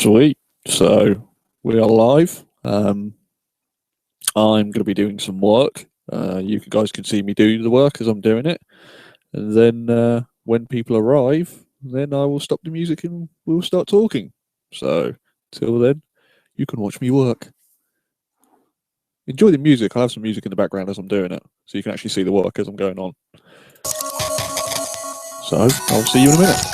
Sweet. So we are live. I'm going to be doing some work. You guys can see me do the work as I'm doing it. And then when people arrive, then I will stop the music and we'll start talking. So till then, you can watch me work. Enjoy the music. I'll have some music in the background as I'm doing it, so you can actually see the work as I'm going on. So I'll see you in a minute.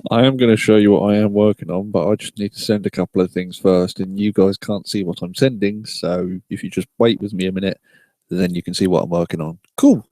I am going to show you what I am working on, but I just need to send a couple of things first, and you guys can't see what I'm sending, so if you just wait with me a minute, then you can see what I'm working on. Cool.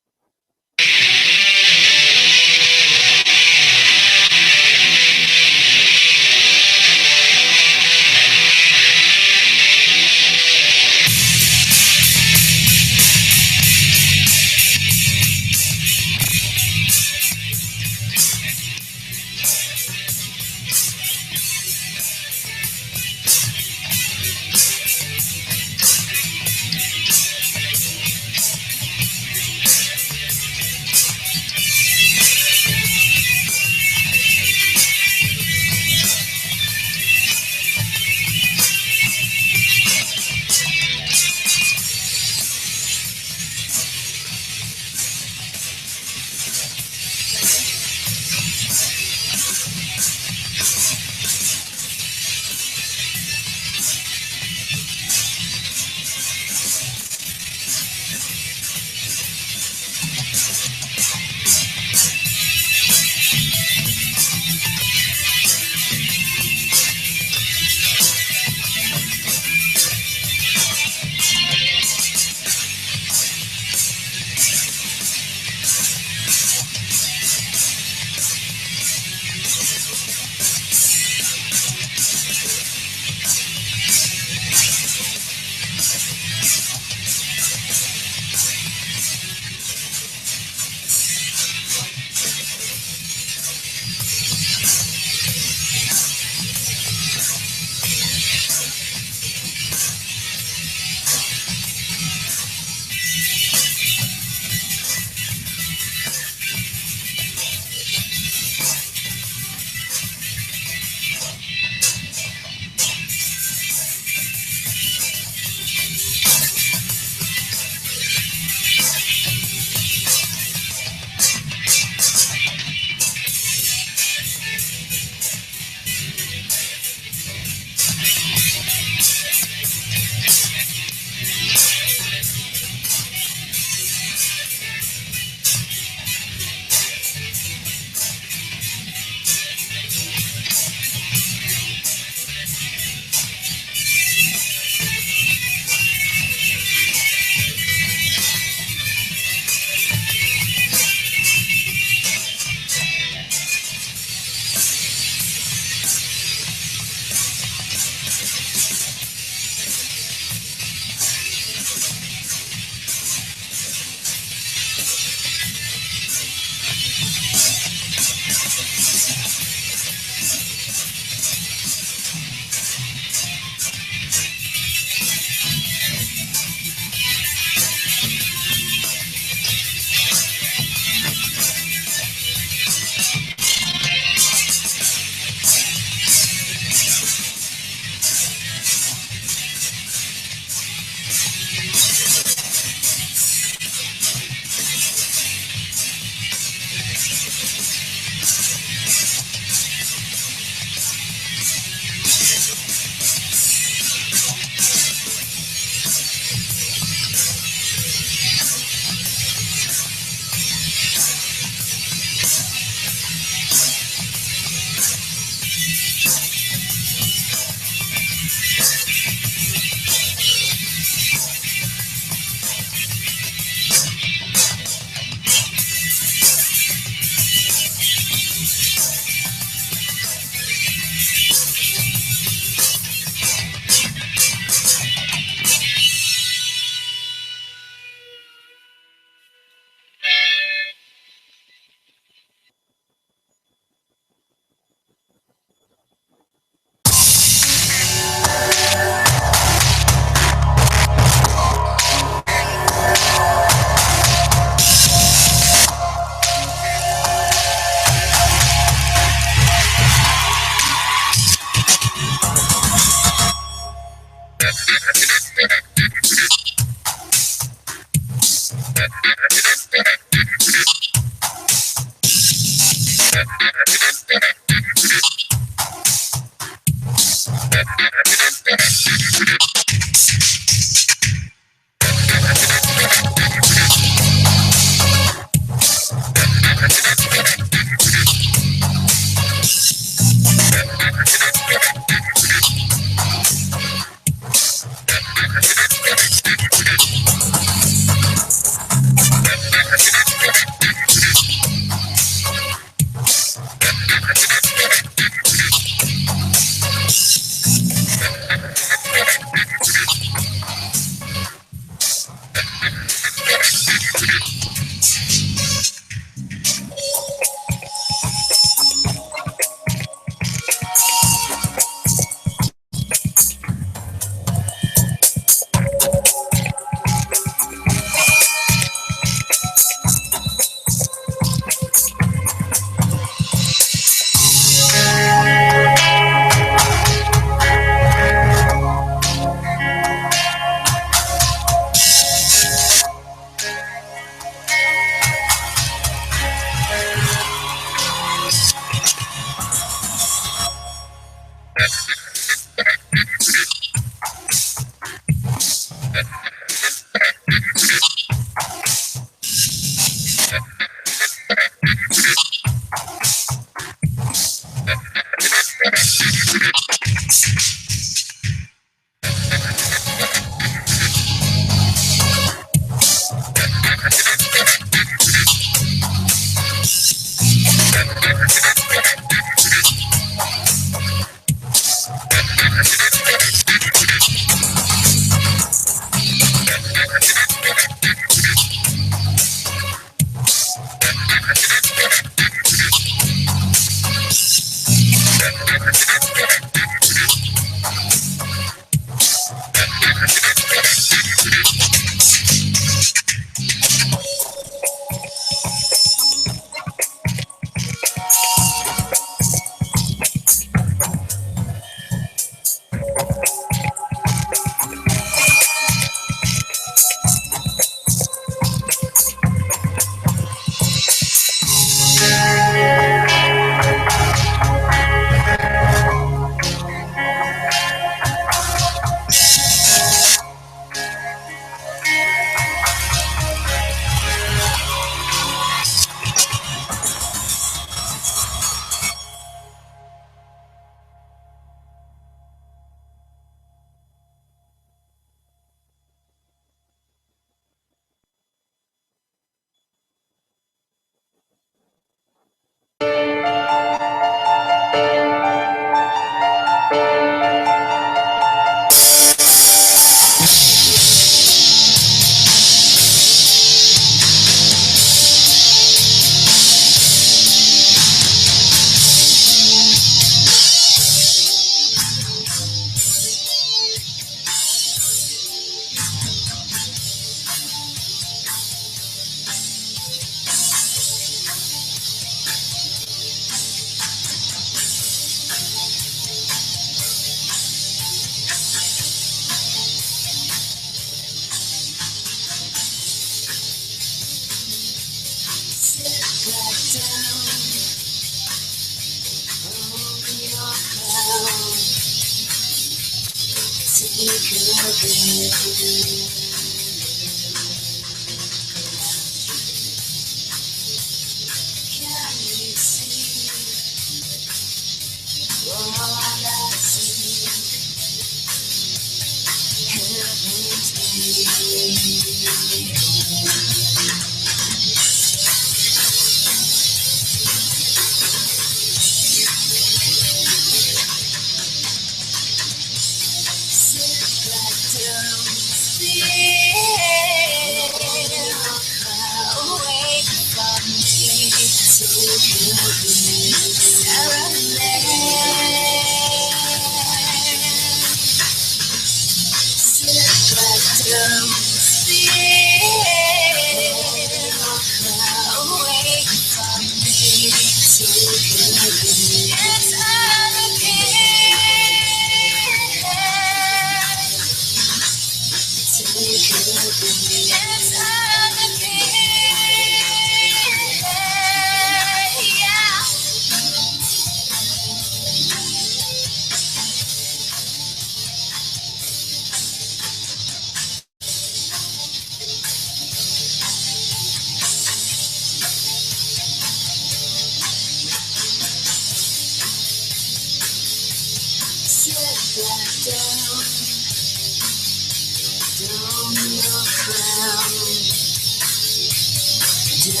Can you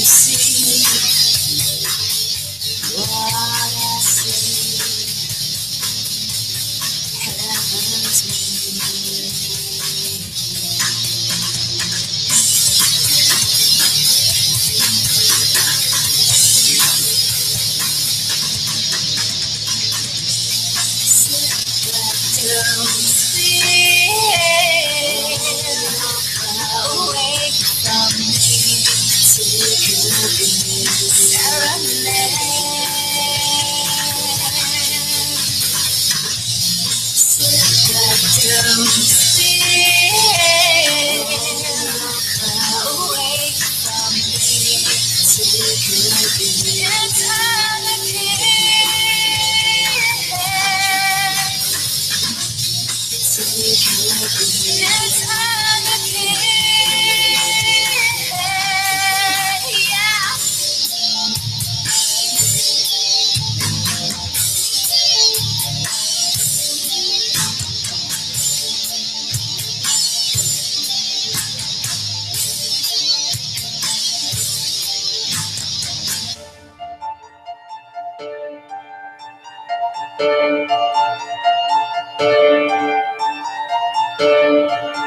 see what I see? Heaven's me. Sit back down, feel away from me. Take a beat, serenade. Sit back down, feel away from me. Take a beat. Eternity. It's eternity. Yeah.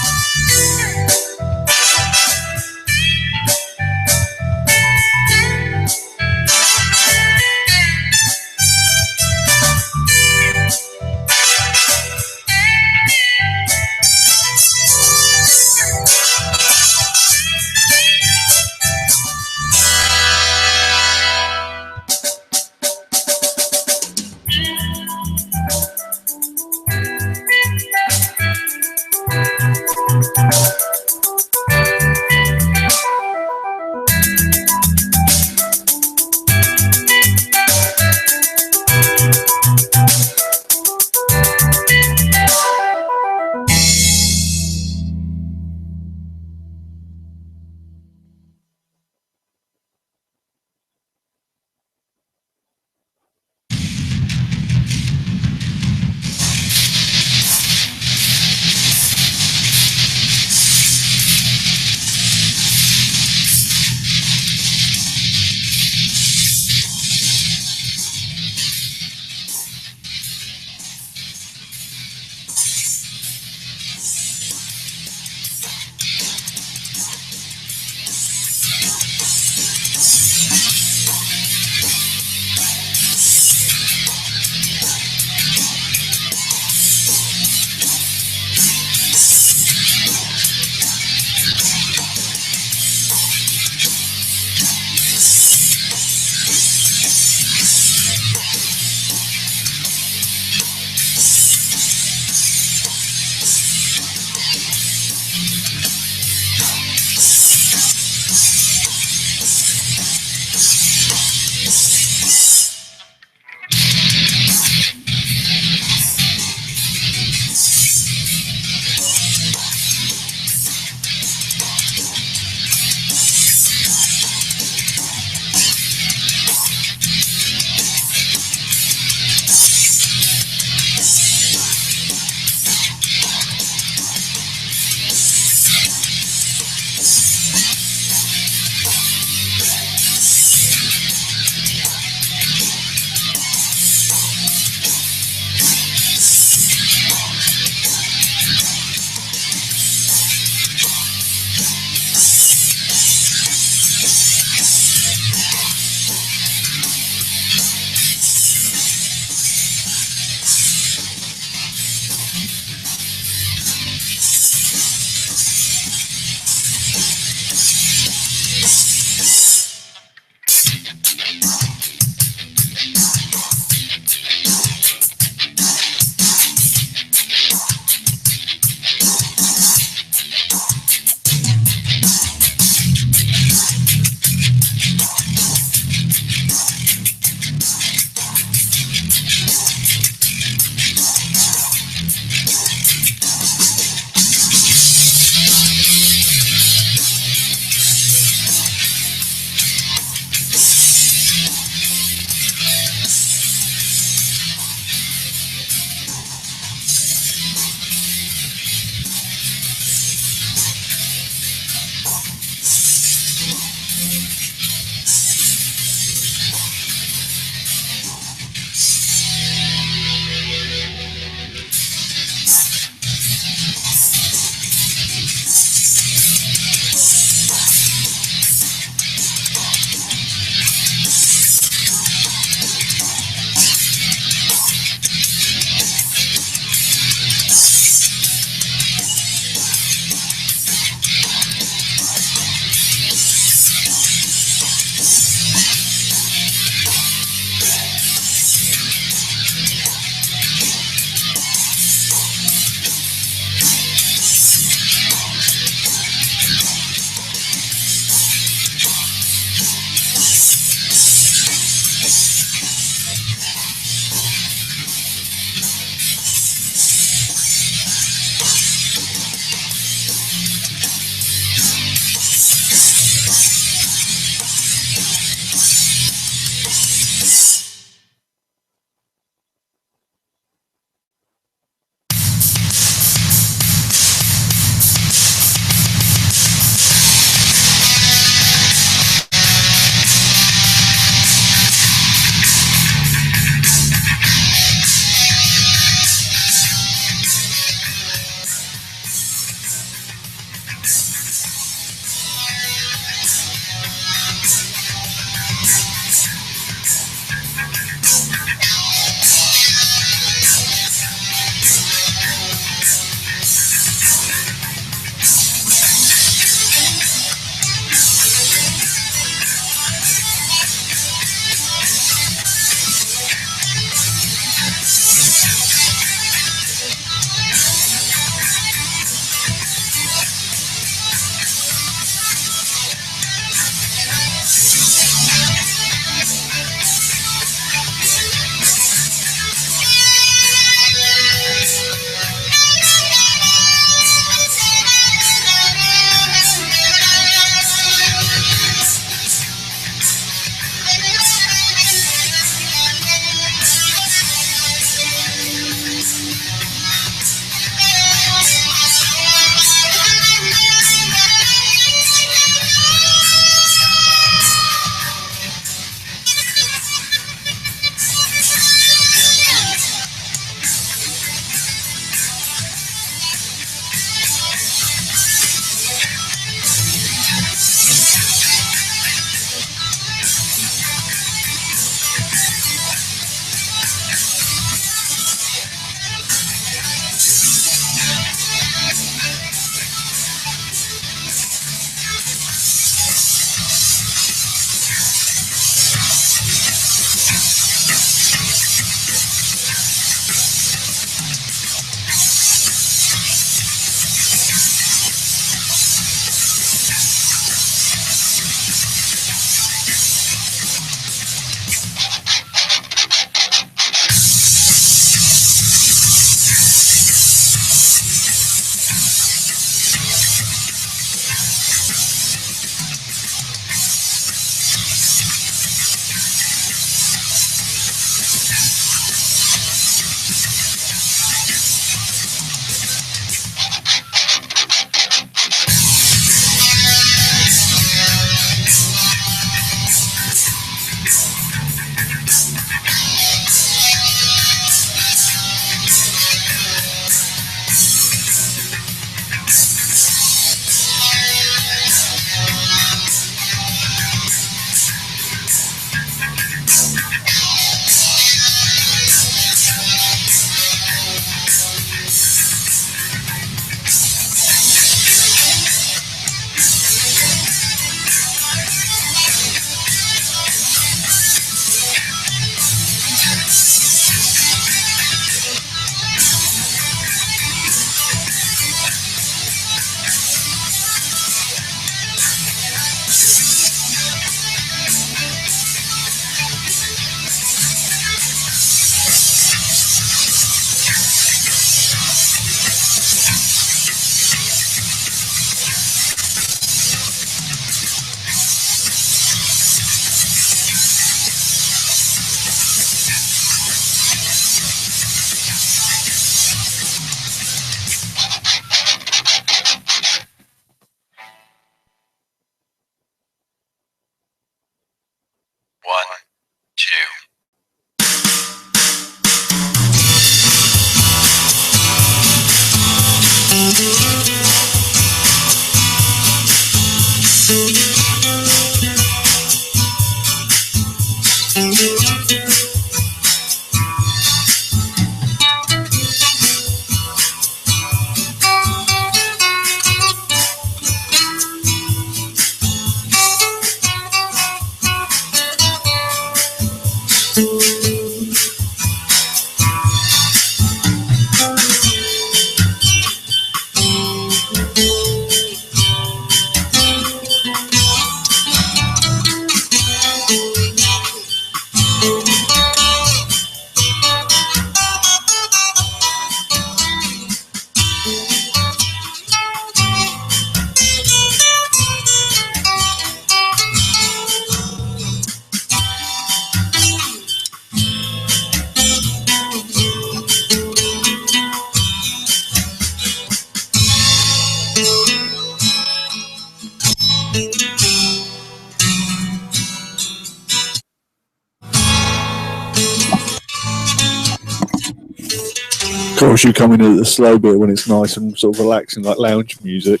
course, you come in at the slow bit when it's nice and sort of relaxing, like lounge music.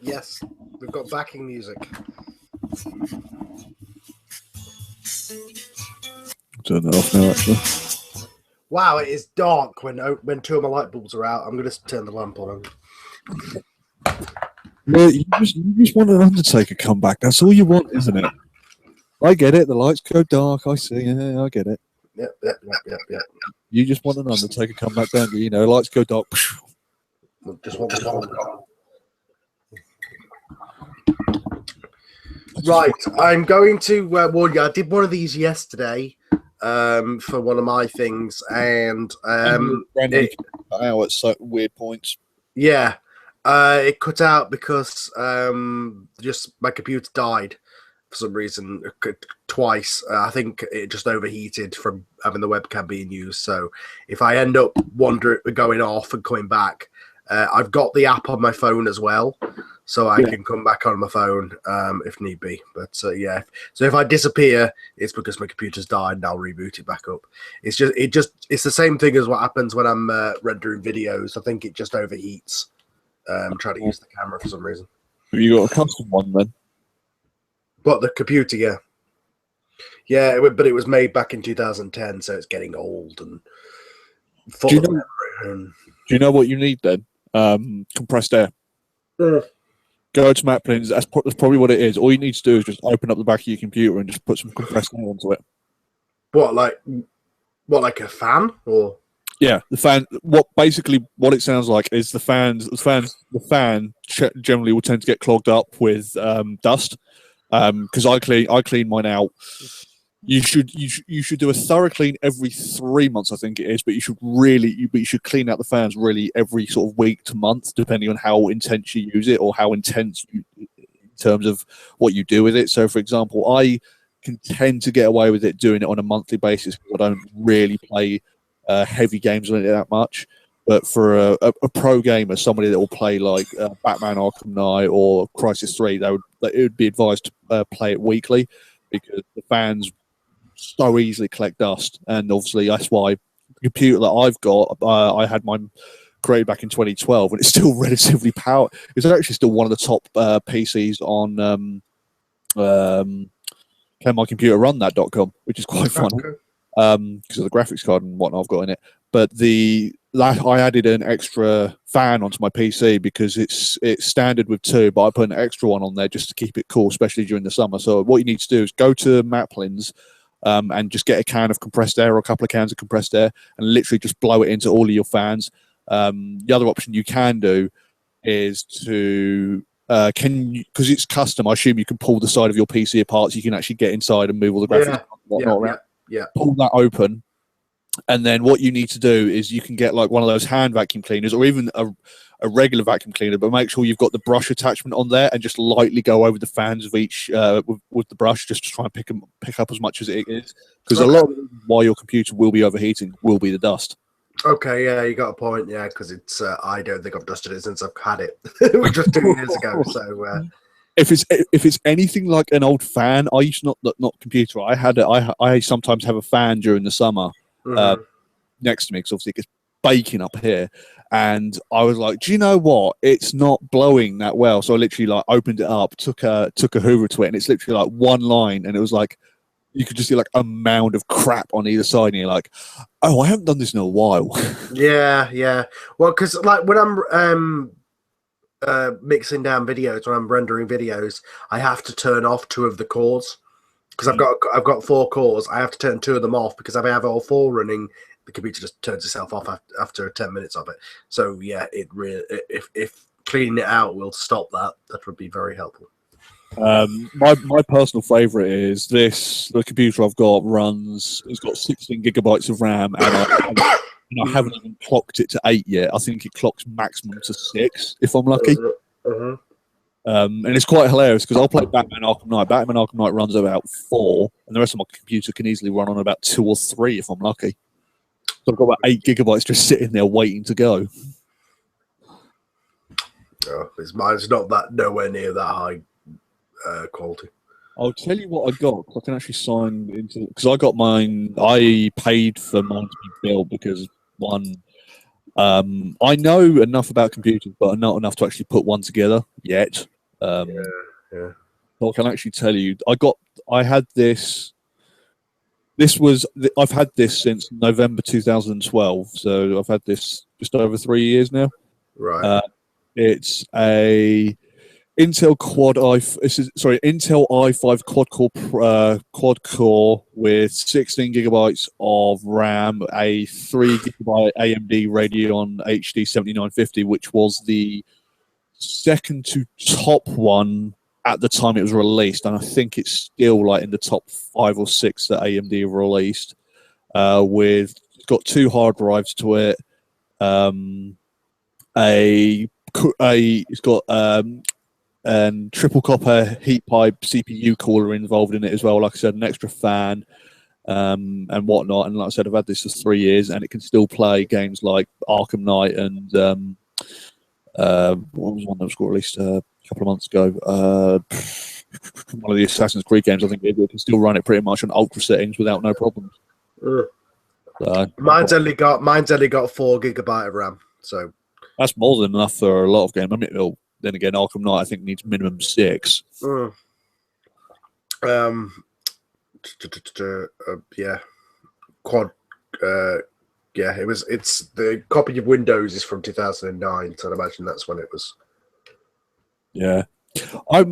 Yes, we've got backing music. Turn that off now, actually. Wow, it is dark when two of my light bulbs are out. I'm going to turn the lamp on. Yeah, you just want an Undertaker comeback. That's all you want, isn't it? I get it. The lights go dark. I see. Yeah, I get it. Yep. You just want an Undertaker comeback, don't you? You know, lights go dark. Just want Right, I'm going to warn you. I did one of these yesterday for one of my things, and it at certain weird points. Yeah, it cut out because just my computer died for some reason twice. I think it just overheated from having the webcam being used. So if I end up going off and coming back, I've got the app on my phone as well, so I can come back on my phone if need be. But yeah, so if I disappear, it's because my computer's died and I'll reboot it back up. It's the same thing as what happens when I'm rendering videos. I think it just overheats. Trying to use the camera for some reason. Have you got a custom one then? What, the computer? Yeah, but it was made back in 2010, so it's getting old and full of memory. Do you know what you need then? Compressed air. Go to Maplins. That's probably what it is. All you need to do is just open up the back of your computer and just put some compressed air onto it. What, like a fan or? Yeah, the fan. What it sounds like is the fan generally will tend to get clogged up with dust. Because I clean mine out. You should do a thorough clean every 3 months, I think it is. But you should clean out the fans really every sort of week to month, depending on how intense you use it or how intense in terms of what you do with it. So, for example, I can tend to get away with it doing it on a monthly basis because I don't really play heavy games on it that much. But for a pro gamer, somebody that will play like Batman Arkham Knight or Crisis 3, it would be advised to play it weekly because the fans so easily collect dust. And obviously, that's why the computer that I've got, I had mine created back in 2012, and it's still relatively powerful. It's actually still one of the top PCs on Can My Computer Run That.com, which is quite fun because of the graphics card and whatnot I've got in it. But I added an extra fan onto my PC because it's standard with 2, but I put an extra one on there just to keep it cool, especially during the summer. So what you need to do is go to Maplins and just get a can of compressed air or a couple of cans of compressed air and literally just blow it into all of your fans. The other option you can do is to because it's custom, I assume you can pull the side of your PC apart so you can actually get inside and move all the graphics and whatnot around. Yeah. Pull that open. And then what you need to do is you can get like one of those hand vacuum cleaners or even a regular vacuum cleaner, but make sure you've got the brush attachment on there and just lightly go over the fans of each with the brush just to try and pick up as much as it is. Because a lot of why your computer will be overheating will be the dust. Okay, yeah, you got a point. Yeah, because it's I don't think I've dusted it since I've had it, which was 2 years ago. So if it's anything like an old fan, I used to not computer. I sometimes have a fan during the summer. Next to me because obviously it gets baking up here, and I was like, do you know what, it's not blowing that well. So I literally like opened it up, took a hoover to it, and it's literally like one line, and it was like you could just see like a mound of crap on either side, and you're like, oh, I haven't done this in a while. Yeah. Well, because like when I'm mixing down videos, when I'm rendering videos, I have to turn off 2 of the cores. Because I've got 4 cores, I have to turn 2 of them off because if I have all 4 running, the computer just turns itself off after 10 minutes of it. So yeah, it really if cleaning it out will stop that, that would be very helpful. My personal favorite is the computer I've got it's got 16 gigabytes of RAM, and I haven't even clocked it to 8 yet. I think it clocks maximum to 6 if I'm lucky. And it's quite hilarious because I'll play Batman Arkham Knight. Batman Arkham Knight runs about 4, and the rest of my computer can easily run on about 2 or 3 if I'm lucky. So I've got about 8 gigabytes just sitting there waiting to go. Mine's not that nowhere near that high quality. I'll tell you what I got. I can actually sign into because I got mine. I paid for mine to be built because one. I know enough about computers, but not enough to actually put one together yet. Yeah. So I can actually tell you, I had this. I've had this since November 2012, so I've had this just over 3 years now. Right. It's a Intel Intel i5 quad core with 16 gigabytes of RAM, a 3 gigabyte AMD Radeon HD 7950, which was the second to top one at the time it was released, and I think it's still like in the top 5 or 6 that AMD have released. It's got 2 hard drives to it. It's got and triple copper heat pipe CPU cooler involved in it as well. Like I said, an extra fan and whatnot. And like I said, I've had this for 3 years, and it can still play games like Arkham Knight and what was one that was released a couple of months ago? One of the Assassin's Creed games. I think it can still run it pretty much on ultra settings without no problems. Mine's only got 4 gigabyte of RAM, so that's more than enough for a lot of games. I mean, then again, Arkham Knight I think needs minimum 6. Yeah, quad. Yeah, it's the copy of Windows is from 2009, so I'd imagine that's when it was. Yeah, I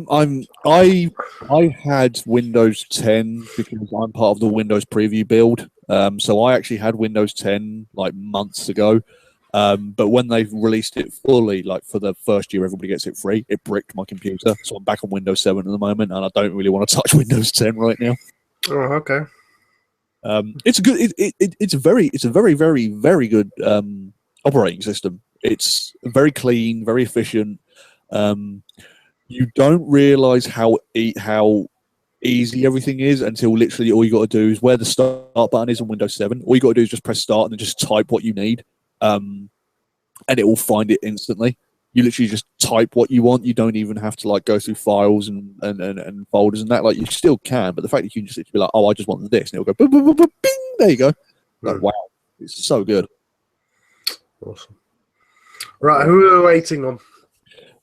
had Windows 10 because I'm part of the Windows preview build. So I actually had Windows 10 like months ago. But when they released it fully, like for the first year, everybody gets it free. It bricked my computer, so I'm back on Windows 7 at the moment, and I don't really want to touch Windows 10 right now. Oh, okay. It's a good. It's a very, very, very good operating system. It's very clean, very efficient. You don't realize how easy everything is until literally all you got to do is where the start button is on Windows 7. All you got to do is just press start and then just type what you need. And it will find it instantly. You literally just type what you want. You don't even have to like go through files and folders and that. Like you still can, but the fact that you can just be like, oh, I just want this, and it'll go boom, boom, boom, boom, bing. There you go. Like wow, it's so good. Awesome. Right, who are we waiting on?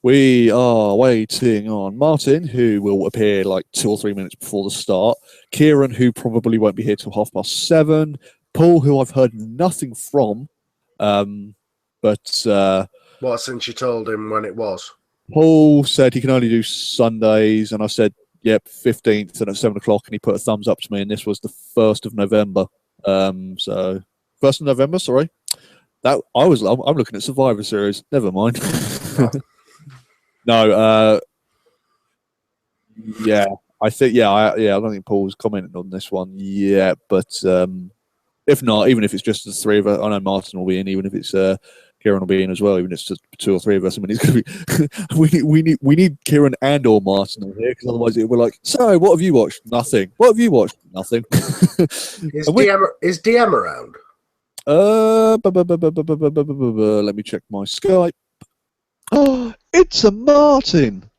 We are waiting on Martin, who will appear like 2 or 3 minutes before the start. Kieran, who probably won't be here till 7:30. Paul, who I've heard nothing from. But what, since you told him when it was? Paul said he can only do Sundays, and I said, yep, 15th and at 7 o'clock, and he put a thumbs up to me, and this was the 1st of November. So 1st of November, sorry. I'm looking at Survivor Series. Never mind. No, yeah, I think I don't think Paul's commented on this one yet, but if not, even if it's just the 3 of us, I know Martin will be in. Even if it's Kieran will be in as well. Even if it's just 2 or 3 of us. I mean, it's going to be. we need Kieran and or Martin in here because otherwise it will be like. So, what have you watched? Nothing. What have you watched? Nothing. Is DM around? Let me check my Skype. Oh, it's a Martin.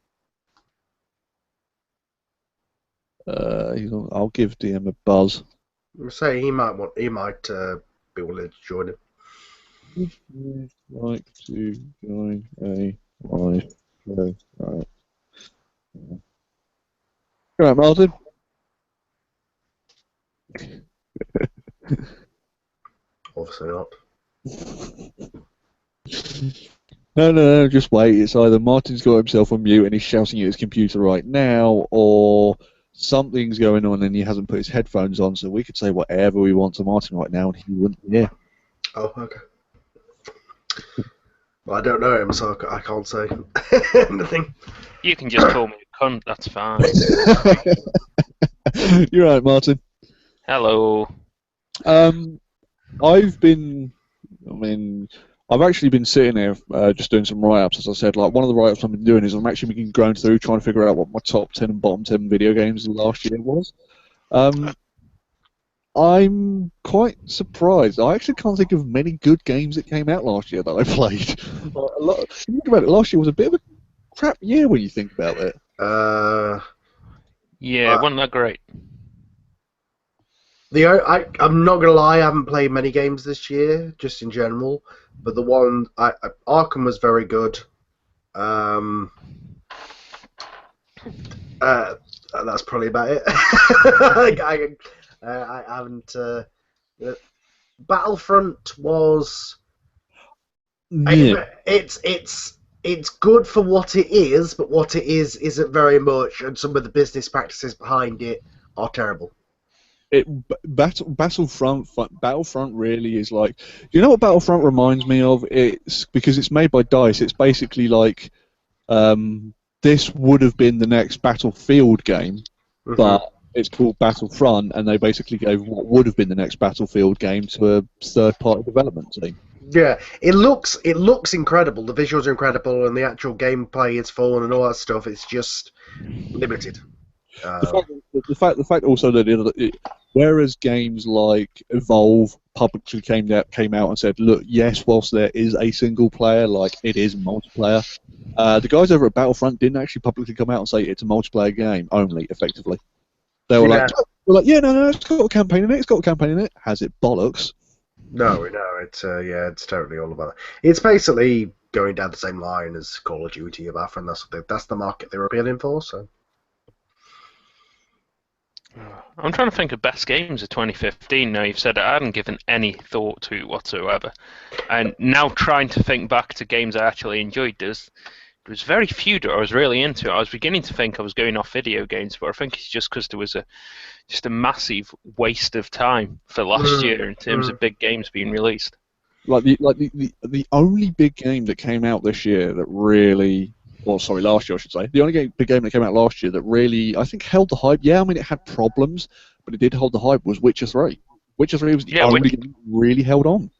I'll give DM a buzz. Say he might be willing to join him. If you'd like to join a live show, right? All right, Martin. Obviously not. No, just wait. It's either Martin's got himself on mute and he's shouting at his computer right now, or something's going on and he hasn't put his headphones on, so we could say whatever we want to Martin right now and he wouldn't hear. Oh, okay. Well, I don't know him, so I can't say anything. You can just call me a cunt, that's fine. You're right, Martin. Hello. I've actually been sitting here just doing some write-ups, as I said. Like, one of the write-ups I've been doing is I'm actually been going through trying to figure out what my top 10 and bottom 10 video games last year was. I'm quite surprised. I actually can't think of many good games that came out last year that I played. Think about it, last year was a bit of a crap year when you think about it. Yeah, wasn't that great? I'm not gonna lie, I haven't played many games this year, just in general. But the one Arkham was very good. That's probably about it. I haven't. Battlefront was. Yeah. It's good for what it is, but what it is isn't very much, and some of the business practices behind it are terrible. Battlefront really is like, you know what Battlefront reminds me of? It's because it's made by DICE. It's basically like this would have been the next Battlefield game, Mhm. but it's called Battlefront, and they basically gave what would have been the next Battlefield game to a third-party development team. Yeah, it looks incredible. The visuals are incredible, and the actual gameplay is fun and all that stuff. It's just limited. The fact also that whereas games like Evolve publicly came out and said, look, yes, whilst there is a single player, like it is multiplayer. The guys over at Battlefront didn't actually publicly come out and say it's a multiplayer game only. Effectively, they were like, yeah, no, it's got a campaign in it. It's got a campaign in it. Has it bollocks? No, it's totally all about it. It's basically going down the same line as Call of Duty or Battlefront. That's the market they're appealing for. So. I'm trying to think of best games of 2015. Now you've said it, I hadn't given any thought to it whatsoever, and now trying to think back to games I actually enjoyed. There was very few that I was really into. I was beginning to think I was going off video games, but I think it's just because there was just a massive waste of time for last year in terms of big games being released. The only big game that came out this year that really. Well, sorry, last year I should say. The only big game that came out last year that really, I think, held the hype. Yeah, I mean, it had problems, but it did hold the hype. Was Witcher 3. Witcher 3 was the only game that really held on.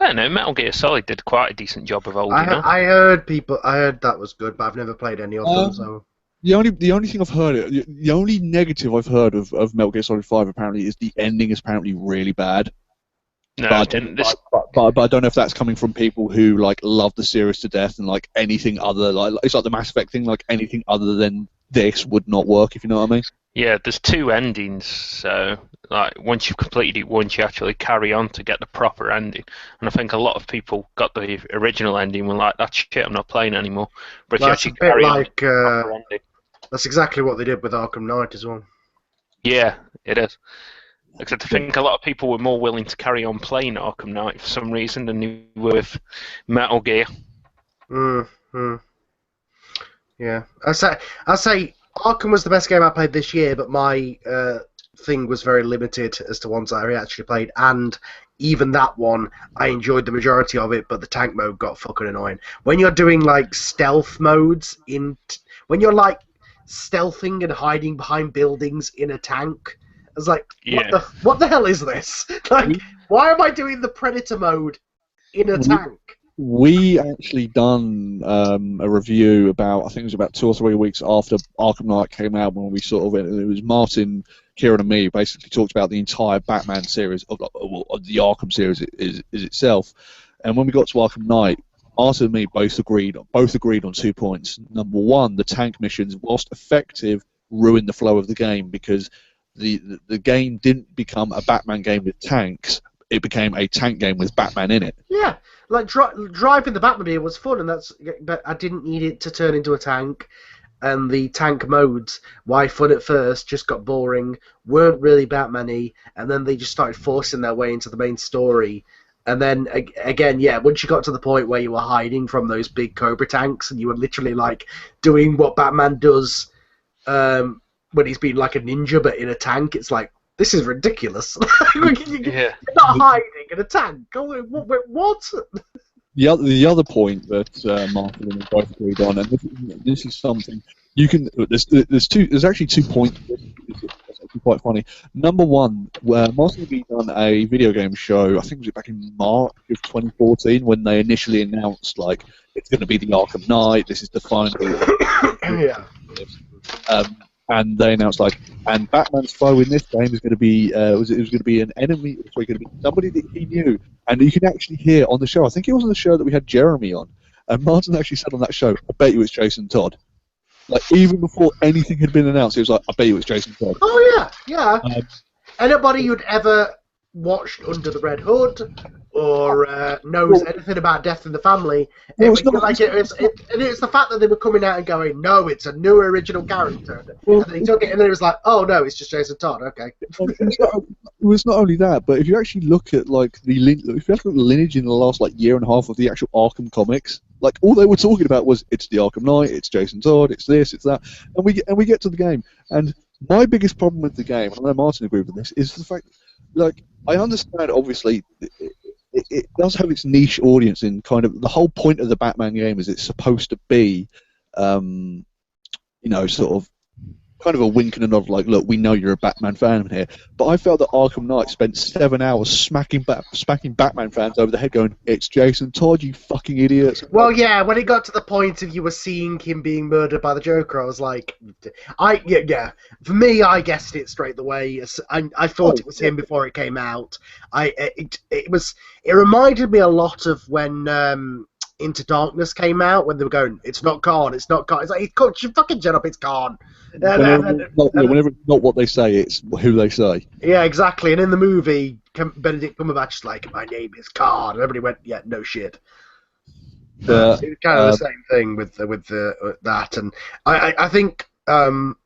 I don't know. Metal Gear Solid did quite a decent job of holding on. I heard that was good, but I've never played any of them. So the only thing I've heard, the only negative I've heard of Metal Gear Solid 5 apparently is the ending is apparently really bad. No, but I don't know if that's coming from people who like love the series to death and like anything other it's like the Mass Effect thing, like anything other than this would not work, if you know what I mean. Yeah, there's two endings, so like once you've completed it once, you actually carry on to get the proper ending. And I think a lot of people got the original ending and were like, that's shit, I'm not playing anymore. But if you actually carry on to the proper ending. That's exactly what they did with Arkham Knight as well. Yeah, it is. Except I think a lot of people were more willing to carry on playing Arkham Knight for some reason than they were with Metal Gear. Yeah, I say Arkham was the best game I played this year, but my thing was very limited as to ones I actually played, and even that one, I enjoyed the majority of it, but the tank mode got fucking annoying. When you're doing like stealth modes when you're like stealthing and hiding behind buildings in a tank. I was like, what the hell is this? Like, why am I doing the Predator mode in a tank? We actually done a review about, I think it was about 2 or 3 weeks after Arkham Knight came out, when we sort of, it was Martin, Kieran and me basically talked about the entire Batman series, of the Arkham series is itself. And when we got to Arkham Knight, Martin and me both agreed on 2 points. Number one, the tank missions, whilst effective, ruined the flow of the game because the game didn't become a Batman game with tanks. It became a tank game with Batman in it. Yeah, like driving the Batmobile was fun, but I didn't need it to turn into a tank. And the tank modes, why fun at first, just got boring, weren't really Batman-y, and then they just started forcing their way into the main story. And then again, once you got to the point where you were hiding from those big Cobra tanks, and you were literally like doing what Batman does. When he's been like a ninja but in a tank, it's like, this is ridiculous. You're not hiding in a tank. What? The other point that Martin and we both agreed on, and this is something you can. There's actually 2 points. It's actually quite funny. Number one, where Martin and we done a video game show. I think it was back in March of 2014 when they initially announced like it's going to be the Arkham Knight. This is the final. Yeah. And they announced and Batman's foe in this game is going to be it was going to be an enemy, going to be somebody that he knew, and you can actually hear on the show. I think it was on the show that we had Jeremy on, and Martin actually said on that show, "I bet you it's Jason Todd." Like even before anything had been announced, he was like, "I bet you it's Jason Todd." Oh yeah. anybody who'd ever watched Under the Red Hood or knows anything about Death in the Family, it's the fact that they were coming out and going, no, it's a new original character, and then he took it and then it was like, oh no, it's just Jason Todd. Okay. It's not only that, but if you actually look at like if you look at the lineage in the last like year and a half of the actual Arkham comics, like all they were talking about was it's the Arkham Knight, it's Jason Todd, it's this, it's that, and we get to the game, and my biggest problem with the game, and I know Martin agreed with this, is the fact, like, I understand obviously it does have its niche audience in kind of the whole point of the Batman game is it's supposed to be, sort of kind of a wink and a nod, like, look, we know you're a Batman fan here. But I felt that Arkham Knight spent 7 hours smacking Batman fans over the head, going, "It's Jason Todd, you fucking idiots." Well, yeah, when it got to the point of you were seeing him being murdered by the Joker, I was like, yeah. For me, I guessed it straight away. I thought it was him before it came out. It reminded me a lot of when Into Darkness came out, when they were going, "It's not Khan, it's not Khan." It's like, you fucking shut up, it's Khan. Whenever it's not what they say, it's who they say. Yeah, exactly. And in the movie, Benedict Cumberbatch is like, "My name is Khan," and everybody went, "Yeah, no shit." It was kind of the same thing with that, and I think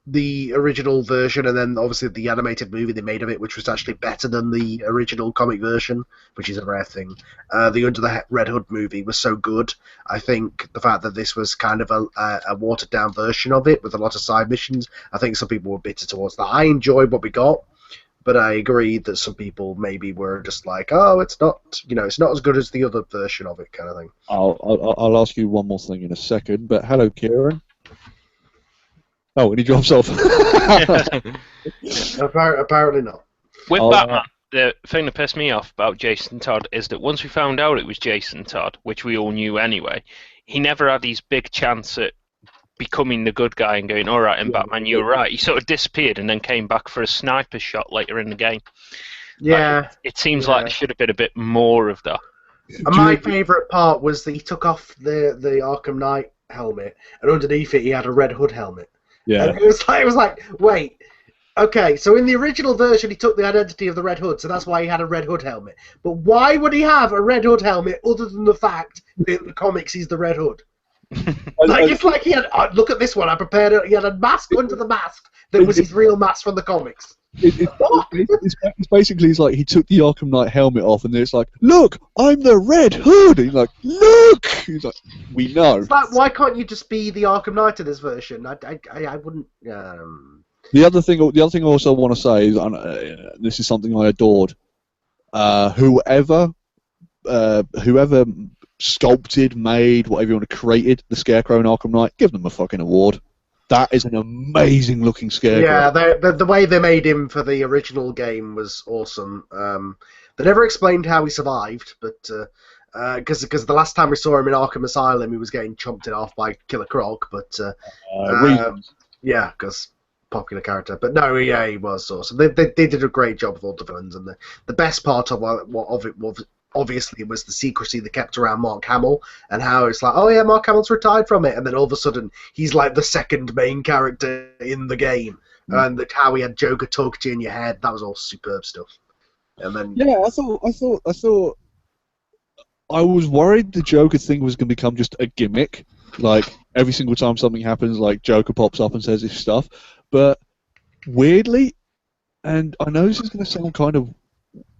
the original version, and then obviously the animated movie they made of it, which was actually better than the original comic version, which is a rare thing. The Under the Red Hood movie was so good. I think the fact that this was kind of a watered down version of it with a lot of side missions, I think some people were bitter towards that. I enjoyed what we got, but I agree that some people maybe were just like, oh, it's not as good as the other version of it, kind of thing. I'll ask you one more thing in a second, but hello, Kieran. Oh, and he drops off. Apparently not. With Batman, the thing that pissed me off about Jason Todd is that once we found out it was Jason Todd, which we all knew anyway, he never had his big chance at becoming the good guy and going, all right, in Batman, you're right. He sort of disappeared and then came back for a sniper shot later in the game. Yeah. It seems like there should have been a bit more of that. And my favourite part was that he took off the Arkham Knight helmet, and underneath it he had a Red Hood helmet. Yeah. And it was like, wait, okay, so in the original version he took the identity of the Red Hood, so that's why he had a Red Hood helmet. But why would he have a Red Hood helmet other than the fact that in the comics he's the Red Hood? It's like he had, look at this one, I prepared it, he had a mask under the mask that was his real mask from the comics. It's basically like he took the Arkham Knight helmet off, and it's like, look, I'm the Red Hood. And he's like, look. He's like, we know. It's like, why can't you just be the Arkham Knight in this version? I wouldn't. The other thing I also want to say is, this is something I adored. Whoever sculpted, made, whatever you want to created the Scarecrow in Arkham Knight, give them a fucking award. That is an amazing looking Scarecrow. Yeah, the way they made him for the original game was awesome. They never explained how he survived, but because the last time we saw him in Arkham Asylum, he was getting chomped it off by Killer Croc. But yeah, because popular character. But no, yeah, he was awesome. They did a great job with all the villains, and the best part of it was. Obviously, it was the secrecy they kept around Mark Hamill, and how it's like, oh yeah, Mark Hamill's retired from it, and then all of a sudden he's like the second main character in the game, and how he had Joker talk to you in your head. That was all superb stuff. And then I thought I was worried the Joker thing was going to become just a gimmick, like every single time something happens, like Joker pops up and says this stuff. But weirdly, and I know this is going to sound kind of.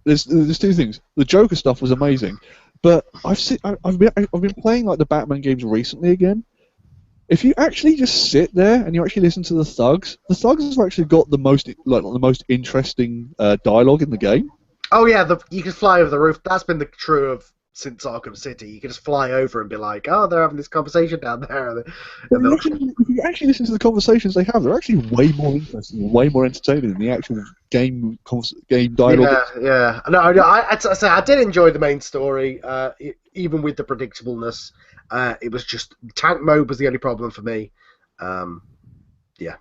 There's two things. The Joker stuff was amazing, but I've been playing like the Batman games recently again. If you actually just sit there and you actually listen to the thugs have actually got the most interesting dialogue in the game. Oh yeah, you can fly over the roof. That's been the true of since Arkham City. You can just fly over and be like, oh, they're having this conversation down there. If you actually listen to the conversations they have, they're actually way more interesting and way more entertaining than the actual game dialogue. Yeah. No, I did enjoy the main story, even with the predictableness. It was just tank mode was the only problem for me. Yeah.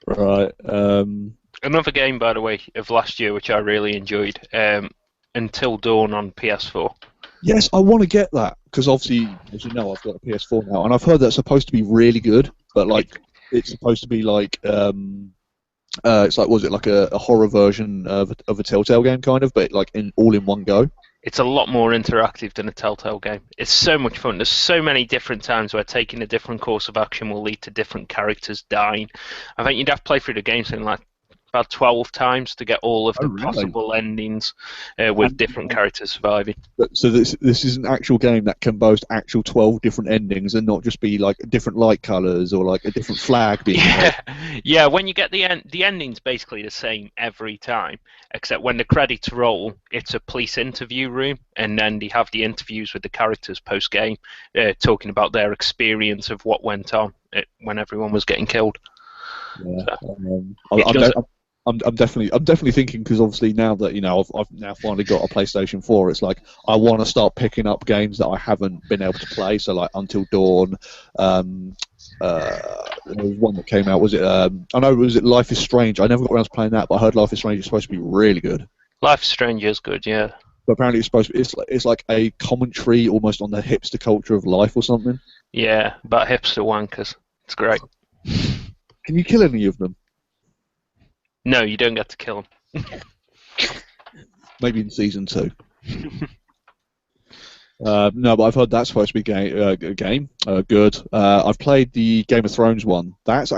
Right. Another game, by the way, of last year, which I really enjoyed, Until Dawn on PS4. Yes, I want to get that, because obviously, as you know, I've got a PS4 now, and I've heard that's supposed to be really good, but like, it's supposed to be like, It's like, was it like a horror version of a Telltale game, kind of, but like all in one go? It's a lot more interactive than a Telltale game. It's so much fun. There's so many different times where taking a different course of action will lead to different characters dying. I think you'd have to play through the game something like about 12 times to get all of Oh, the really? possible endings with different characters surviving. So this is an actual game that can boast actual 12 different endings and not just be like different light colors or like a different flag being held. Yeah. When you get the ending's basically the same every time, except when the credits roll, it's a police interview room, and then they have the interviews with the characters post game, talking about their experience of what went on when everyone was getting killed. Yeah. So, I'm definitely thinking, because obviously now that I've now finally got a PlayStation 4, it's like I want to start picking up games that I haven't been able to play. So like Until Dawn, there was one that came out. Was it? I know. Was it Life is Strange? I never got around to playing that, but I heard Life is Strange is supposed to be really good. Life is Strange is good, yeah. But apparently it's supposed to be, it's like a commentary almost on the hipster culture of life or something. Yeah, about hipster wankers. It's great. Can you kill any of them? No, you don't get to kill them. Maybe in season 2. No, but I've heard that's supposed to be good. I've played the Game of Thrones one. I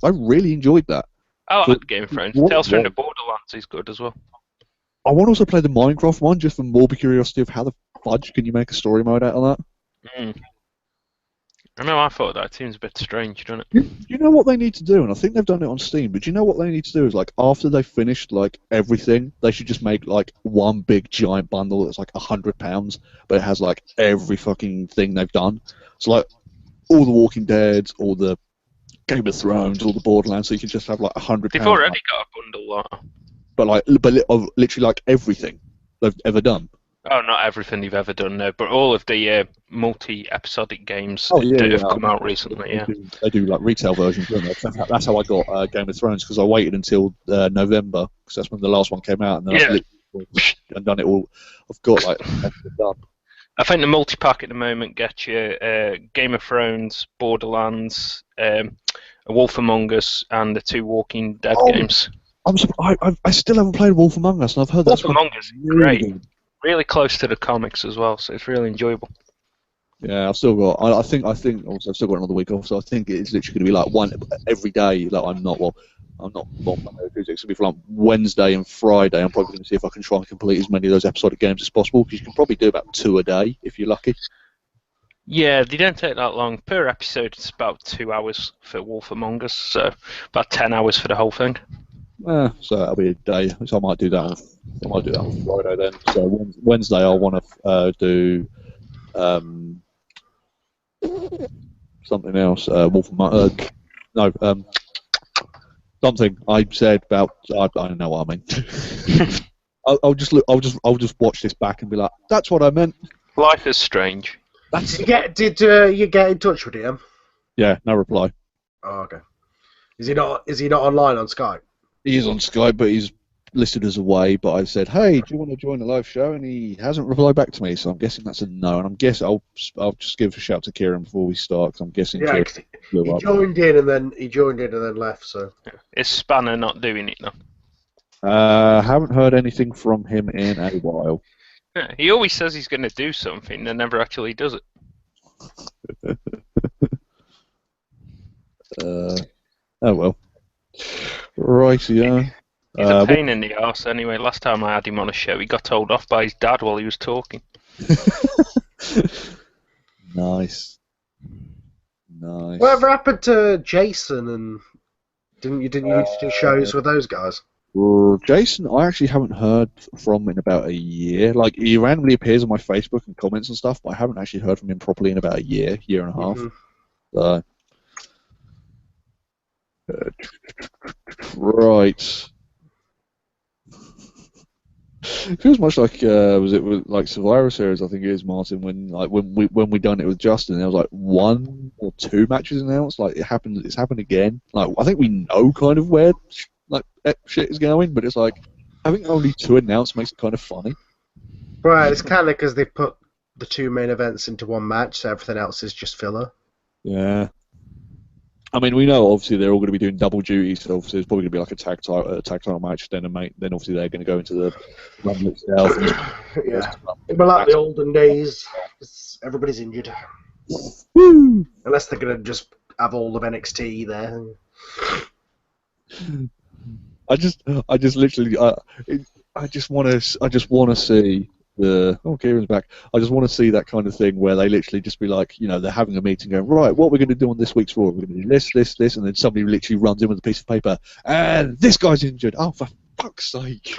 really enjoyed that. I like Game of Thrones. Tales from the Borderlands is good as well. I want to also play the Minecraft one, just for more curiosity of how the fudge can you make a story mode out of that? I know, I thought that seems a bit strange, doesn't it? You know what they need to do, and I think they've done it on Steam, but you know what they need to do is, like, after they've finished, like, everything, they should just make, like, one big giant bundle that's, like, £100, but it has, like, every fucking thing they've done. So, like, all the Walking Dead, all the Game of Thrones, all the Borderlands, so you can just have, like, £100. They've already got a bundle, but of literally, like, everything they've ever done. Oh, not everything they've ever done, no, but all of the multi-episodic games that have come out recently, They do like retail versions, don't they? That's how I got Game of Thrones, because I waited until November, because that's when the last one came out, and then I've done it all. I've got like everything done. I think the multi-pack at the moment gets you Game of Thrones, Borderlands, A Wolf Among Us, and the 2 Walking Dead games. I still haven't played Wolf Among Us, and I've heard that's Wolf Among Us is great. Good. Really close to the comics as well, so it's really enjoyable. Yeah, I've still got. I think. Also, I've still got another week off, so I think it's literally going to be like one every day. Like I'm not. It's going to be for like Wednesday and Friday. I'm probably going to see if I can try and complete as many of those episodic games as possible, because you can probably do about 2 a day if you're lucky. Yeah, they don't take that long. Per episode, it's about 2 hours for Wolf Among Us, so about 10 hours for the whole thing. So that'll be a day. So I might do that on Friday then. So Wednesday I'll want to do something else. Something I said about. I don't know what I mean. I'll just watch this back and be like, that's what I meant. Life is strange. Did you get in touch with him? Yeah, no reply. Oh, okay. Is he not online on Skype? He is on Skype, but he's listed as away. But I said, "Hey, do you want to join the live show?" And he hasn't replied back to me. So I'm guessing that's a no. And I'm guessing I'll just give a shout to Kieran before we start, because I'm guessing he joined in and then left. So is Spanner not doing it now? Haven't heard anything from him in a while. Yeah, he always says he's going to do something, and never actually does it. Oh well. Right, yeah. He's a pain in the arse anyway. Last time I had him on a show, he got told off by his dad while he was talking. Nice. Whatever happened to Jason? And didn't you used to do shows with those guys? Jason, I actually haven't heard from in about a year. Like, he randomly appears on my Facebook and comments and stuff, but I haven't actually heard from him properly in about a year and a half. So. Right. It feels much like was it like Survivor Series? I think it is, Martin. When we done it with Justin, there was like 1 or 2 matches announced. Like it's happened again. Like I think we know kind of where like shit is going, but it's like having only 2 announced makes it kind of funny. Right, it's kind of because they put the 2 main events into one match, so everything else is just filler. Yeah. I mean, we know obviously they're all going to be doing double duty, so obviously there's probably going to be like a tag title match. Then then obviously they're going to go into the Rumble itself. Yeah, but like the olden days, everybody's injured. Woo! Unless they're going to just have all of NXT there. I just literally, I just want to see the. Oh, Kieran's back. I just want to see that kind of thing where they literally just be like, you know, they're having a meeting, going, right, what we're going to do on this week's Raw? We're going to do this, and then somebody literally runs in with a piece of paper, and this guy's injured. Oh, for fuck's sake!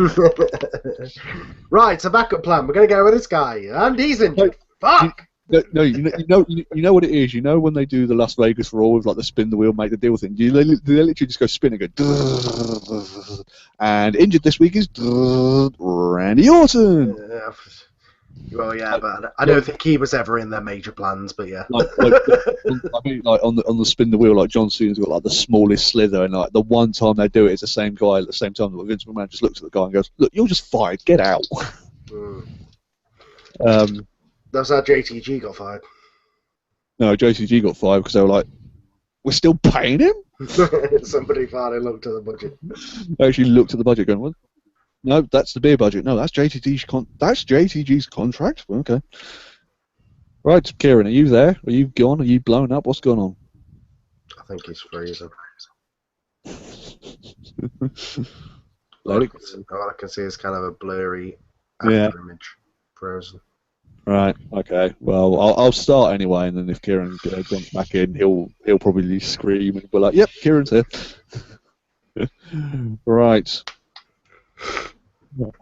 Right, it's a backup plan. We're going to go with this guy, and he's injured. Fuck. No, you know what it is. You know when they do the Las Vegas Raw with like the spin the wheel, make the deal thing. They literally just go spin and go. And injured this week is Randy Orton. Well, yeah, but I don't think he was ever in their major plans. But yeah, I mean, like on the spin the wheel, like John Cena's got like the smallest slither, and like the one time they do it, it's the same guy at the same time. That Vince McMahon just looks at the guy and goes, "Look, you're just fired. Get out." That's how JTG got fired. No, JCG got fired because they were like, "We're still paying him." Somebody finally looked at the budget. They actually looked at the budget, going, "Well, no, that's the beer budget. No, that's JTG's contract." Well, okay. Right, Kieran, are you there? Are you gone? Are you blown up? What's going on? I think he's freezing. Let it All I can see is kind of a blurry Yeah. image. Frozen. Right. Okay. Well, I'll start anyway, and then if Kieran jumps back in, he'll probably scream and be like, "Yep, Kieran's here." Right.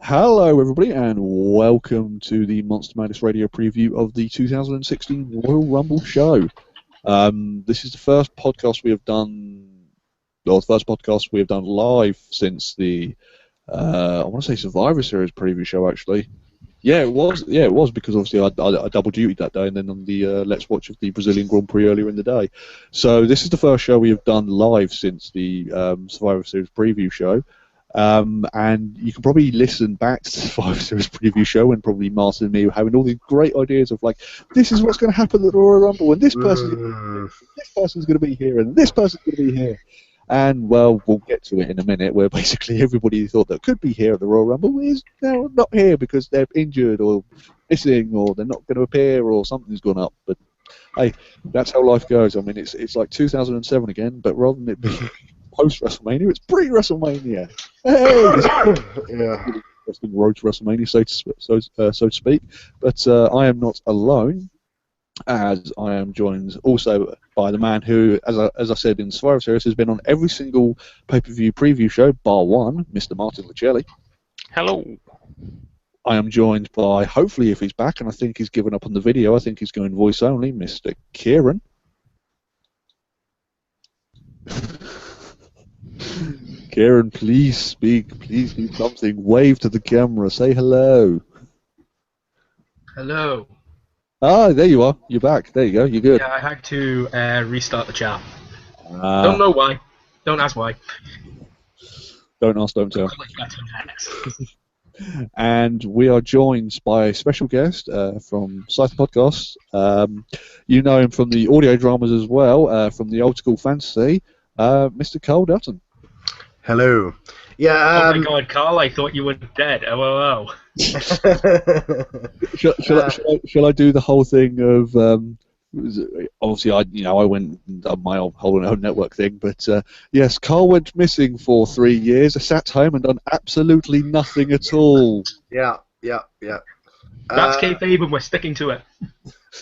Hello, everybody, and welcome to the Monster Madness Radio preview of the 2016 Royal Rumble show. This is the first podcast we have done, or the first podcast we have done live since the I want to say Survivor Series preview show, actually. Yeah, it was. Yeah, it was because obviously I double dutied that day, and then on the Let's Watch of the Brazilian Grand Prix earlier in the day. So this is the first show we have done live since the Survivor Series preview show, and you can probably listen back to the Survivor Series preview show, and probably Martin and me were having all these great ideas of like, this is what's going to happen at the Royal Rumble, and this person's going to be here, and this person's going to be here. And, well, we'll get to it in a minute, where basically everybody thought that could be here at the Royal Rumble is now not here because they're injured or missing or they're not going to appear or something's gone up. But, hey, that's how life goes. I mean, it's like 2007 again, but rather than it being post-WrestleMania, it's pre-WrestleMania. Hey! Yeah. Interesting road to WrestleMania, so to speak. But I am not alone, as I am joined also by the man who, as I said in Survivor Series, has been on every single pay-per-view preview show, bar one, Mr. Martin Lucelli. Hello. I am joined by, hopefully if he's back, and I think he's given up on the video, I think he's going voice only, Mr. Kieran. Kieran, please speak, please do something, wave to the camera, say hello. Hello. Ah, there you are. You're back. There you go. You're good. Yeah, I had to restart the chat. Don't know why. Don't ask why. Don't ask, don't tell. And we are joined by a special guest from Scythe Podcast. You know him from the audio dramas as well, from the Old School Fantasy, Mr. Cole Dutton. Hello. Yeah. Oh my God, Carl! I thought you were dead. Oh. Shall I do the whole thing of obviously I went and done my whole network thing, but yes, Carl went missing for 3 years. I sat home and done absolutely nothing at all. Yeah. That's kayfabe, and we're sticking to it.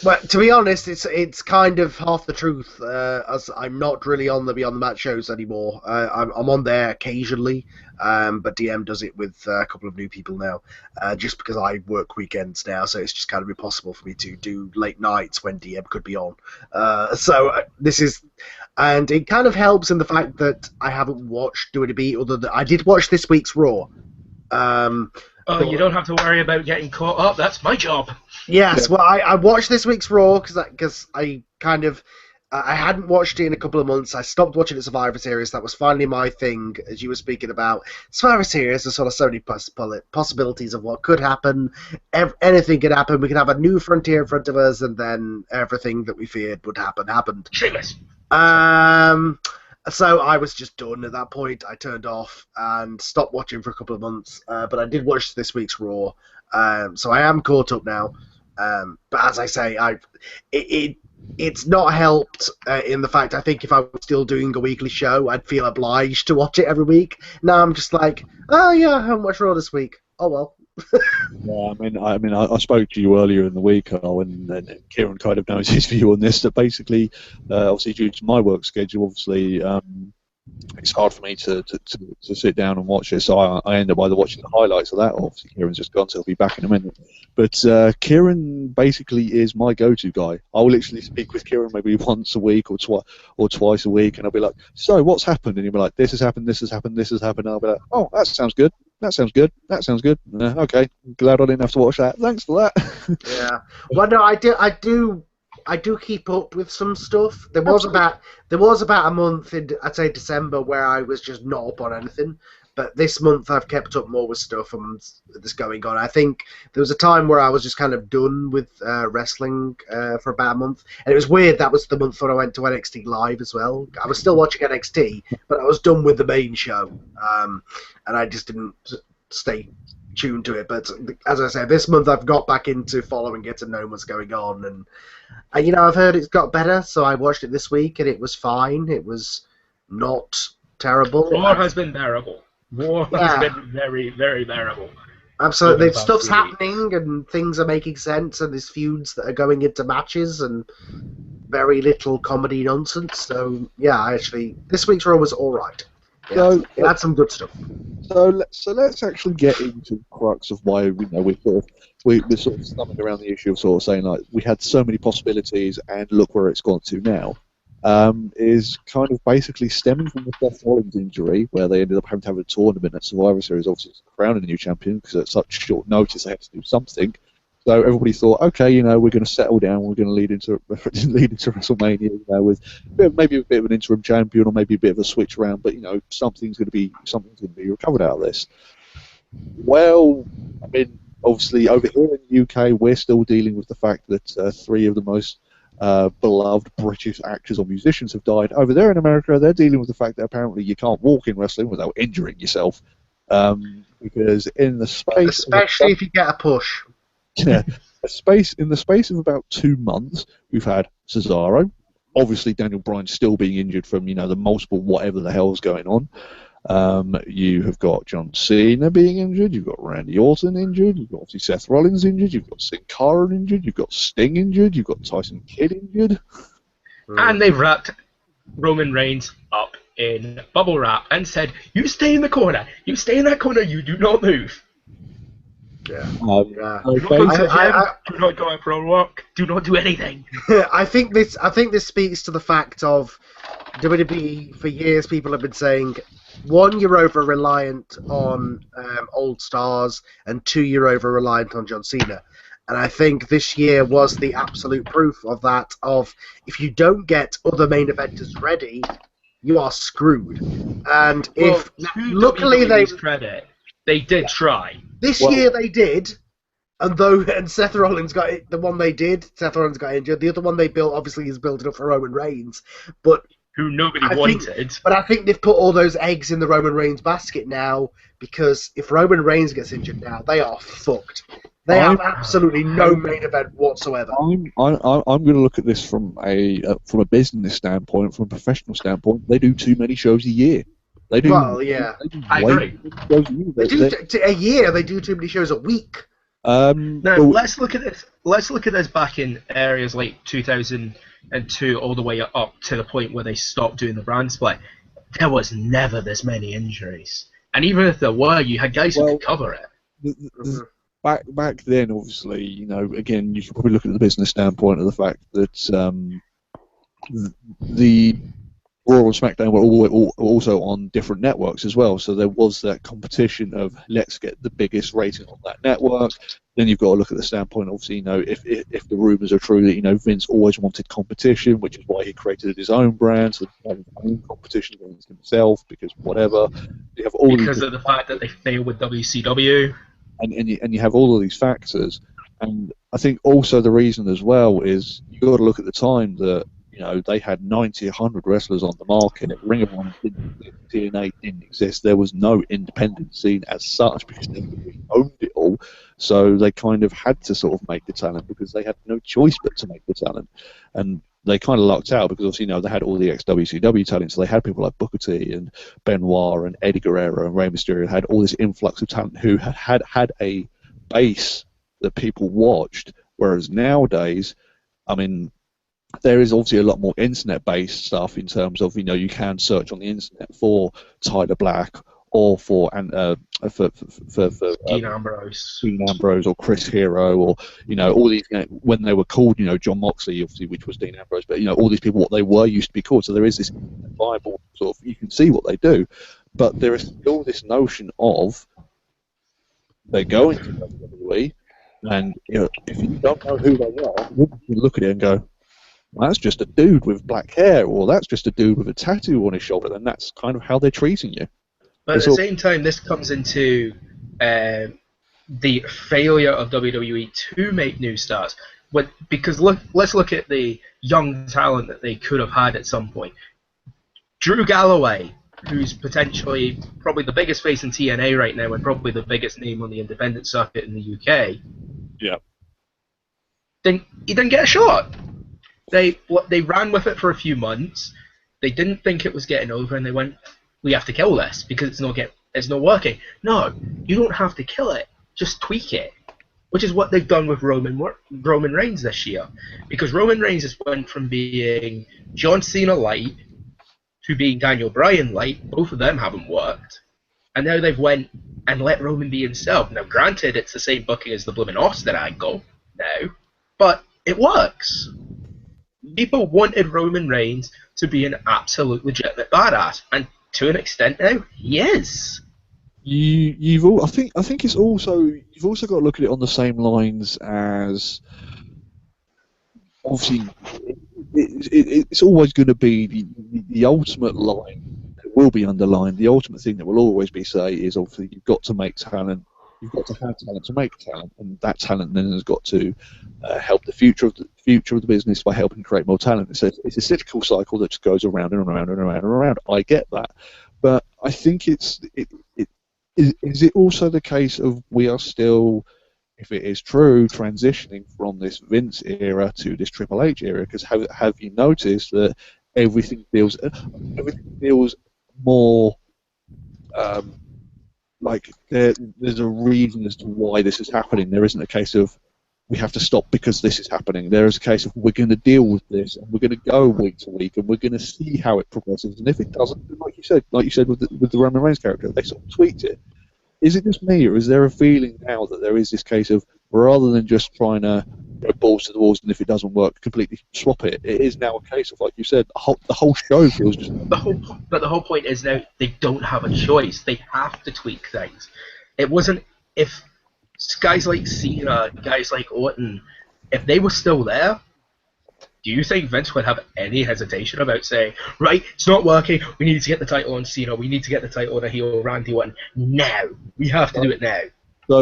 But to be honest, it's kind of half the truth. As I'm not really on the Beyond the Mat shows anymore. I'm on there occasionally, but DM does it with a couple of new people now. Just because I work weekends now, so it's just kind of impossible for me to do late nights when DM could be on. And it kind of helps in the fact that I haven't watched WWE other than I did watch this week's Raw. Oh, you don't have to worry about getting caught up. That's my job. Yes, well, I watched this week's Raw because I kind of I hadn't watched it in a couple of months. I stopped watching the Survivor Series. That was finally my thing, as you were speaking about. Survivor Series, there's sort of so many possibilities of what could happen. Anything could happen. We could have a new frontier in front of us, and then everything that we feared would happen happened. Shameless. So I was just done at that point. I turned off and stopped watching for a couple of months. But I did watch this week's Raw. So I am caught up now. But as I say, it's not helped in the fact I think if I was still doing a weekly show, I'd feel obliged to watch it every week. Now I'm just like, oh yeah, I haven't watched Raw this week. Oh well. Yeah, I spoke to you earlier in the week, Carl, and Kieran kind of knows his view on this. That basically, obviously due to my work schedule, obviously it's hard for me to sit down and watch it. So I end up either watching the highlights of that, or obviously Kieran's just gone, so he'll be back in a minute. But Kieran basically is my go-to guy. I will literally speak with Kieran maybe once a week or twice a week, and I'll be like, "So what's happened?" And he'll be like, "This has happened. This has happened. This has happened." And I'll be like, "Oh, that sounds good. That sounds good. That sounds good. Okay, glad I didn't have to watch that. Thanks for that." Yeah. Well, no, I do keep up with some stuff. There was about a month in, I'd say, December where I was just not up on anything. But this month I've kept up more with stuff and that's going on. I think there was a time where I was just kind of done with wrestling for about a month. And it was weird, that was the month when I went to NXT Live as well. I was still watching NXT, but I was done with the main show. And I just didn't stay tuned to it. But as I said, this month I've got back into following it and knowing what's going on. And I've heard it's got better, so I watched it this week and it was fine. It was not terrible. Raw has been bearable. Raw has been very, very bearable. Absolutely. Stuff's happening and things are making sense and there's feuds that are going into matches and very little comedy nonsense. So, yeah, actually, this week's Raw was alright. Yeah, so, it had some good stuff. So let's actually get into the crux of why we're sort of stumbling around the issue of sort of saying like we had so many possibilities and look where it's gone to now. Is kind of basically stemming from the Seth Rollins injury, where they ended up having to have a tournament at Survivor Series, obviously to crown a new champion, because at such short notice they had to do something. So everybody thought, okay, we're going to settle down, we're going to lead into WrestleMania, with maybe a bit of an interim champion or maybe a bit of a switch around, but something's going to be recovered out of this. Well, obviously over here in the UK, we're still dealing with the fact that three of the most beloved British actors or musicians have died. Over there in America, they're dealing with the fact that apparently you can't walk in wrestling without injuring yourself. Because in the space... Especially if you get a push. Yeah, in the space of about 2 months, we've had Cesaro, obviously Daniel Bryan still being injured from, the multiple whatever the hell's going on. You have got John Cena being injured, you've got Randy Orton injured, you've got obviously Seth Rollins injured, you've got Sin Cara injured, you've got Sting injured, you've got Tyson Kidd injured. And they've wrapped Roman Reigns up in bubble wrap and said, "You stay in the corner, you stay in that corner, you do not move." Yeah. Do not go to the gym, do not go out for a walk, do not do anything. I think this speaks to the fact of WWE. For years, people have been saying, one, you're over reliant on old stars, and two, you're over reliant on John Cena. And I think this year was the absolute proof of that. Of if you don't get other main eventers ready, you are screwed. And luckily they did try. This year they did, and Seth Rollins got it. The one they did, Seth Rollins got injured. The other one they built, obviously, is building up for Roman Reigns, but who nobody wanted. But I think they've put all those eggs in the Roman Reigns basket now, because if Roman Reigns gets injured now, they are fucked. They have absolutely no main event whatsoever. I'm going to look at this from a business standpoint, from a professional standpoint. They do too many shows a year. They do. Well, yeah, I agree. They do a year. They do too many shows a week. Now let's look at this. Let's look at this back in areas like 2002, all the way up to the point where they stopped doing the brand split. There was never this many injuries, and even if there were, you had guys who could cover it. Back then, obviously, again, you should probably look at the business standpoint of the fact that the Raw and SmackDown were also on different networks as well, so there was that competition of let's get the biggest rating on that network. Then you've got to look at the standpoint, obviously, if the rumours are true that Vince always wanted competition, which is why he created his own brand, so he had his own competition against himself, because whatever. You have all because of the fact that they failed with WCW. And you have all of these factors, and I think also the reason as well is you've got to look at the time that You know, they had 90, 100 wrestlers on the market. Ring of Honor didn't exist, TNA didn't exist. There was no independent scene as such because WWE owned it all. So they kind of had to sort of make the talent because they had no choice but to make the talent. And they kind of lucked out because obviously, you know, they had all the ex-WCW talent. So they had people like Booker T and Benoit and Eddie Guerrero and Rey Mysterio had all this influx of talent who had a base that people watched. Whereas nowadays, I mean, there is obviously a lot more internet-based stuff in terms of, you know, you can search on the internet for Tyler Black or for Dean Ambrose. Dean Ambrose or Chris Hero or, you know, all these, you know, when they were called, you know, John Moxley, obviously, which was Dean Ambrose, but, you know, all these people, what they were used to be called. So there is this Bible sort of, you can see what they do, but there is still this notion of they're going to WWE, and, you know, if you don't know who they are, you look at it and go, well, that's just a dude with black hair, or that's just a dude with a tattoo on his shoulder, and that's kind of how they're treating you. But at the same time, this comes into the failure of WWE to make new stars. Because let's look at the young talent that they could have had at some point. Drew Galloway, who's potentially probably the biggest face in TNA right now and probably the biggest name on the independent circuit in the UK. Yeah. He didn't get a shot. They ran with it for a few months. They didn't think it was getting over, and they went, "We have to kill this because it's not working." No, you don't have to kill it. Just tweak it, which is what they've done with Roman Reigns this year. Because Roman Reigns has went from being John Cena light to being Daniel Bryan light. Both of them haven't worked, and now they've went and let Roman be himself. Now, granted, it's the same booking as the blooming Austin angle now, but it works. People wanted Roman Reigns to be an absolute legitimate badass, and to an extent now, he is. I think it's also, you've also got to look at it on the same lines as, obviously, it's always going to be the ultimate line that will be underlined. The ultimate thing that will always be say is obviously you've got to make talent. You've got to have talent to make talent, and that talent then has got to help the future of the business by helping create more talent. It's a cyclical cycle that just goes around and around and around and around. I get that, but I think is it also the case of we are still, if it is true, transitioning from this Vince era to this Triple H era? Because have you noticed that everything feels more like there's a reason as to why this is happening. There isn't a case of we have to stop because this is happening. There is a case of we're going to deal with this and we're going to go week to week and we're going to see how it progresses. And if it doesn't, like you said with the Roman Reigns character, they sort of tweaked it. Is it just me, or is there a feeling now that there is this case of rather than just trying to go balls to the walls and if it doesn't work, completely swap it? It is now a case of, like you said, the whole show feels just... But the whole point is now they don't have a choice. They have to tweak things. It wasn't... If guys like Cena, guys like Orton, if they were still there, do you think Vince would have any hesitation about saying, right, it's not working, we need to get the title on Cena, we need to get the title on a heel Randy Orton now. We have to do it now.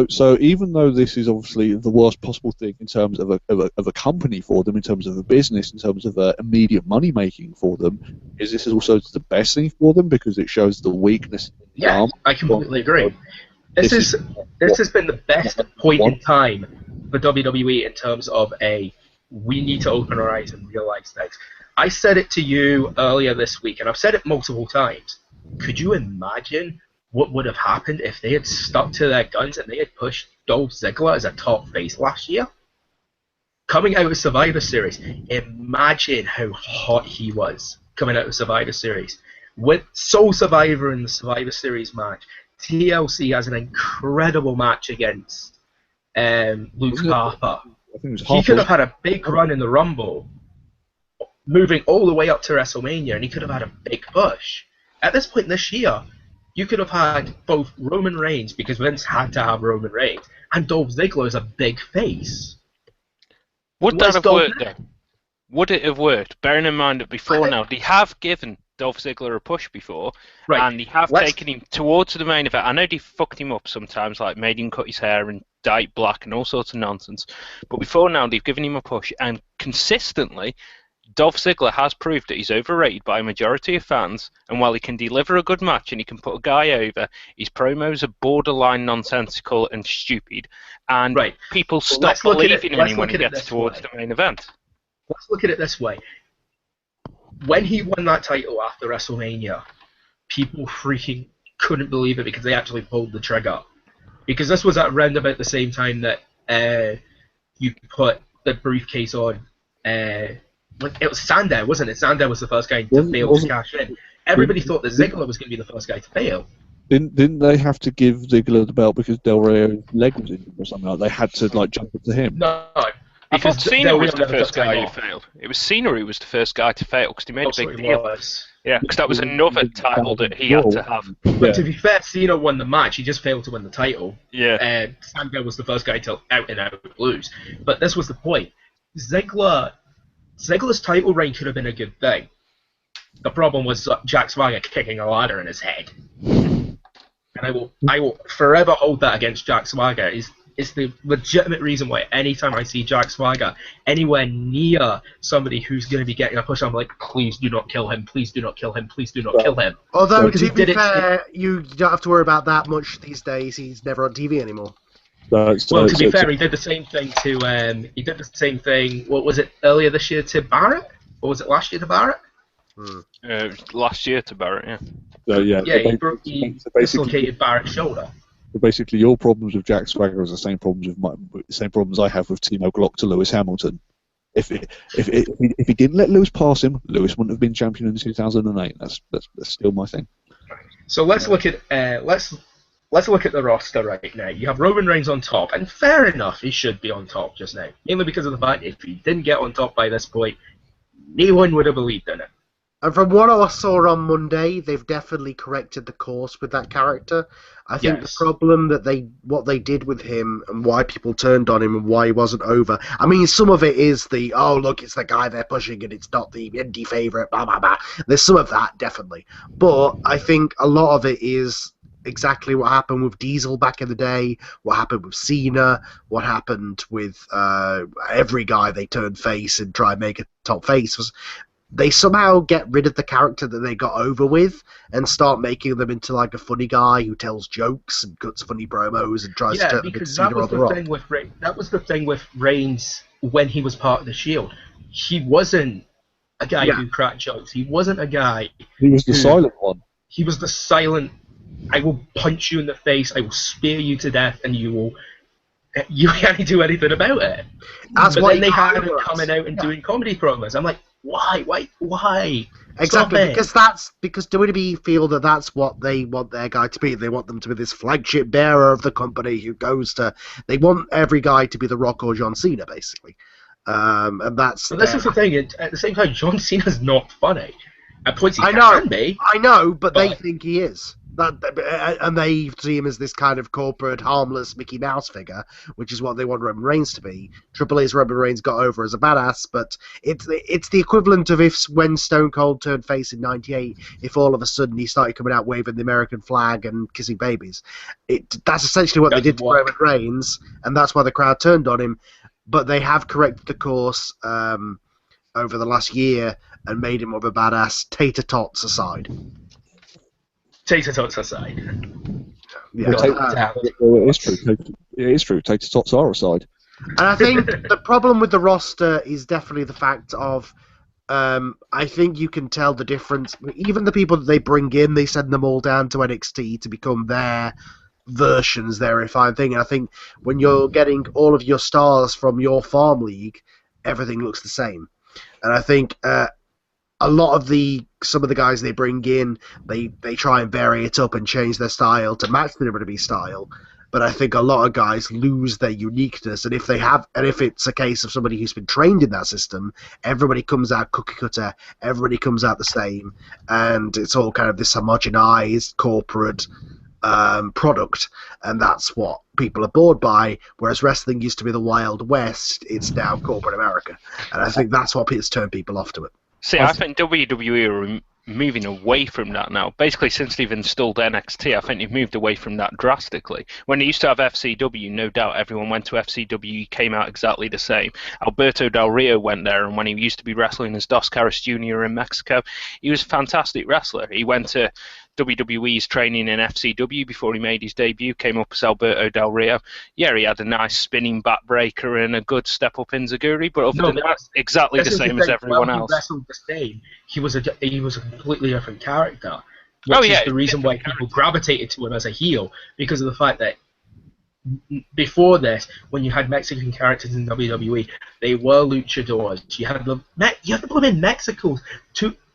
So even though this is obviously the worst possible thing in terms of a company for them, in terms of a business, in terms of immediate money making for them, is this also the best thing for them because it shows the weakness in the arm? I completely agree. This has been the best point in time for WWE in terms of we need to open our eyes and realize things. I said it to you earlier this week, and I've said it multiple times. Could you imagine what would have happened if they had stuck to their guns and they had pushed Dolph Ziggler as a top face last year? Coming out of Survivor Series, imagine how hot he was coming out of Survivor Series. With Soul Survivor in the Survivor Series match, TLC has an incredible match against Luke Harper. He could have had a big run in the Rumble, moving all the way up to WrestleMania, and he could have had a big push. At this point this year, you could have had both Roman Reigns, because Vince had to have Roman Reigns, and Dolph Ziggler as a big face. Would that have worked, though? Would it have worked? Bearing in mind that before now, they have given Dolph Ziggler a push before, and they have taken him towards the main event. I know they fucked him up sometimes, like made him cut his hair and dye it black and all sorts of nonsense. But before now, they've given him a push, and consistently, Dolph Ziggler has proved that he's overrated by a majority of fans, and while he can deliver a good match and he can put a guy over, his promos are borderline nonsensical and stupid, and Right. people Well, stop let's look at it- believing in let's him when look he at it gets this towards way. the main event. Let's look at it this way. When he won that title after WrestleMania, people freaking couldn't believe it because they actually pulled the trigger. Because this was at around about the same time that you put the briefcase on. It was Sandow, wasn't it? Sandow was the first guy to fail to cash in. Everybody thought that Ziggler was going to be the first guy to fail. Didn't they have to give Ziggler the belt because Del Rio's leg was injured or something like that? They had to jump up to him. No, I thought Cena Del was Rio the never first took him guy who off. failed. It was Cena who was the first guy to fail because he made a Also, big he deal. was. Yeah, because that was another title that he had to have. But to be fair, Cena won the match. He just failed to win the title. Yeah. Sandow was the first guy to out and out lose. But this was the point. Ziggler's title reign could have been a good thing. The problem was Jack Swagger kicking a ladder in his head. And I will forever hold that against Jack Swagger. It's the legitimate reason why anytime I see Jack Swagger anywhere near somebody who's going to be getting a push, I'm like, please do not kill him, please do not kill him, please do not kill him. Although, Because to he be did it- fair, you don't have to worry about that much these days. He's never on TV anymore. Well, to be fair, he did the same thing to what was it, earlier this year to Barrett? Or was it last year to Barrett? Last year to Barrett, yeah. He dislocated Barrett's shoulder. Basically, your problems with Jack Swagger is the same problems I have with Timo Glock to Lewis Hamilton. If he didn't let Lewis pass him, Lewis wouldn't have been champion in 2008. That's still my thing. So let's look at let's look at the roster right now. You have Roman Reigns on top, and fair enough, he should be on top just now. Mainly because of the fact if he didn't get on top by this point, no one would have believed in it. And from what I saw on Monday, they've definitely corrected the course with that character. I think Yes. the problem that what they did with him and why people turned on him and why he wasn't over. I mean, some of it is look, it's the guy they're pushing and it's not the indie favourite, blah, blah, blah. There's some of that, definitely. But I think a lot of it is exactly what happened with Diesel back in the day, what happened with Cena, what happened with every guy they turned face and try and make a top face was they somehow get rid of the character that they got over with and start making them into like a funny guy who tells jokes and cuts funny promos and tries to turn them into because Cena that was or The the Rock. thing with that was the thing with Reigns when he was part of the Shield. He wasn't a guy who cracked jokes. He wasn't a guy. He was the silent one. He was the silent. I will punch you in the face. I will spear you to death, and you can't do anything about it. That's but why then they he had him hired us. coming out and doing comedy promos. I'm like, why? Exactly, Stop it. because WWE feel that that's what they want their guy to be. They want them to be this flagship bearer of the company who goes to. They want every guy to be The Rock or John Cena, basically. And that's. But this is the thing. At the same time, John Cena's not funny. At points he I know, can be. I know, but they But- think he is. And they see him as this kind of corporate, harmless Mickey Mouse figure, which is what they want Roman Reigns to be. Triple H's Roman Reigns got over as a badass, but it's the equivalent of when Stone Cold turned face in '98. If all of a sudden he started coming out waving the American flag and kissing babies, that's essentially what they did to Roman Reigns, and that's why the crowd turned on him. But they have corrected the course over the last year and made him more of a badass. Tater tots aside. Tater tots aside. Yeah. It is true. It is true. Tater tots are aside. And I think the problem with the roster is definitely the fact of, I think you can tell the difference. Even the people that they bring in, they send them all down to NXT to become their versions, their refined thing. And I think when you're getting all of your stars from your farm league, everything looks the same. And I think a lot of some of the guys they bring in, they try and vary it up and change their style to match the WWE style. But I think a lot of guys lose their uniqueness, and if it's a case of somebody who's been trained in that system, everybody comes out cookie cutter, everybody comes out the same, and it's all kind of this homogenized corporate product, and that's what people are bored by. Whereas wrestling used to be the Wild West, it's now corporate America, and I think that's what has turned people off to it. See, I think WWE moving away from that now. Basically, since they've installed NXT, I think they've moved away from that drastically. When they used to have FCW, no doubt everyone went to FCW, came out exactly the same. Alberto Del Rio went there, and when he used to be wrestling as Dos Caras Jr. in Mexico, he was a fantastic wrestler. He went to WWE's training in FCW before he made his debut, came up as Alberto Del Rio. Yeah, he had a nice spinning backbreaker and a good step up in Zaguri, but other than that, exactly the same as everyone else. He wrestled the same. He was a completely different character, which is the reason why people gravitated to him as a heel, because of the fact that before this, when you had Mexican characters in WWE, they were luchadors. You had the blooming Mexico's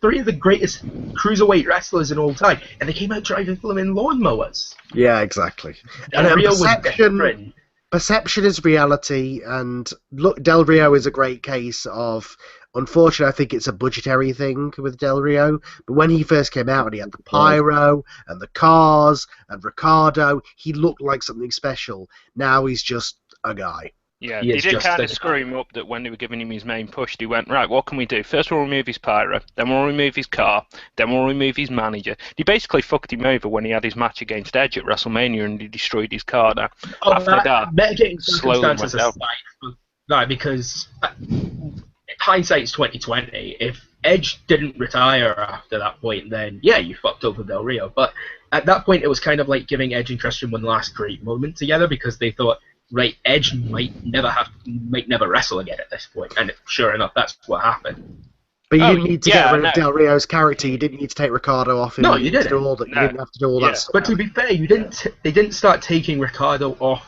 three of the greatest cruiserweight wrestlers in all time, and they came out driving blooming lawnmowers. Yeah, exactly. And And Rio was perception, different. perception is reality, and look, Del Rio is a great case of. Unfortunately, I think it's a budgetary thing with Del Rio. But when he first came out and he had the pyro and the cars and Ricardo, he looked like something special. Now he's just a guy. Yeah, He they is did just kind a of screw him up that when they were giving him his main push, they went, right, what can we do? First we'll remove his pyro, then we'll remove his car, then we'll remove his manager. They basically fucked him over when he had his match against Edge at WrestleMania and he destroyed his car now. After that, mitigating slowly went circumstances down. aside, no, because hindsight's 2020. If Edge didn't retire after that point, then yeah, you fucked over Del Rio. But at that point, it was kind of like giving Edge and Christian one last great moment together, because they thought, right, Edge might never wrestle again at this point, and sure enough, that's what happened. But you didn't need to yeah, get rid of no. Del Rio's character. You didn't need to take Ricardo off him. No, you didn't. didn't. Do all that. You No. didn't have to do all Yeah. that stuff. But to be fair, they didn't start taking Ricardo off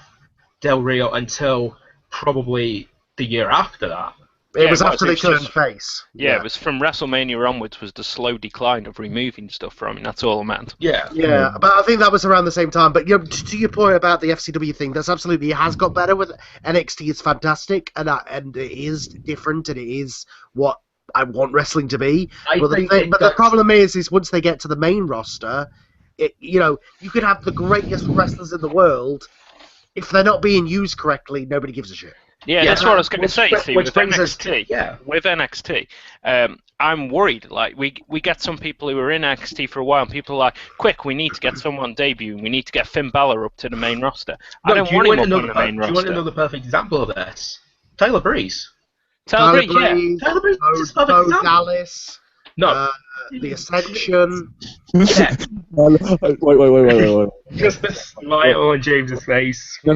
Del Rio until probably the year after that. It was it after they was turned just- face. Yeah, it was from WrestleMania onwards was the slow decline of removing stuff from him. That's all I meant. Yeah. Yeah, but I think that was around the same time. But to your point about the FCW thing, that's absolutely, it has got better with NXT. It's fantastic, and it is different, and it is what I want wrestling to be. But the problem is once they get to the main roster, you could have the greatest wrestlers in the world. If they're not being used correctly, nobody gives a shit. Yeah, that's what I was going to say. See, which with brings us NXT, to with NXT, I'm worried. Like we get some people who are in NXT for a while, and people are like, quick, we need to get someone debuting. We need to get Finn Balor up to the main roster. I don't want him up on the main Do you want to know roster. the perfect example of this? Tyler Breeze. Tyler Breeze, yeah. Breeze, Tyler Breeze is a perfect Bo example. Dallas, No, the Ascension. yeah, Wait. just the smile on James's face. No.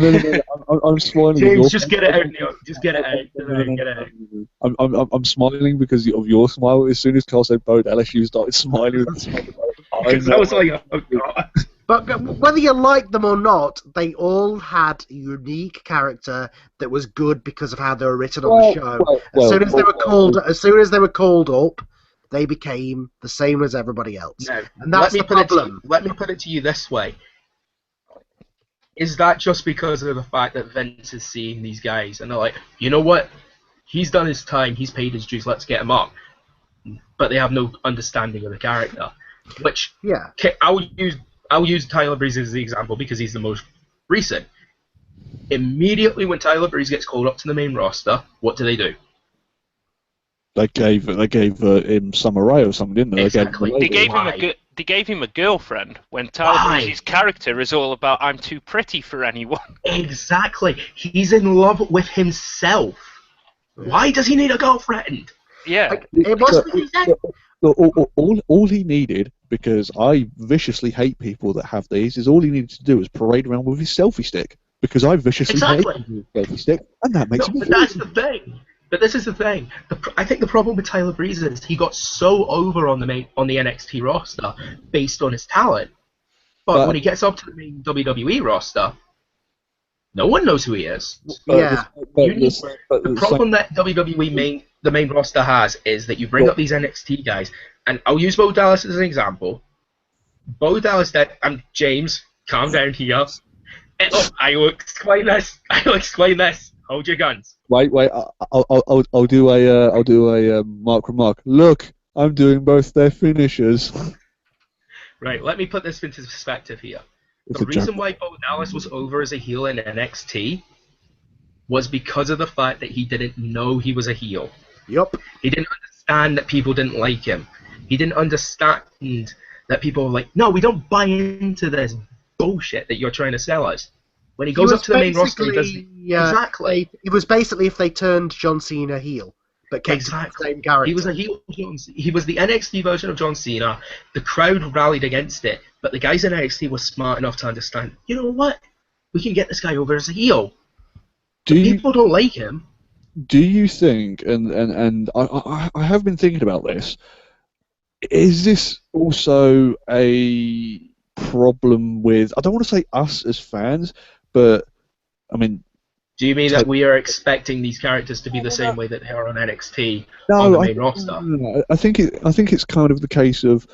I'm smiling. with your- James, just get it out. Just get it out. Get it out. I'm smiling because of your smile. As soon as Carl said Bo Dallas, you started smiling with the smile. Because I was like, oh god. But whether you like them or not, they all had a unique character that was good because of how they were written on the show. As soon as they were called up, they became the same as everybody else. No, And that's the problem. Let me put it to you this way. Is that just because of the fact that Vince is seeing these guys and they're like, you know what? He's done his time, he's paid his dues, let's get him up. But they have no understanding of the character. Which, Yeah. I'll use Tyler Breeze as the example because he's the most recent. Immediately when Tyler Breeze gets called up to the main roster, what do? They gave him Summer Rae or something, didn't they? Exactly. They gave him a lady. They gave him a girlfriend when Tyler Breeze's character is all about I'm too pretty for anyone. Exactly. He's in love with himself. Why does he need a girlfriend? Yeah. It wasn't. All he needed, because I viciously hate people that have these, is all he needed to do was parade around with his selfie stick. Because I viciously hate Exactly. his selfie stick, and that makes me But feel that's the thing. But this is the thing. I think the problem with Tyler Breeze is he got so over on the NXT roster based on his talent. But when he gets up to the main WWE roster, no one knows who he is. Yeah. The problem that WWE the main roster has is that you bring up these NXT guys, and I'll use Bo Dallas as an example. Bo Dallas, James, calm down here. I will explain this. Hold your guns. Wait! I'll do a Mark remark. Look, I'm doing both their finishers. Right, let me put this into perspective here. It's The a reason joke. why Bo Dallas was over as a heel in NXT was because of the fact that he didn't know he was a heel. Yup. He didn't understand that people didn't like him. He didn't understand that people were like, no, we don't buy into this bullshit that you're trying to sell us. When he goes up to the main roster, he does exactly. It was basically if they turned John Cena heel, but kept the same character. He was a heel. He was the NXT version of John Cena. The crowd rallied against it, but the guys in NXT were smart enough to understand. You know what? We can get this guy over as a heel. People don't like him. Do you think? And I have been thinking about this. Is this also a problem with? I don't want to say us as fans, but I mean. Do you mean that we are expecting these characters to be the same way that they are on NXT on the main roster? No, I think it's kind of the case of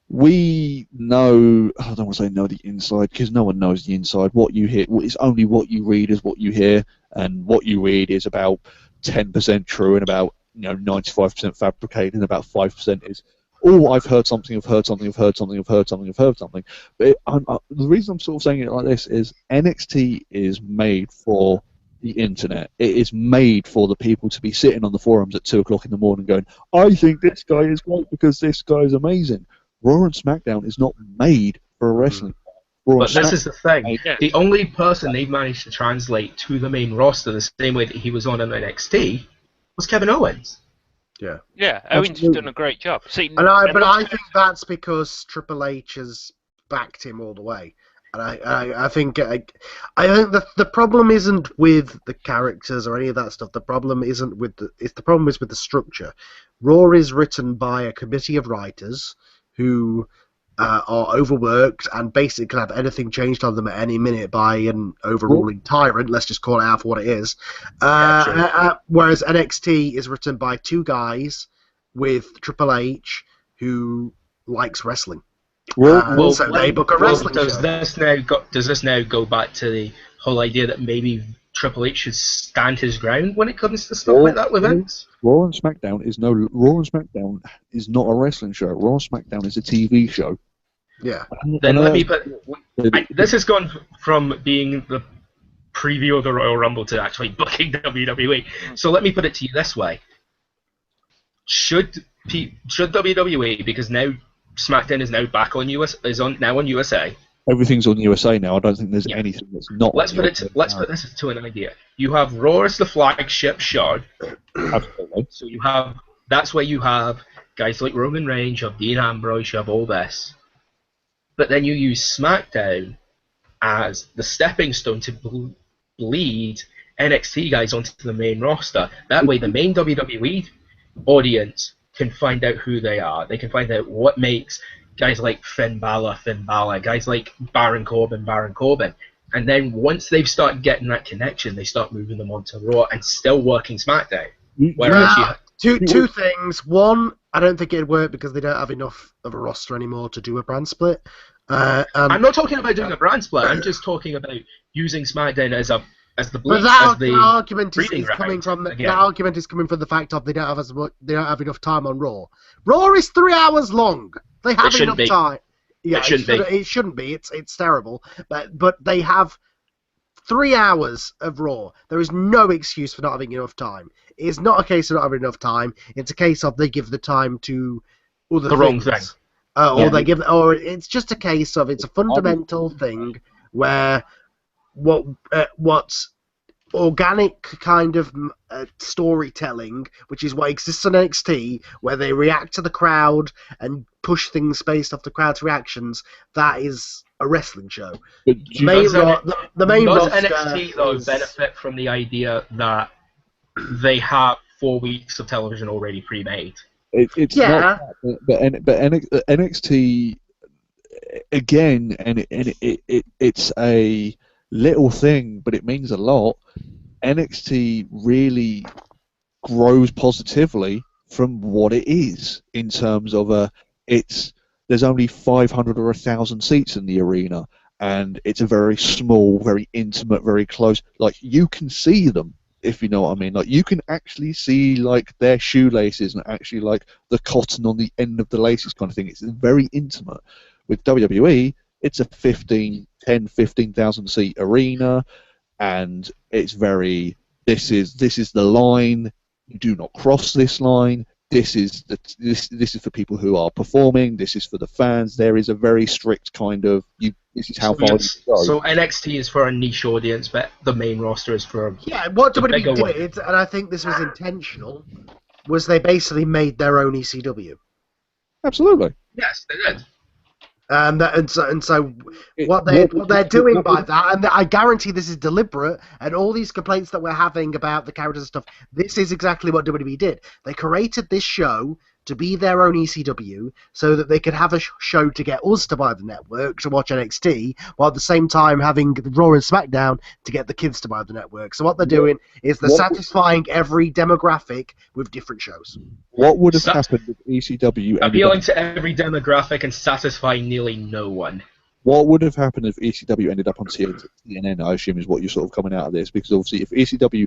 we know. I don't want to say know the inside because no one knows the inside. What you hear is only what you read is what you hear, and what you read is about 10% true and about 95% fabricated, and about 5% is. Oh, I've heard something. I've heard something. I've heard something. I've heard something. I've heard something. But the reason I'm sort of saying it like this is NXT is made for the internet. It is made for the people to be sitting on the forums at 2 o'clock in the morning going, I think this guy is great because this guy is amazing. Raw and SmackDown is not made for a wrestling. But this is the thing. The only person they've managed to translate to the main roster the same way that he was on NXT was Kevin Owens. Yeah, Owens has done a great job. See, but I think that's because Triple H has backed him all the way. And I think the problem isn't with the characters or any of that stuff. The problem isn't with the problem is with the structure. Raw is written by a committee of writers who are overworked and basically can have anything changed on them at any minute by an overruling tyrant. Let's just call it out for what it is. Whereas NXT is written by two guys with Triple H who likes wrestling. So they book a wrestling show. Does this now go back to the whole idea that maybe Triple H should stand his ground when it comes to stuff like that with Vince? Raw and SmackDown is not a wrestling show. Raw and SmackDown is a TV show. Yeah. Then let me put. This has gone from being the preview of the Royal Rumble to actually booking WWE. So let me put it to you this way: Should WWE, because now SmackDown is now back on now on USA. Everything's on USA now. I don't think there's anything that's not. Let's put this to an idea. You have Raw as the flagship show. Absolutely. So that's where you have guys like Roman Reigns, you have Dean Ambrose, you have all this. But then you use SmackDown as the stepping stone to bleed NXT guys onto the main roster. That way the main WWE audience can find out who they are. They can find out what makes guys like Finn Balor, guys like Baron Corbin. And then once they've started getting that connection, they start moving them onto Raw and still working SmackDown. Whereas two things. One, I don't think it'd work because they don't have enough of a roster anymore to do a brand split. I'm not talking about doing a brand split. I'm just talking about using SmackDown as the argument is coming from the argument is coming from the fact of they don't have enough time on Raw. Raw is 3 hours long. They have enough time. Yeah, it shouldn't be. It's terrible. But they have 3 hours of Raw. There is no excuse for not having enough time. It is not a case of not having enough time. It's a case of they give the time to other things. Wrong thing. Or it's just a case of it's a fundamental thing where what's organic kind of storytelling, which is what exists on NXT, where they react to the crowd and push things based off the crowd's reactions, that is a wrestling show. Does NXT though benefit from the idea that they have 4 weeks of television already pre-made? It's not, but NXT again, and it's a little thing, but it means a lot. NXT really grows positively from what it is in terms of there's only 500 or 1,000 seats in the arena, and it's a very small, very intimate, very close. Like you can see them, if you know what I mean. Like you can actually see like their shoelaces and actually like the cotton on the end of the laces kind of thing. It's very intimate. With WWE, it's a 15,000 seat arena, and it's very this is the line. You do not cross this line. this is this is for people who are performing. This is for the fans. There is a very strict kind of this is how far you go. So NXT is for a niche audience, but the main roster is for what the bigger WWE did, and I think this was intentional, was they basically made their own ECW. Absolutely. Yes, they did. And so what they're doing by that, and I guarantee this is deliberate, and all these complaints that we're having about the characters and stuff, this is exactly what WWE did. They created this show to be their own ECW so that they could have a show to get us to buy the network to watch NXT, while at the same time having Raw and SmackDown to get the kids to buy the network. So what they're doing is they're satisfying every demographic with different shows. What would have happened if ECW appealing to every demographic and satisfying nearly no one? What would have happened if ECW ended up on CNN, I assume, is what you're sort of coming out of this, because obviously if ECW,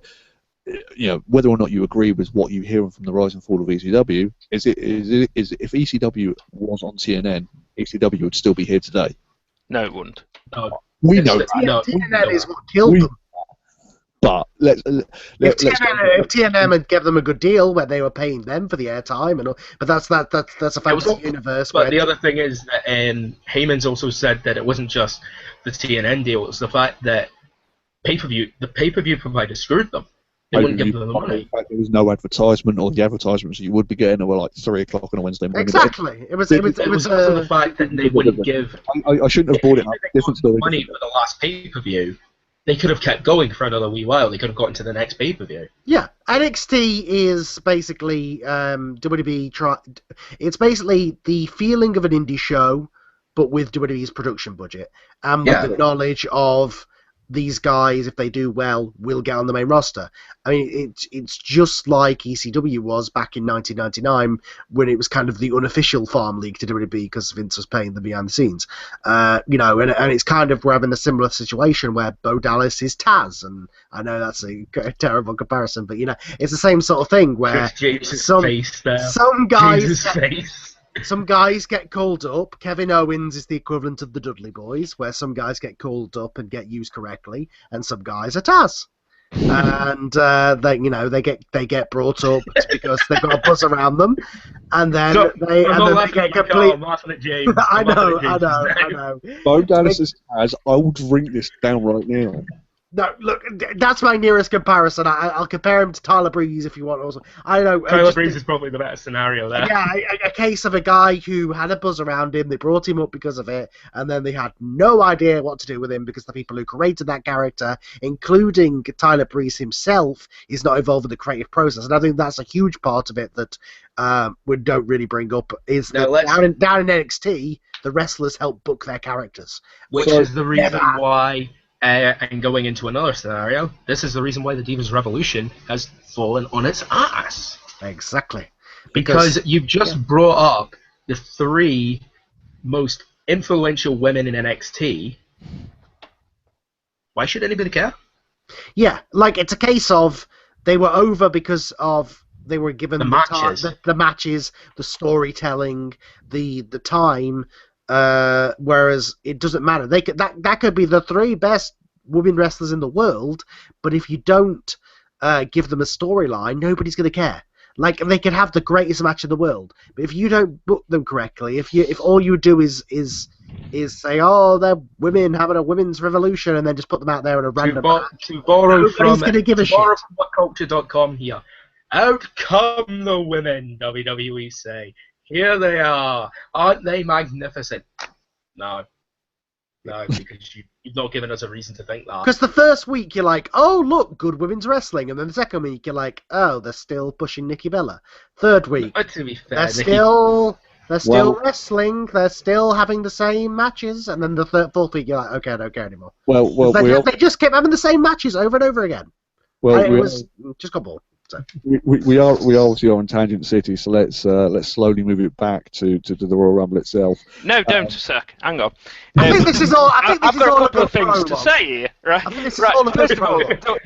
whether or not you agree with what you hear from the rise and fall of ECW, is if ECW was on CNN, ECW would still be here today. No, it wouldn't. No. We know that. CNN is what killed them. But if TNM had given them a good deal where they were paying them for the airtime and all, but that's a fantasy universe. But the other thing is that Heyman's also said that it wasn't just the TNN deal; it was the fact that the pay-per-view providers screwed them. They wouldn't give them the money. In fact, there was no advertisement, or the advertisements you would be getting were like 3 o'clock on a Wednesday morning. Exactly. It was also the fact that they wouldn't give. I shouldn't have bought it. Different story. Money for the last pay-per-view. They could have kept going for another wee while. They could have gotten to the next pay-per-view. Yeah, NXT is basically WWE. It's basically the feeling of an indie show, but with WWE's production budget and with the knowledge of these guys, if they do well, will get on the main roster. I mean, it's just like ECW was back in 1999 when it was kind of the unofficial farm league to WWE because Vince was paying them behind the scenes. And it's kind of we're having a similar situation where Bo Dallas is Taz, and I know that's a terrible comparison, but it's the same sort of thing where some guys get called up. Kevin Owens is the equivalent of the Dudley Boys, where some guys get called up and get used correctly, and some guys are Taz. And they get brought up because they've got a buzz around them, and then they get complete. I know. Bo Dallas is Taz. I will drink this down right now. No, look, that's my nearest comparison. I'll compare him to Tyler Breeze if you want. Also, I know Tyler Breeze is probably the better scenario there. Yeah, a case of a guy who had a buzz around him. They brought him up because of it, and then they had no idea what to do with him because the people who created that character, including Tyler Breeze himself, is not involved in the creative process. And I think that's a huge part of it that we don't really bring up. Is that down in NXT, the wrestlers help book their characters, which is the reason why. And going into another scenario, this is the reason why the Divas Revolution has fallen on its ass. Exactly. Because you've just brought up the 3 most influential women in NXT. Why should anybody care? Yeah, like it's a case of they were over because of they were given the matches, the storytelling, the time. Whereas it doesn't matter. That could be the 3 best women wrestlers in the world, but if you don't give them a storyline, nobody's going to care. Like they could have the greatest match in the world, but if you don't book them correctly, if all you do is say, oh, they're women having a women's revolution, and then just put them out there in a random match, nobody's going to give a shit. From WhatCulture.com here. Out come the women, WWE say. Here they are. Aren't they magnificent? No, because you've not given us a reason to think that. Because the first week you're like, oh, look, good women's wrestling. And then the second week you're like, oh, they're still pushing Nikki Bella. Third week, to be fair, they're still wrestling. They're still having the same matches. And then the fourth week you're like, okay, I don't care anymore. They just kept having the same matches over and over again. Just got bored. So. We obviously are in Tangent City, so let's slowly move it back to the Royal Rumble itself. No, don't a sec. Hang on. I think this is all. I've got a couple of things to say here, right? I think this is all first of all,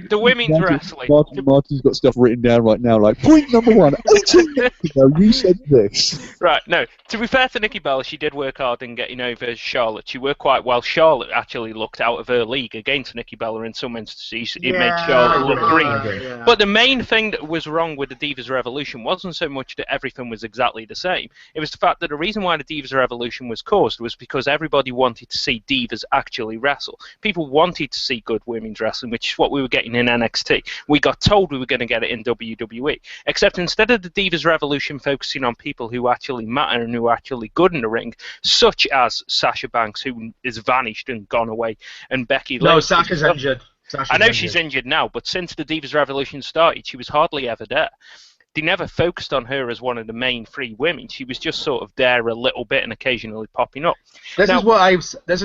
the women's wrestling. Martin's got stuff written down right now, like point number 1. 18 years ago, you said this. Right. No. To be fair to Nikki Bella, she did work hard in getting over Charlotte. She worked quite well. Charlotte actually looked out of her league against Nikki Bella in some instances. It made Charlotte look green. Yeah. But the main thing thing that was wrong with the Divas Revolution wasn't so much that everything was exactly the same. It was the fact that the reason why the Divas Revolution was caused was because everybody wanted to see divas actually wrestle. People wanted to see good women's wrestling, which is what we were getting in NXT. We got told we were going to get it in WWE. Except instead of the Divas Revolution focusing on people who actually matter and who are actually good in the ring, such as Sasha Banks, who is vanished and gone away, and Becky Lynch. No, Sasha's injured. I know she's injured now, but since the Divas Revolution started, she was hardly ever there. They never focused on her as one of the main three women. She was just sort of there a little bit and occasionally popping up. This is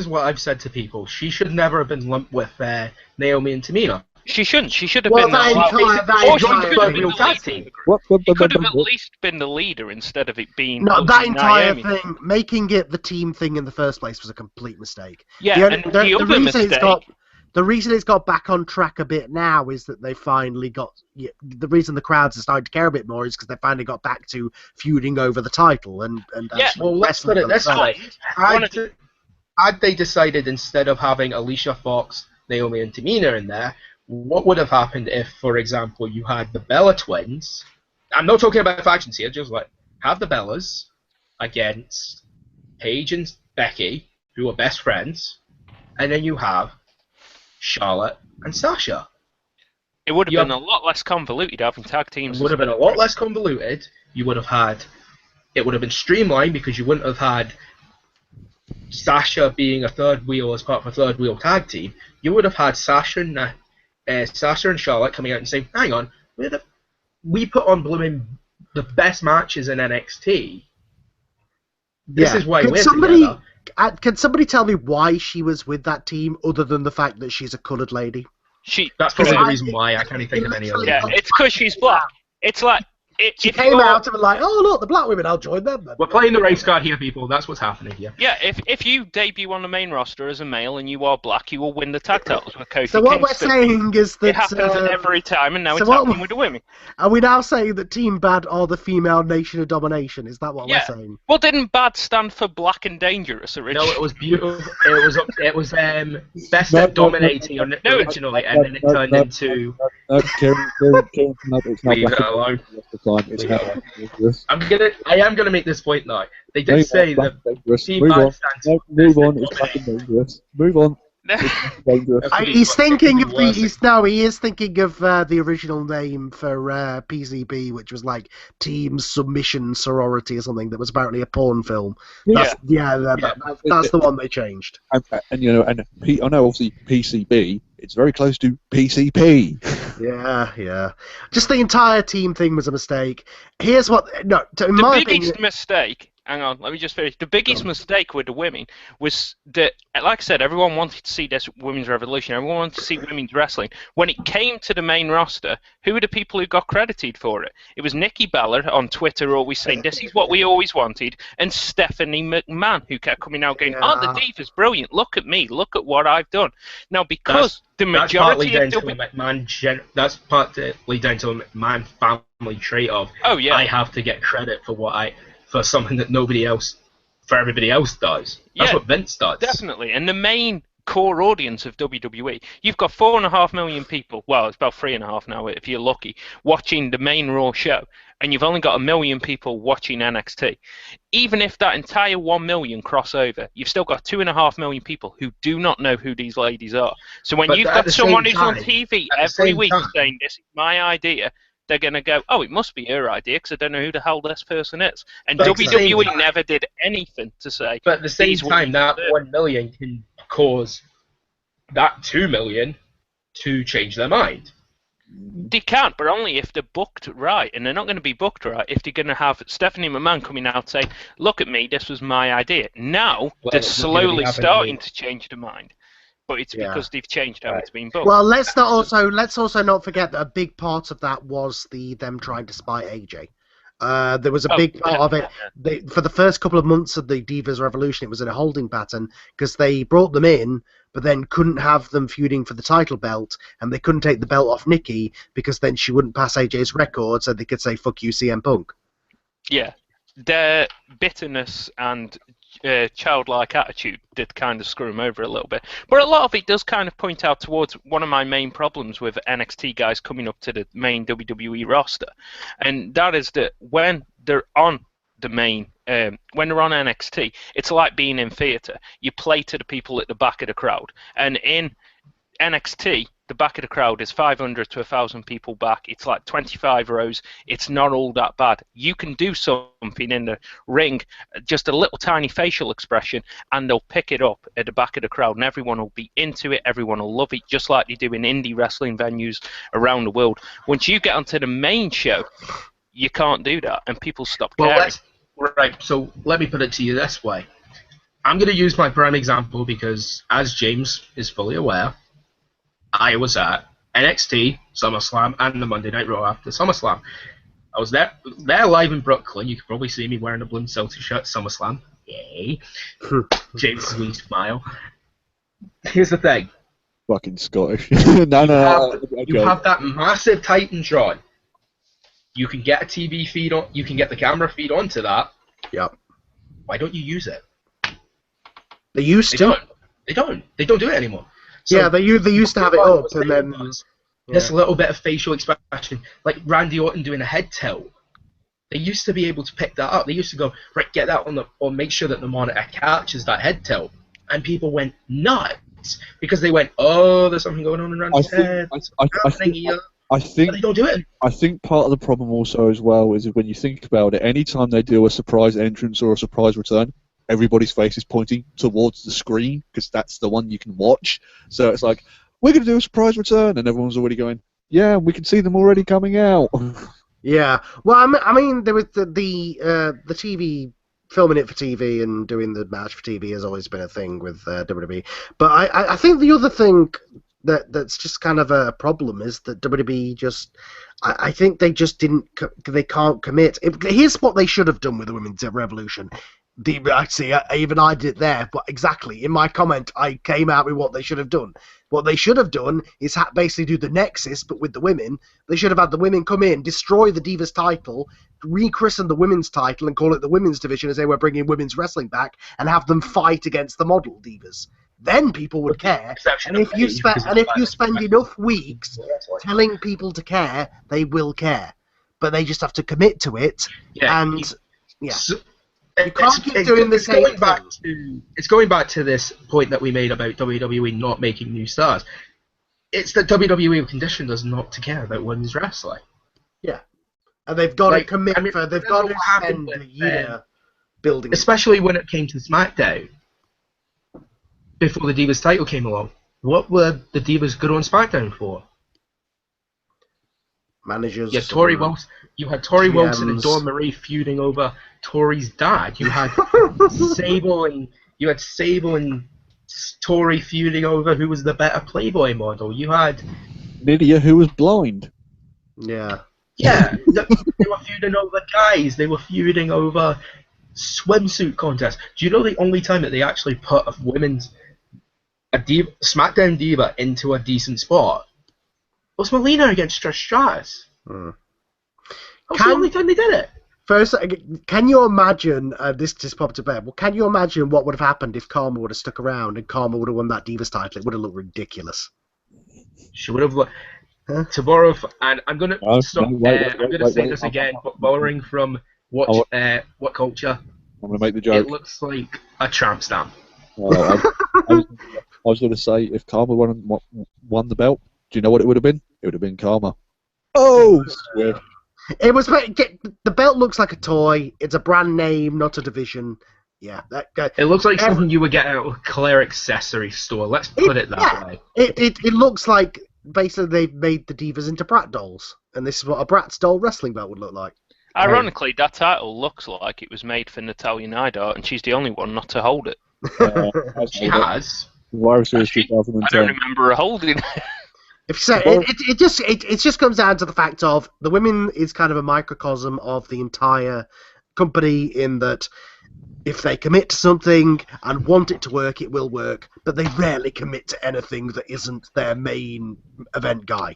what I've said to people. She should never have been lumped with Naomi and Tamina. She shouldn't. She should have Well, been that entire She thing. could have at least been the leader instead of it being. No, that entire Naomi. thing, making it the team thing in the first place, was a complete mistake. Yeah, and the other mistake. The reason it's got back on track a bit now is that they finally got. The reason the crowds are starting to care a bit more is because they finally got back to feuding over the title and Well, let's put it this way: had they decided instead of having Alicia Fox, Naomi, and Tamina in there, what would have happened if, for example, you had the Bella twins? I'm not talking about factions here. Just like have the Bellas against Paige and Becky, who are best friends, and then you have Charlotte and Sasha. It would have been a lot less convoluted having tag teams. It would have been a lot less convoluted. You would have had. It would have been streamlined because you wouldn't have had Sasha being a third wheel as part of a third wheel tag team. You would have had Sasha and Charlotte coming out and saying, "Hang on, we put on blooming the best matches in NXT. This is why we're together." Can somebody tell me why she was with that team, other than the fact that she's a coloured lady? That's probably the reason why. I can't think of any other. Yeah, it's because she's black. It's like she came out and was like, "Oh look, the black women, I'll join them." Then. We're playing the race card here, people. That's what's happening here. Yeah, if you debut on the main roster as a male and you are black, you will win the tag titles with Kofi So what Kingston. we're saying is that it happens every time, and now it's happening with the women. Are we now saying that Team Bad are the female nation of domination? Is that what we're saying? Well, didn't Bad stand for Black and Dangerous originally? No, it was beautiful. It was best at dominating originally, and then it turned into. Leave it alone. I am gonna make this point now. They did say that Team Bad stands for Move on. It's fucking dangerous. Move on. He's thinking of he is thinking of the original name for PCB, which was like Team Submission Sorority or something. That was apparently a porn film. That's the one they changed. And I know obviously PCB. It's very close to PCP. Yeah. Just the entire team thing was a mistake. Here's what the biggest mistake. Hang on, let me just finish. The biggest mistake with the women was that, like I said, everyone wanted to see this women's revolution. Everyone wanted to see women's wrestling. When it came to the main roster, who were the people who got credited for it? It was Nikki Bella on Twitter always saying, "This is what we always wanted," and Stephanie McMahon, who kept coming out going, "Oh, the Diva's brilliant. Look at me. Look at what I've done." Now, because the majority of that's partly down to a McMahon family trait of, I have to get credit for something that everybody else does. That's what Vince does. Definitely. And the main core audience of WWE, you've got 4.5 million people, well, it's about 3.5 now if you're lucky, watching the main Raw show, and you've only got 1 million people watching NXT. Even if that entire 1 million cross over, you've still got 2.5 million people who do not know who these ladies are. So when you've got someone who's on TV every week saying, "This is my idea," they're going to go, "Oh, it must be her idea because I don't know who the hell this person is." And WWE never did anything to say. But at the same time, that 1 million can cause that 2 million to change their mind. They can't, but only if they're booked right. And they're not going to be booked right if they're going to have Stephanie McMahon coming out saying, "Look at me, this was my idea." Now, they're slowly starting to change their mind. But it's because they've changed how it's been booked. Well, let's also not forget that a big part of that was them trying to spy AJ. There was a big part of it. For the first couple of months of the Divas Revolution, it was in a holding pattern because they brought them in, but then couldn't have them feuding for the title belt, and they couldn't take the belt off Nikki because then she wouldn't pass AJ's record, so they could say "fuck you, CM Punk." Yeah, their bitterness and childlike attitude did kind of screw him over a little bit. But a lot of it does kind of point out towards one of my main problems with NXT guys coming up to the main WWE roster, and that is that when they're on the main, when they're on NXT, it's like being in theatre. You play to the people at the back of the crowd, and in NXT, the back of the crowd is 500 to 1,000 people back. It's like 25 rows. It's not all that bad. You can do something in the ring, just a little tiny facial expression, and they'll pick it up at the back of the crowd, and everyone will be into it. Everyone will love it, just like they do in indie wrestling venues around the world. Once you get onto the main show, you can't do that, and people stop caring. Right, so let me put it to you this way. I'm going to use my prime example because, as James is fully aware, I was at NXT, SummerSlam, and the Monday Night Raw after SummerSlam. I was there live in Brooklyn. You can probably see me wearing a blue Celtic shirt, SummerSlam. Yay. James' wee smile. Here's the thing. Fucking Scottish. No. You have that massive Titantron. You can get a TV feed on. You can get the camera feed onto that. Yep. Why don't you use it? They used to. They don't do it anymore. So, yeah, they used to have it up, and then this little bit of facial expression, like Randy Orton doing a head tilt. They used to be able to pick that up. They used to go, right, get that or make sure that the monitor catches that head tilt, and people went nuts because they went, oh, there's something going on in Randy's head. I think they don't do it. I think part of the problem also as well is when you think about it, anytime they do a surprise entrance or a surprise return, everybody's face is pointing towards the screen because that's the one you can watch. So it's like, we're going to do a surprise return, and everyone's already going, yeah, we can see them already coming out. Yeah. Well, I mean, there was the TV, filming it for TV and doing the match for TV has always been a thing with WWE. But I think the other thing that's just kind of a problem is that WWE just, I think they just they can't commit. Here's what they should have done with the Women's Revolution. Even I did it there, but exactly, in my comment, I came out with what they should have done. What they should have done is basically do the Nexus, but with the women. They should have had the women come in, destroy the Divas title, rechristen the women's title, and call it the women's division as they were bringing women's wrestling back, and have them fight against the model Divas. Then people would care. And if you spend enough weeks telling people to care, they will care. But they just have to commit to it. You can't keep doing the same thing. It's going back to this point that we made about WWE not making new stars. It's that WWE conditioned us not to care about women's wrestling. Yeah. And they've got to commit they've got to spend a year building. Especially when it came to SmackDown. Before the Divas title came along. What were the Divas good on SmackDown for? Managers. Yeah, you had Tori Wilson and Dawn Marie feuding over Tori's dad. You had Sable and Tori feuding over who was the better Playboy model. You had Lydia, who was blind. Yeah. Yeah, they were feuding over guys. They were feuding over swimsuit contests. Do you know the only time that they actually put a SmackDown diva into a decent spot was Melina against Trish Stratus. That was the only time they did it. First, can you imagine, this just popped up there, well, can you imagine what would have happened if Karma would have stuck around and Karma would have won that Divas title? It would have looked ridiculous. She would have looked... Tomorrow, and I'm going to stop. I'm going to say this again, but borrowing from What Culture. I'm going to make the joke. It looks like a tramp stamp. I was going to say, if Karma won the belt, do you know what it would have been? It would have been Karma. Oh, swift. It was. The belt looks like a toy. It's a brand name, not a division. Yeah. It looks like something you would get out of a Claire accessory store. Let's put it that way. It looks like basically they've made the Divas into Brat dolls, and this is what a Bratz doll wrestling belt would look like. Ironically, that title looks like it was made for Natalya Neidhart, and she's the only one not to hold it. She has. Survivor Series 2010. I don't remember her holding it. If you say it just comes down to the fact of the women is kind of a microcosm of the entire company in that if they commit to something and want it to work, it will work, but they rarely commit to anything that isn't their main event guy.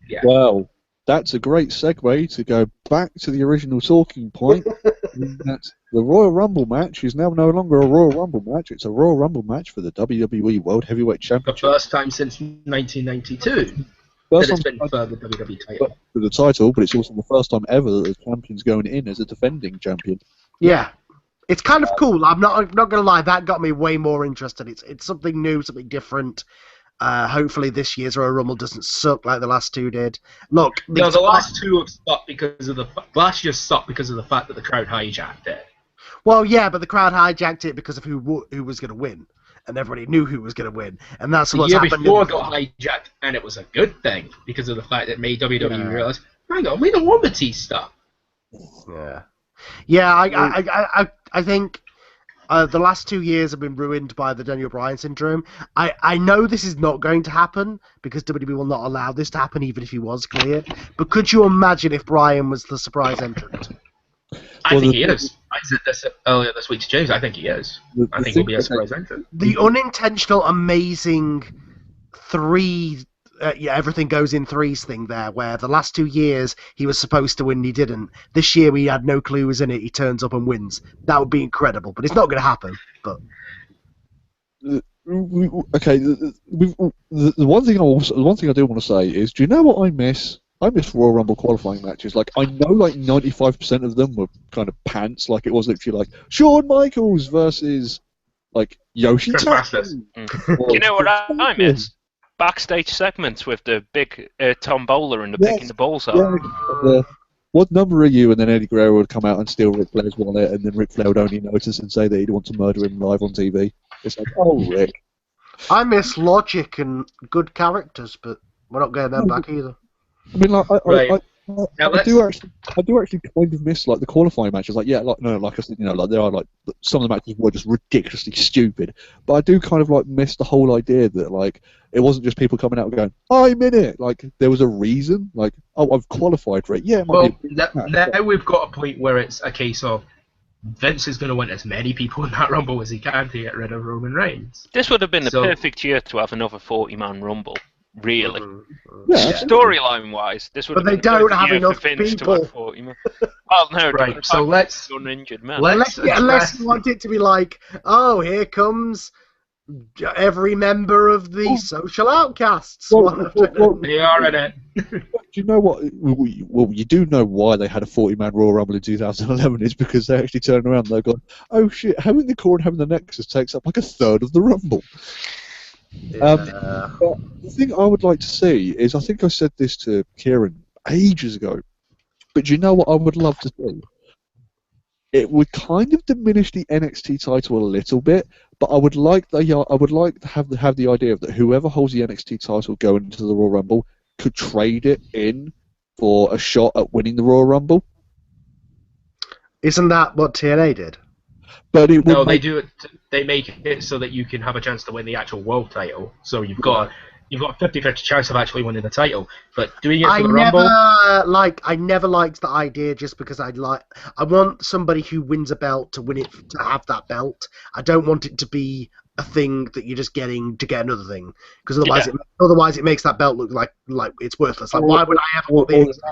Yeah. Well, that's a great segue to go back to the original talking point That's the Royal Rumble match is now no longer a Royal Rumble match. It's a Royal Rumble match for the WWE World Heavyweight The Championship. first time since 1992 First that it's time been for the WWE title. for the title, but it's also the first time ever that the champion's going in as a defending champion. Yeah. It's kind of cool. I'm not gonna lie. That got me way more interested. It's something new, something different. Hopefully this year's Royal Rumble doesn't suck like the last two did. Look, No, the last two have sucked because of last year sucked because of the fact that the crowd hijacked it. Well, yeah, but the crowd hijacked it because of who was going to win, and everybody knew who was going to win, and that's The what's year happened. before got hijacked, and it was a good thing because of the fact that it made WWE Yeah. realize, hang on, we don't want Batista. Yeah. I think the last 2 years have been ruined by the Daniel Bryan syndrome. I know this is not going to happen because WWE will not allow this to happen even if he was cleared. But could you imagine if Bryan was the surprise entrant? I think he is. I said this earlier this week to James. I think he is. I think he'll be a surprise entrant. The unintentional, amazing three, everything goes in threes thing there, where the last 2 years he was supposed to win and he didn't. This year we had no clue who was in it. He turns up and wins. That would be incredible, but it's not going to happen. But Okay, the one thing I do want to say is, do you know what I miss? I miss Royal Rumble qualifying matches. Like, I know like 95% of them were kind of pants. Like, it was literally like Shawn Michaels versus like Yoshi. Chris Masters. You know what I miss? Backstage segments with the big tombola and the picking the balls up. Yeah. What number are you? And then Eddie Guerrero would come out and steal Ric Flair's wallet, and then Ric Flair would only notice and say that he'd want to murder him live on TV. It's like, oh, Rick. I miss logic and good characters, but we're not getting them back either. I mean, like, Right. I do actually kind of miss like the qualifying matches. Like, yeah, like no, like I said, you know, like there are like some of the matches were just ridiculously stupid. But I do kind of like miss the whole idea that like it wasn't just people coming out and going, "I'm in it." Like there was a reason. Like, oh, I've qualified for it. Yeah. It might Well, be a big match, now we've got a point where it's a case of Vince is going to want as many people in that Rumble as he can to get rid of Roman Reigns. This would have been the So- perfect year to have another 40-man Rumble. Really. Yeah. Storyline-wise, this would But have been they don't the perfect have year enough for Vince to people. have 40 men. Well, no, Right, so let's uninjured men. let's Unless address- you want it to be like, oh, here comes every member of the social outcasts. They are in it. Do you know what? Well, you do know why they had a 40-man Royal Rumble in 2011 is because they actually turned around and they've gone, oh shit, having the core and having the Nexus takes up like a third of the Rumble. But the thing I would like to see is, I think I said this to Kieran ages ago, but do you know what I would love to see? It would kind of diminish the NXT title a little bit, but I would like to have the idea that whoever holds the NXT title going into the Royal Rumble could trade it in for a shot at winning the Royal Rumble. Isn't that what TNA did? But it would No, they make, do it. They make it so that you can have a chance to win the actual world title. So you've got a 50-50 chance of actually winning the title. But doing it for the Rumble, I never liked the idea just because I want somebody who wins a belt to win it to have that belt. I don't want it to be a thing that you're just getting to get another thing, because otherwise it makes that belt look like it's worthless. Like, why would I ever want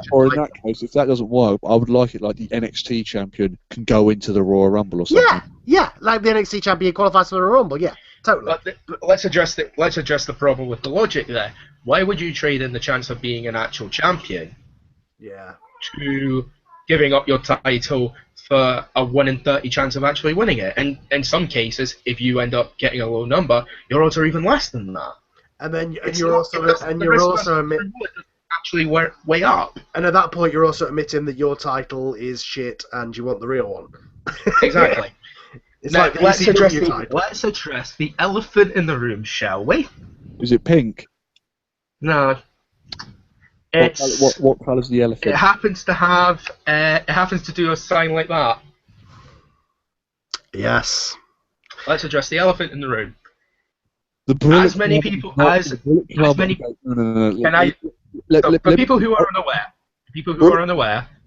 or in that case, if that doesn't work, I would like it like the NXT champion can go into the Royal Rumble or something. Yeah, like the NXT champion qualifies for the Royal Rumble. Yeah, totally. but let's address the problem with the logic there. Why would you trade in the chance of being an actual champion Yeah. to giving up your title for a 1 in 30 chance of actually winning it? And in some cases, if you end up getting a low number, your odds are even less than that. And then It's you're not- also because the risk doesn't actually way up. and at that point you're also admitting that your title is shit and you want the real one. Exactly. It's Now, like the let's address ECW title. let's address the elephant in the room, shall we? Is it pink? No. It's What colour's the elephant? it happens to have it happens to do a sign like that. Yes. Let's address the elephant in the room. The Bullet As many Club- people not as- the Bullet as Club- many- No. Can I? For people who are unaware,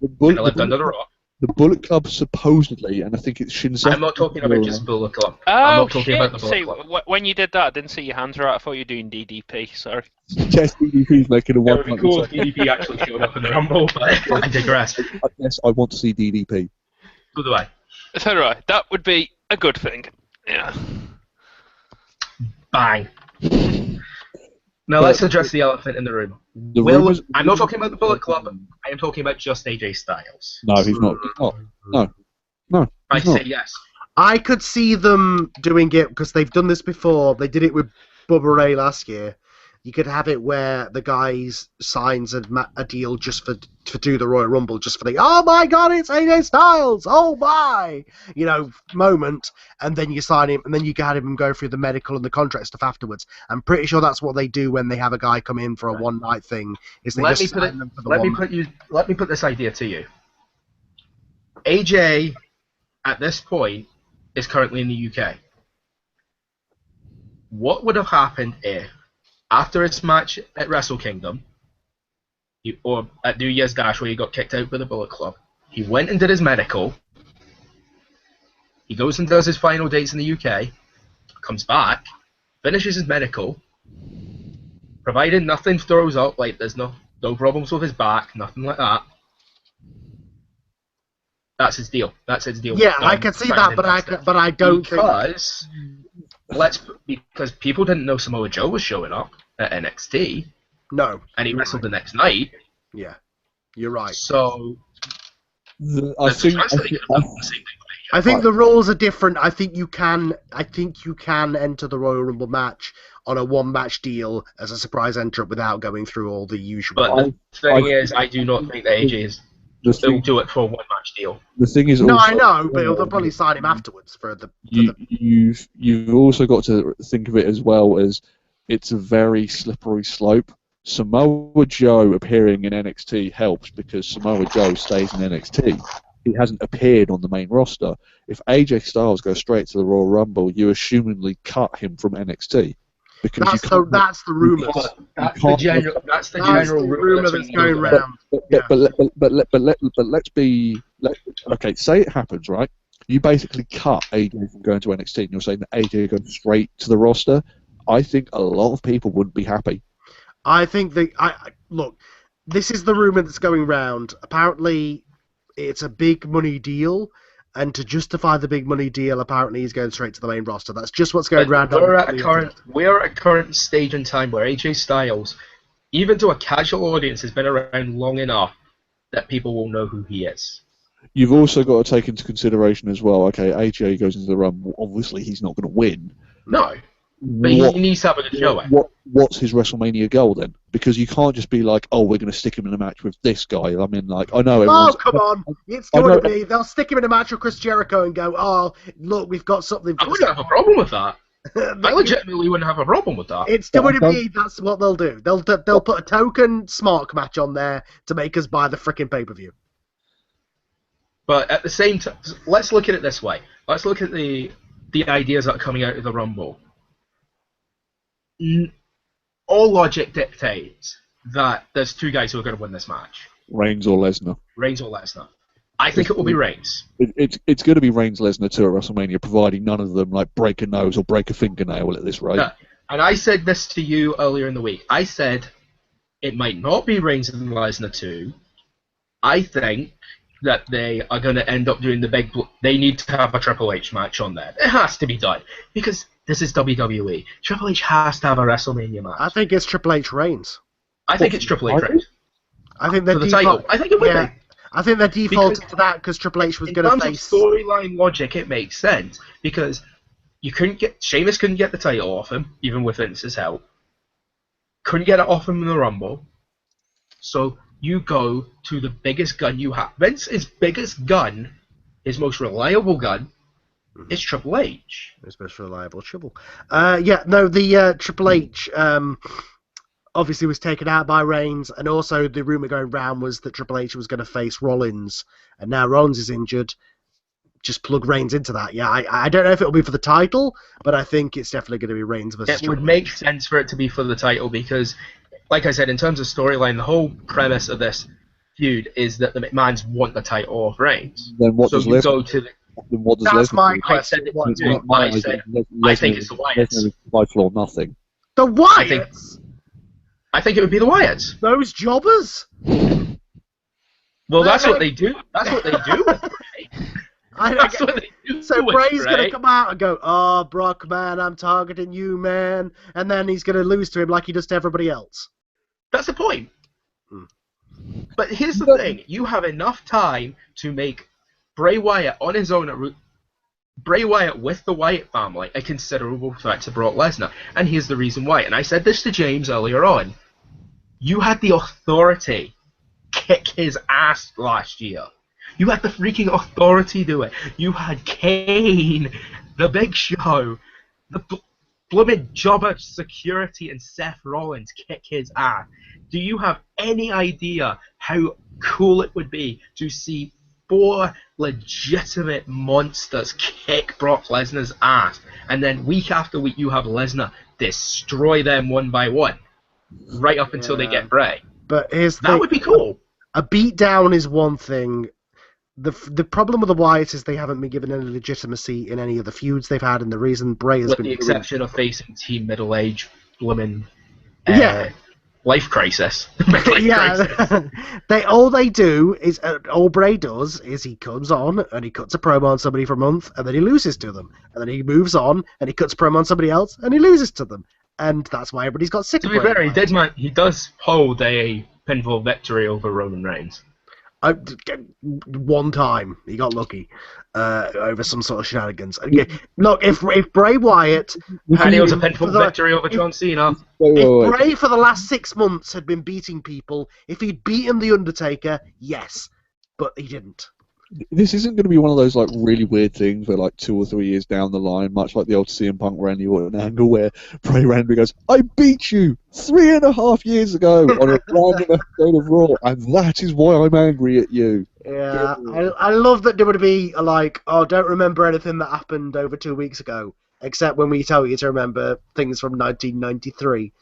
the Bullet, I lived under the rock. the Bullet Club supposedly, and I think it's Shinzaki. I'm not talking about just Bullet Club. I'm Oh, not talking shit. about the Bullet See, Club. when you did that, I didn't see your hands right. I thought you were doing DDP, sorry. Yes, DDP's making a It one. would be cool if DDP actually showed up in the Rumble, but I digress. Yes, I want to see DDP. So do I. So do I. That would be a good thing. Yeah. Bang. Now let's address the elephant in the room. The rumours. I'm not talking about the Bullet Club. I am talking about just AJ Styles. No, he's not. He's not. No. I He's not. say yes. I could see them doing it because they've done this before. They did it with Bubba Ray last year. You could have it where the guys signs a deal just to do the Royal Rumble, just for the oh my god, it's AJ Styles, oh my, moment, and then you sign him, and then you can have him go through the medical and the contract stuff afterwards. I'm pretty sure that's what they do when they have a guy come in for a one night thing. Is they Let just me sign them for the let me put this idea to you. AJ, at this point, is currently in the UK. What would have happened if, after his match at Wrestle Kingdom, or at New Year's Dash where he got kicked out by the Bullet Club, he went and did his medical, he goes and does his final dates in the UK, comes back, finishes his medical, provided nothing throws up, like there's no problems with his back, nothing like that. That's his deal. That's his deal. Yeah, I can see that, but I don't think because people didn't know Samoa Joe was showing up at NXT, no, and he wrestled the next night. Yeah, you're right. So I think the rules are different. I think you can enter the Royal Rumble match on a one-match deal as a surprise entrant without going through all the usual. But the thing is, I do not think that AJ is. They'll do it for a one-match deal. The thing is, no, I know, but they'll probably sign him afterwards for the. You've also got to think of it as well as it's a very slippery slope. Samoa Joe appearing in NXT helps because Samoa Joe stays in NXT. He hasn't appeared on the main roster. If AJ Styles goes straight to the Royal Rumble, you assumingly cut him from NXT. Because that's the rumours. That's the general rumour that's going around. But let's be okay. Say it happens, right? You basically cut AJ from going to NXT, and you're saying that AJ goes straight to the roster. I think a lot of people wouldn't be happy. I think look. This is the rumour that's going round. Apparently, it's a big money deal. And to justify the big money deal, apparently he's going straight to the main roster. That's just what's going around. We're at a current stage in time where AJ Styles, even to a casual audience, has been around long enough that people will know who he is. You've also got to take into consideration as well. Okay, AJ goes into the run. Obviously, he's not going to win. No, but he needs to have a good showing. What's his WrestleMania goal then? Because you can't just be like, oh, we're going to stick him in a match with this guy. I mean, like, I know. Oh, come on! It's going to be. They'll stick him in a match with Chris Jericho and go, oh, look, we've got something. I wouldn't have a problem with that. I legitimately wouldn't have a problem with that. It's WWE. That's what they'll do. They'll put a token Smark match on there to make us buy the frickin' pay-per-view. But at the same time, let's look at it this way. Let's look at the ideas that are coming out of the Rumble. All logic dictates that there's two guys who are going to win this match. Reigns or Lesnar. Reigns or Lesnar. I think it will be Reigns. It's going to be Reigns Lesnar too at WrestleMania, providing none of them like break a nose or break a fingernail at this rate. Yeah. And I said this to you earlier in the week. I said it might not be Reigns and Lesnar 2. I think that they are going to end up doing the big... They need to have a Triple H match on there. It has to be done. Because this is WWE. Triple H has to have a WrestleMania match. I think it's Triple H Reigns. I think it's Triple H Reigns. I think the title. I think it would be. I think they're defaulted to that because Triple H was going to face... In terms of storyline logic, it makes sense. Because Sheamus couldn't get the title off him, even with Vince's help. Couldn't get it off him in the Rumble. So you go to the biggest gun you have. Vince's biggest gun, his most reliable gun, is Triple H. His most reliable Triple. The Triple H obviously was taken out by Reigns, and also the rumour going round was that Triple H was going to face Rollins, and now Rollins is injured. Just plug Reigns into that. Yeah, I don't know if it'll be for the title, but I think it's definitely going to be Reigns versus Triple H. It would make sense for it to be for the title because, like I said, in terms of storyline, the whole premise of this feud is that the McMahons want the title off Reigns. Then what does go to the... That's my question. I think it's the Wyatts. Vital or nothing. The Wyatts? I think it would be the Wyatts. Those jobbers? Well, that's what they do. That's what they do. That's what they do. So with Bray's Bray. gonna come out and go, "Oh, Brock, man, I'm targeting you, man," and then he's gonna lose to him like he does to everybody else. That's the point. Hmm. But here's the thing: you have enough time to make Bray Wyatt on his own. Bray Wyatt with the Wyatt family a considerable threat to Brock Lesnar, and here's the reason why. And I said this to James earlier on. You had the authority kick his ass last year. You had the freaking authority to do it. You had Kane, the Big Show, the blooming jobber security, and Seth Rollins kick his ass. Do you have any idea how cool it would be to see 4 legitimate monsters kick Brock Lesnar's ass, and then week after week you have Lesnar destroy them one by one, right up until they get Bray? But here's the That thing. would be cool. A beatdown is one thing. The problem with the Wyatts is they haven't been given any legitimacy in any of the feuds they've had, and the reason Bray has With been the exception of facing Team Middle Age blooming Yeah. life crisis. Midlife crisis. Yeah, all Bray does is he comes on and he cuts a promo on somebody for a month, and then he loses to them, and then he moves on and he cuts a promo on somebody else and he loses to them, and that's why everybody's got sick To of be Bray fair, Wyatt. he does hold a pinfall victory over Roman Reigns. One time he got lucky over some sort of shenanigans. Look, if Bray Wyatt And he was a for pinfall the- victory over John Cena. if Bray for the last 6 months had been beating people, if he'd beaten The Undertaker, yes, but he didn't. This isn't going to be one of those like really weird things where like 2 or 3 years down the line, much like the old CM Punk Randy Orton angle, where Bray Randy goes, "I beat you 3.5 years ago on a random episode of Raw, and that is why I'm angry at you." Yeah, I love that WWE are like, "Oh, don't remember anything that happened over 2 weeks ago, except when we tell you to remember things from 1993."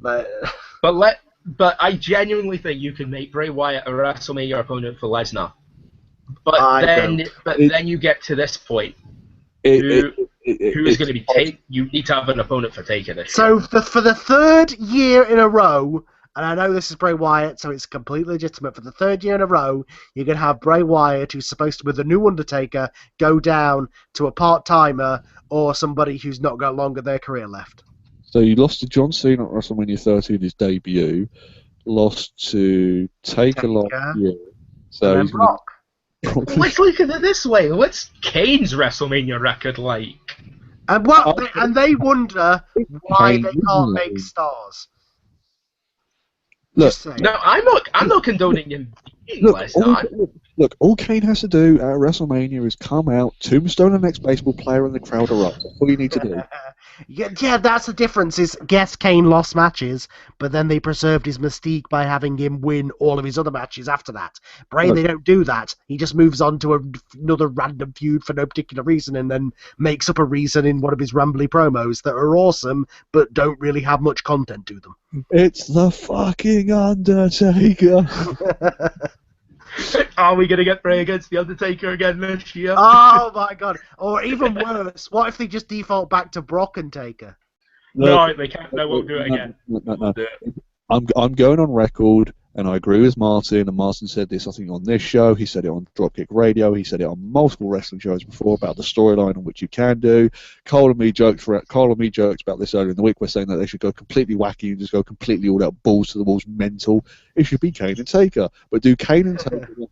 But I genuinely think you can make Bray Wyatt a WrestleMania opponent for Lesnar. But I then you get to this point. Who's going to be Taker? You need to have an opponent for Taker this year. So for the 3rd year in a row, and I know this is Bray Wyatt, so it's completely legitimate. For the 3rd year in a row, you're going to have Bray Wyatt, who's supposed to be the new Undertaker, go down to a part-timer or somebody who's not got long of their career left. So you lost to John Cena at WrestleMania 30 in his debut, lost to Taker last year. So And then he's gonna Brock. Let's look at it this way. What's Kane's WrestleMania record like? And they wonder why they can't make stars. Look, Just saying. No, I'm not condoning him being Lesnar. Look, all Kane has to do at WrestleMania is come out, tombstone the next baseball player, and the crowd erupt. That's all you need to do. Yeah, that's the difference. Is yes, Kane lost matches, but then they preserved his mystique by having him win all of his other matches after that. Bray, they don't do that. He just moves on to another random feud for no particular reason, and then makes up a reason in one of his rambly promos that are awesome, but don't really have much content to them. It's the fucking Undertaker. Are we going to get Bray against The Undertaker again this year? Oh my god! Or even worse, what if they just default back to Brock and Taker? No, they can't. They won't do it again. No. I'm going on record, and I agree with Martin. And Martin said this, I think, on this show. He said it on Dropkick Radio. He said it on multiple wrestling shows before about the storyline on which you can do. Cole and me joked about this earlier in the week. We're saying that they should go completely wacky and just go completely all out, balls to the walls, mental. It should be Kane and Taker, but do Kane and Taker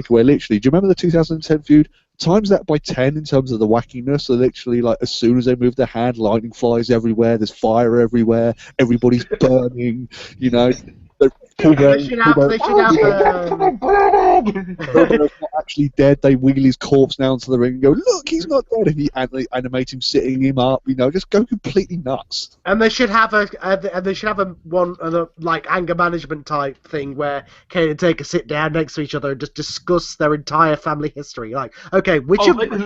where literally, do you remember the 2010 feud? Times that by 10 in terms of the wackiness. So literally, like, as soon as they move their hand, lightning flies everywhere. There's fire everywhere. Everybody's burning. You know. They should have Not actually dead. They wheel his corpse down to the ring and go, "Look, he's not dead." And they animate him sitting him up. You know, just go completely nuts. And they should have a like anger management type thing where Kane and Taker sit down next to each other and just discuss their entire family history. Like, okay, which one of us?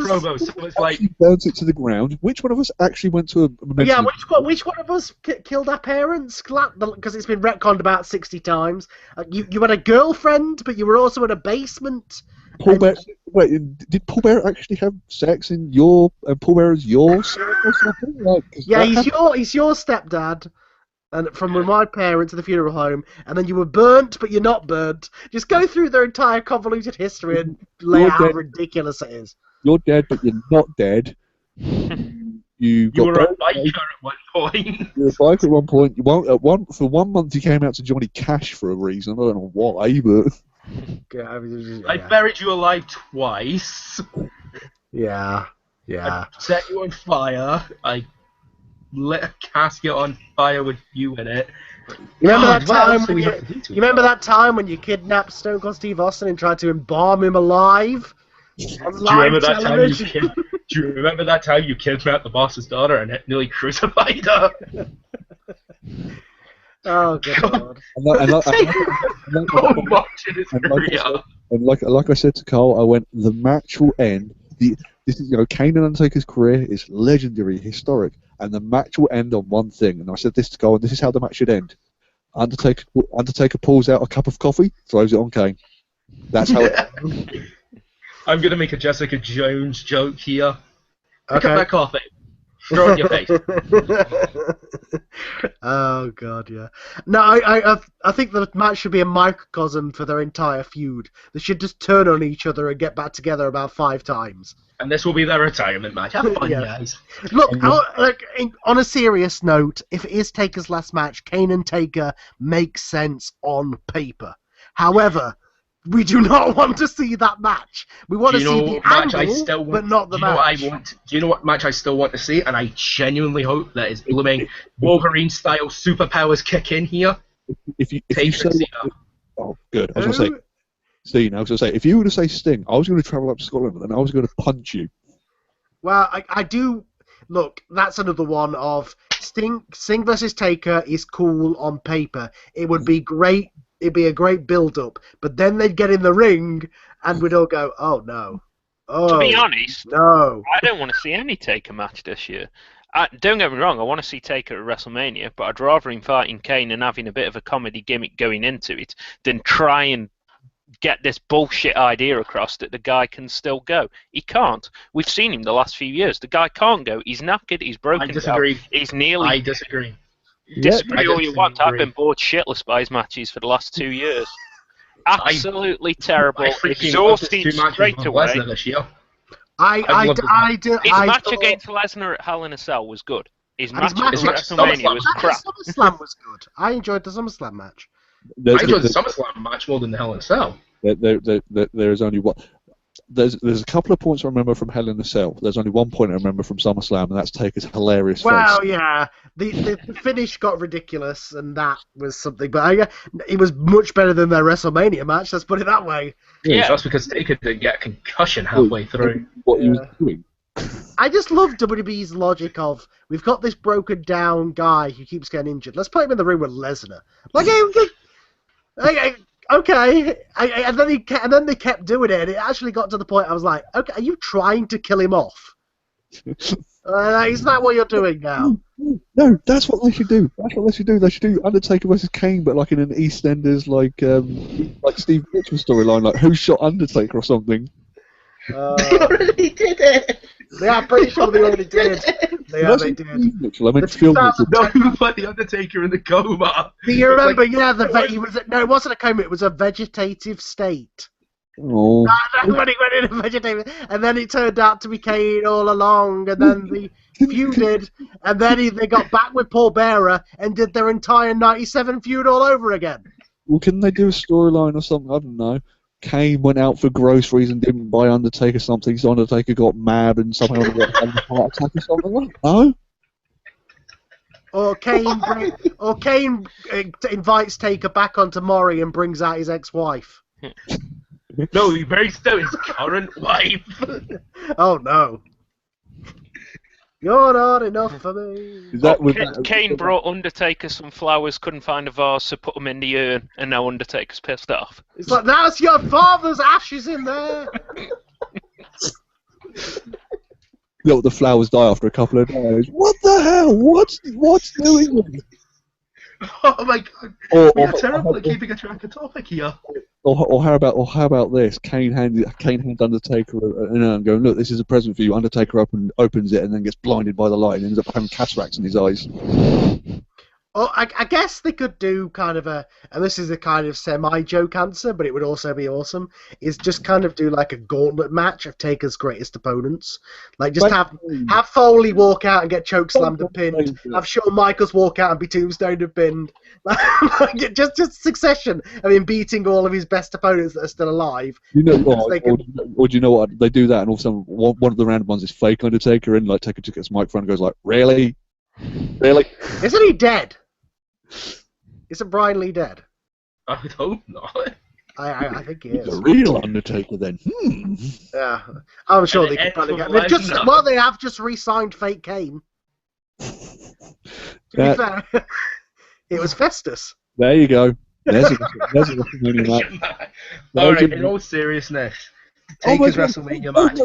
Promos. So it's like, He burns it to the ground. Which one of us actually went to a? Yeah, which one of us killed our parents? Because it's been retconned about 60 times. You had a girlfriend, but you were also in a basement. Paul Bear, wait, did Paul Bear actually have sex in your Paul Bear is your son or something? Like, Yeah, he's your stepdad. and from my parents to the funeral home, and then you were burnt, but you're not burnt. Just go through their entire convoluted history and lay You're out how dead. ridiculous it is. You're dead, but you're not dead. You You were a got biker at one point. you were a biker at one point. For 1 month, you came out to Johnny Cash for a reason. I don't know why, but I buried you alive twice. Yeah. I set you on fire. I lit a casket on fire with you in it. You remember God, that what time? else do we have to do to You remember that time when you kidnapped Stone Cold Steve Austin and tried to embalm him alive? On Do you remember live that television? Do you remember that time you kidnapped the boss's daughter and nearly crucified her? Oh god. So much in his career. Like I said to Carl, I went, the match will end. This is, Kane and Undertaker's career is legendary, historic, and the match will end on one thing. And I said this to Carl, and this is how the match should end. Undertaker pulls out a cup of coffee, throws it on Kane. That's how it I'm gonna make a Jessica Jones joke here. Pick Okay. up that coffee. Throw it in your face. Oh god, yeah. No, I think the match should be a microcosm for their entire feud. They should just turn on each other and get back together about 5 times. And this will be their retirement match. Have fun, Yeah. guys. Look, on a serious note, if it is Taker's last match, Kane and Taker makes sense on paper. However, we do not want to see that match. We want to see the angle, but not the match. Do you know what match I still want to see? And I genuinely hope that is blooming Wolverine-style superpowers kick in here. If you Taker say, and Cena. oh, good. I was going to say, Steve, I was going to say, if you were to say Sting, I was going to travel up to Scotland and I was going to punch you. Well, I do. Look, that's another one of Sting versus Taker is cool on paper. It would be great. It'd be a great build-up, but then they'd get in the ring, and we'd all go, "Oh no!" Oh, To be honest, no. I don't want to see any Taker match this year. Don't get me wrong, I want to see Taker at WrestleMania, but I'd rather him fighting Kane and having a bit of a comedy gimmick going into it than try and get this bullshit idea across that the guy can still go. He can't. We've seen him the last few years. The guy can't go. He's knackered. He's broken I disagree. down. He's nearly... I disagree. Disagree I all you want. I've disagree. been bored shitless by his matches for the last 2 years. Absolutely terrible. I freaking love his Exhausted 2 matches straight with away. Lesnar this year. I His match thought- against Lesnar at Hell in a Cell was good. His and match at match at WrestleMania was SummerSlam- crap. SummerSlam was good. I enjoyed the SummerSlam match. I enjoyed the SummerSlam match more than the Hell in a Cell. There is only one. There's a couple of points I remember from Hell in a Cell. There's only one point I remember from SummerSlam, and that's Taker's hilarious Well, face. yeah, the finish got ridiculous, and that was something. But it was much better than their WrestleMania match. Let's put it that way. Yeah. That's because Taker didn't get a concussion halfway through. What he was doing. I just love WWE's logic of we've got this broken down guy who keeps getting injured. Let's put him in the ring with Lesnar. Okay, and then they kept doing it, and it actually got to the point I was like, okay, are you trying to kill him off? Is that what you're doing now? No, that's what they should do. That's what they should do. They should do Undertaker versus Kane, but like in an EastEnders, like Steve Mitchell storyline, like who shot Undertaker or something. They already did it! Yeah, I'm pretty sure they already did. They did. Mitchell, I meant The Phil 2000 Mitchell. No, who put the Undertaker in the coma? Do you remember? He was. No, it wasn't a coma. It was a vegetative state. Oh. That's when he went in a vegetative, and then it turned out to be Kane all along, and then they feuded, and then they got back with Paul Bearer and did their entire '97 feud all over again. Well, couldn't they do a storyline or something? I don't know. Kane went out for groceries and didn't buy Undertaker something, so Undertaker got mad and somehow had a heart attack or something. No. Or Kane invites Taker back onto Maury and brings out his ex-wife. No, he brings out his current wife. Oh no. You're not enough for me. Is that with Kane brought Undertaker some flowers, couldn't find a vase, so put them in the urn, and now Undertaker's pissed off. It's like, that's your father's ashes in there. Look, the flowers die after a couple of days. What the hell? What's doing it? Oh my god. We are terrible at keeping a track of topic here. Or how about this? Kane hands Undertaker and going, look, this is a present for you. Undertaker opens it and then gets blinded by the light and ends up having cataracts in his eyes. Oh, I guess they could do kind of and this is a kind of semi-joke answer, but it would also be awesome, is just kind of do like a gauntlet match of Taker's greatest opponents. Like, just have Foley walk out and get chokeslammed and pinned, have Shawn Michaels walk out and be tombstoned and pinned. just succession of him beating all of his best opponents that are still alive. You know what? Or do you know what? They do that, and all of a sudden, one of the random ones is fake Undertaker, and like Taker just gets microphone and goes like, "Really? Really? Isn't he dead? Isn't Brian Lee dead? I would hope not. I think he He's is. a real Undertaker then." Yeah, I'm sure they could probably get. They have just re-signed Fake Kane. To be fair, it was Festus. There you go. There's a WrestleMania match. Alright, in all seriousness, Taker's WrestleMania match.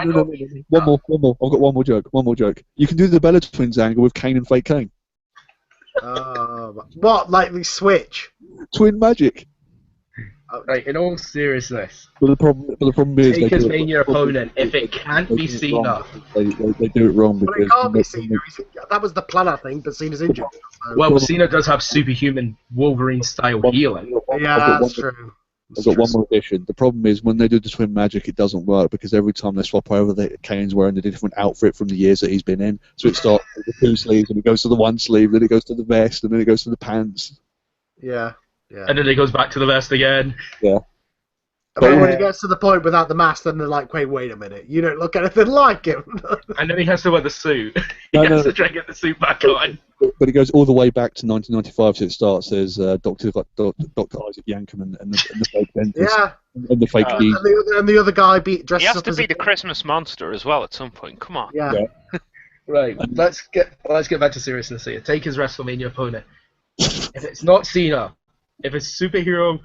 No. One more. I've got one more joke. You can do the Bella Twins angle with Kane and Fake Kane. What? Like the switch? Twin magic. Right, in all seriousness, But the problem is Taker's Mania opponent, if it can't be Cena, they do it wrong But because it can't be Cena. That was the plan, I think, but Cena's injured. So. well, Cena does have superhuman Wolverine-style healing. Yeah, that's true. I've got one more addition. The problem is when they do the twin magic, it doesn't work because every time they swap over, Kane's wearing a different outfit from the years that he's been in. So it starts with the 2 sleeves, and it goes to the 1 sleeve, then it goes to the vest, and then it goes to the pants. Yeah. And then it goes back to the vest again. Yeah. And then when he gets to the point without the mask, then they're like, wait a minute, you don't look anything like him. And then he has to wear the suit. He has to try and get the suit back on. But it goes all the way back to 1995, so it starts as Dr. Isaac Yankem and the fake dentist. Yeah. And the fake and the other guy dressed He has up to as be the Christmas monster as well at some point. Come on. Yeah. Right, let's get back to seriousness here. Take his WrestleMania opponent. If it's not Cena, if his superhero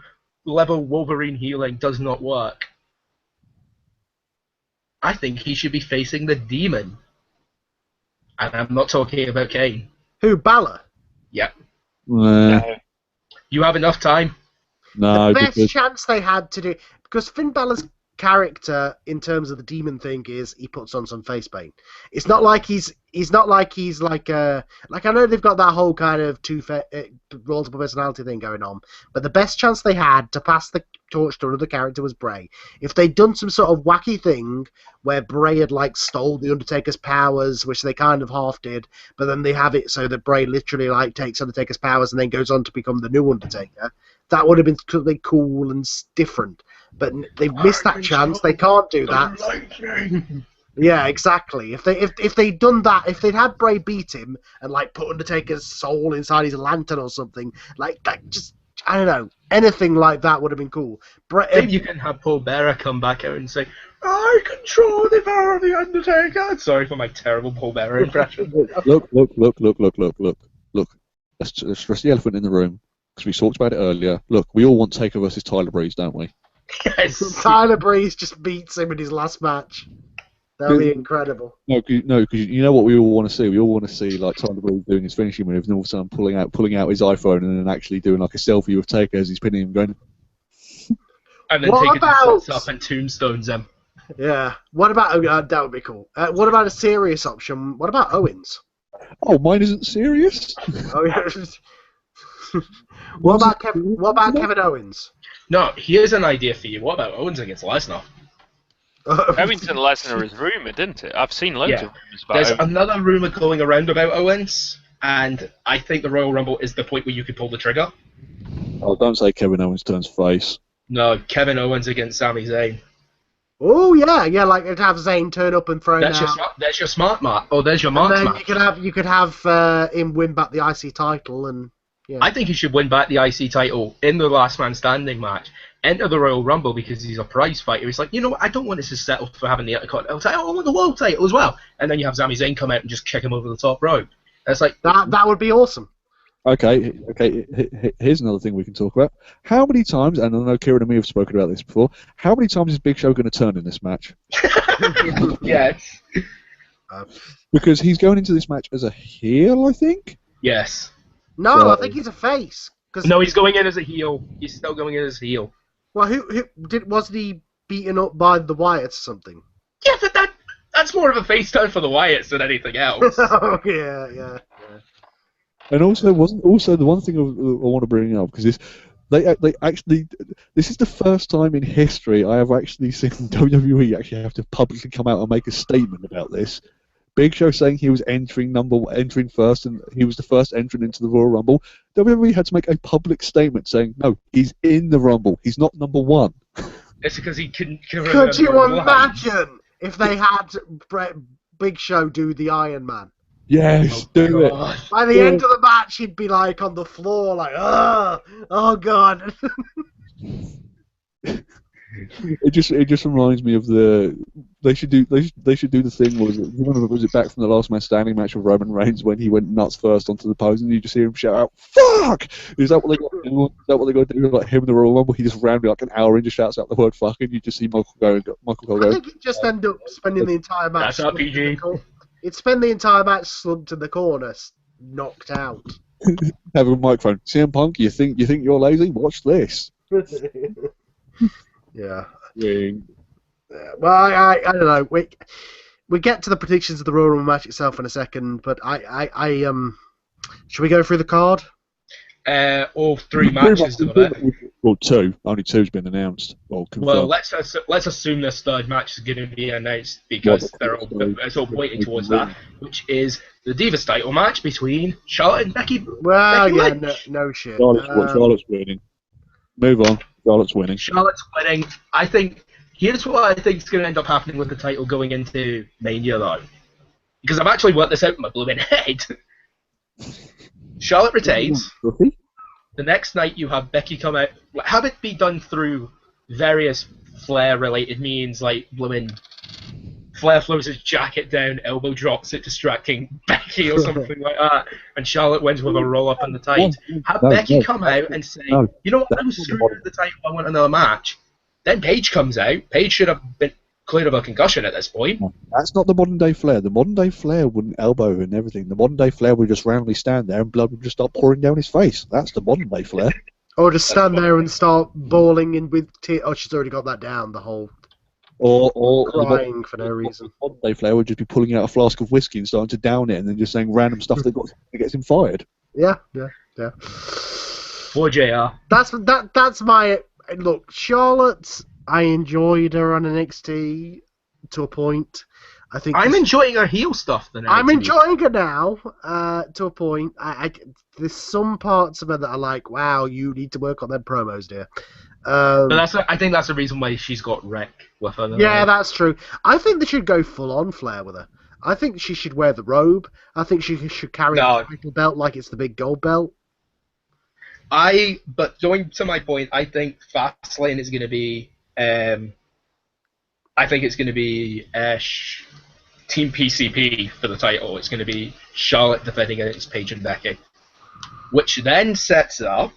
level Wolverine healing does not work, I think he should be facing the Demon. And I'm not talking about Kane. Who, Balor? Yep. No. You have enough time. No, the best chance they had to do, because Finn Balor's character in terms of the demon thing is he puts on some face paint. It's not like he's like I know they've got that whole kind of multiple personality thing going on, but the best chance they had to pass the torch to another character was Bray. If they'd done some sort of wacky thing where Bray had like stole the Undertaker's powers, which they kind of half did, but then they have it so that Bray literally like takes Undertaker's powers and then goes on to become the new Undertaker, that would have been completely cool and different. But they've missed that chance. They can't do that. Yeah, exactly. If they'd done that, if they'd had Bray beat him and like put Undertaker's soul inside his lantern or something, like that, just I don't know, anything like that would have been cool. Maybe you can have Paul Bearer come back out and say, "I control the power of the Undertaker." Sorry for my terrible Paul Bearer impression. Look. Let's stress the elephant in the room because we talked about it earlier. Look, we all want Taker versus Tyler Breeze, don't we? Yes. Tyler Breeze just beats him in his last match. That'd be incredible. No, because you know what we all want to see. We all want to see like Tyler Breeze doing his finishing move, and all of a sudden pulling out his iPhone, and then actually doing like a selfie with Taker as he's pinning him, going. And then Taker just sits up and tombstones him. Yeah. What about that would be cool. What about a serious option? What about Owens? Oh, mine isn't serious. Oh yeah. What about Kevin Owens? No, here's an idea for you. What about Owens against Lesnar? Owens and Lesnar is rumoured, isn't it? I've seen loads of rumours about There's Owens. another rumour going around about Owens, and I think the Royal Rumble is the point where you could pull the trigger. Oh, don't say Kevin Owens turns face. No, Kevin Owens against Sami Zayn. Oh yeah, like to have Zayn turn up and throw. There's your smart mark. Oh, there's your mark. And then you could have him win back the IC title, and yeah. I think he should win back the IC title in the Last Man Standing match. Enter the Royal Rumble because he's a prize fighter. He's like, you know what? I don't want this to settle for having the Intercontinental title. I want the World title as well. And then you have Sami Zayn come out and just kick him over the top rope. It's like that would be awesome. Okay. Here's another thing we can talk about. How many times, and I know Kieran and me have spoken about this before, how many times is Big Show going to turn in this match? Yes. Because he's going into this match as a heel, I think? Yes. No, I think he's a face. No, he's going in as a heel. He's still going in as a heel. Well, wasn't he beaten up by the Wyatts or something? Yeah, but that's more of a face turn for the Wyatts than anything else. Oh, yeah. And also, wasn't also the one thing I want to bring up because they actually this is the first time in history I have actually seen WWE actually have to publicly come out and make a statement about this. Big Show saying he was entering first, and he was the first entrant into the Royal Rumble. WWE had to make a public statement saying, no, he's in the Rumble. He's not number one. It's because he couldn't. Could you imagine if they had Big Show do the Iron Man? Yes, do it. By the end of the match, he'd be like on the floor, like, oh god. It just reminds me of they should do the thing. Was it back from the Last Man Standing match with Roman Reigns when he went nuts first onto the pose and you just hear him shout out "fuck"? Is that what they got to do? Is that what they got to do? Like him in the Royal Rumble, he just ran like an hour in, just shouts out the word "fuck," and you just see Michael Cole go. I think he'd just end up spending the entire match. That's RPG. He'd spend the entire match slumped in the corner, knocked out. Have a microphone. CM Punk, you think you're lazy? Watch this. Yeah. Ring. Well, I don't know. We get to the predictions of the Royal Rumble match itself in a second, but should we go through the card? All three matches of it. Well, two. Only two's been announced. Well, let's assume this third match is going to be announced because it's all pointing towards that, which is the Divas title match between Charlotte and Becky. Well, Becky yeah, Lynch. no shit. Charlotte's winning. Move on. Charlotte's winning. Charlotte's winning. I think. Here's what I think is going to end up happening with the title going into Mania, though, because I've actually worked this out in my blooming head. Charlotte retains. The next night you have Becky come out. Have it be done through various Flair-related means, like blooming Flair throws his jacket down, elbow drops it, distracting Becky or something like that, and Charlotte wins with a roll-up in the tight. Have Becky come out and say, you know what, I was screwed with the title, I want another match. Then Paige comes out. Paige should have been cleared of a concussion at this point. That's not the modern day Flair. The modern day Flair wouldn't elbow and everything. The modern day Flair would just randomly stand there and blood would just start pouring down his face. That's the modern day Flair. Or just stand there and start bawling in with tears. Oh, she's already got that down. The whole or crying for no reason. Modern day Flair would just be pulling out a flask of whiskey and starting to down it, and then just saying random stuff that gets him fired. Yeah. Poor JR. That's my look. Charlotte, I enjoyed her on NXT to a point. I think I'm enjoying her heel stuff. I'm enjoying her now to a point. There's some parts of her that are like, wow, you need to work on them promos, dear. But I think that's the reason why she's got wreck with her. Yeah, that's true. I think they should go full on Flair with her. I think she should wear the robe. I think she should carry the title belt like it's the big gold belt. But going to my point, I think Fastlane is going to be. I think it's going to be Team PCP for the title. It's going to be Charlotte defending against Paige and Becky, which then sets up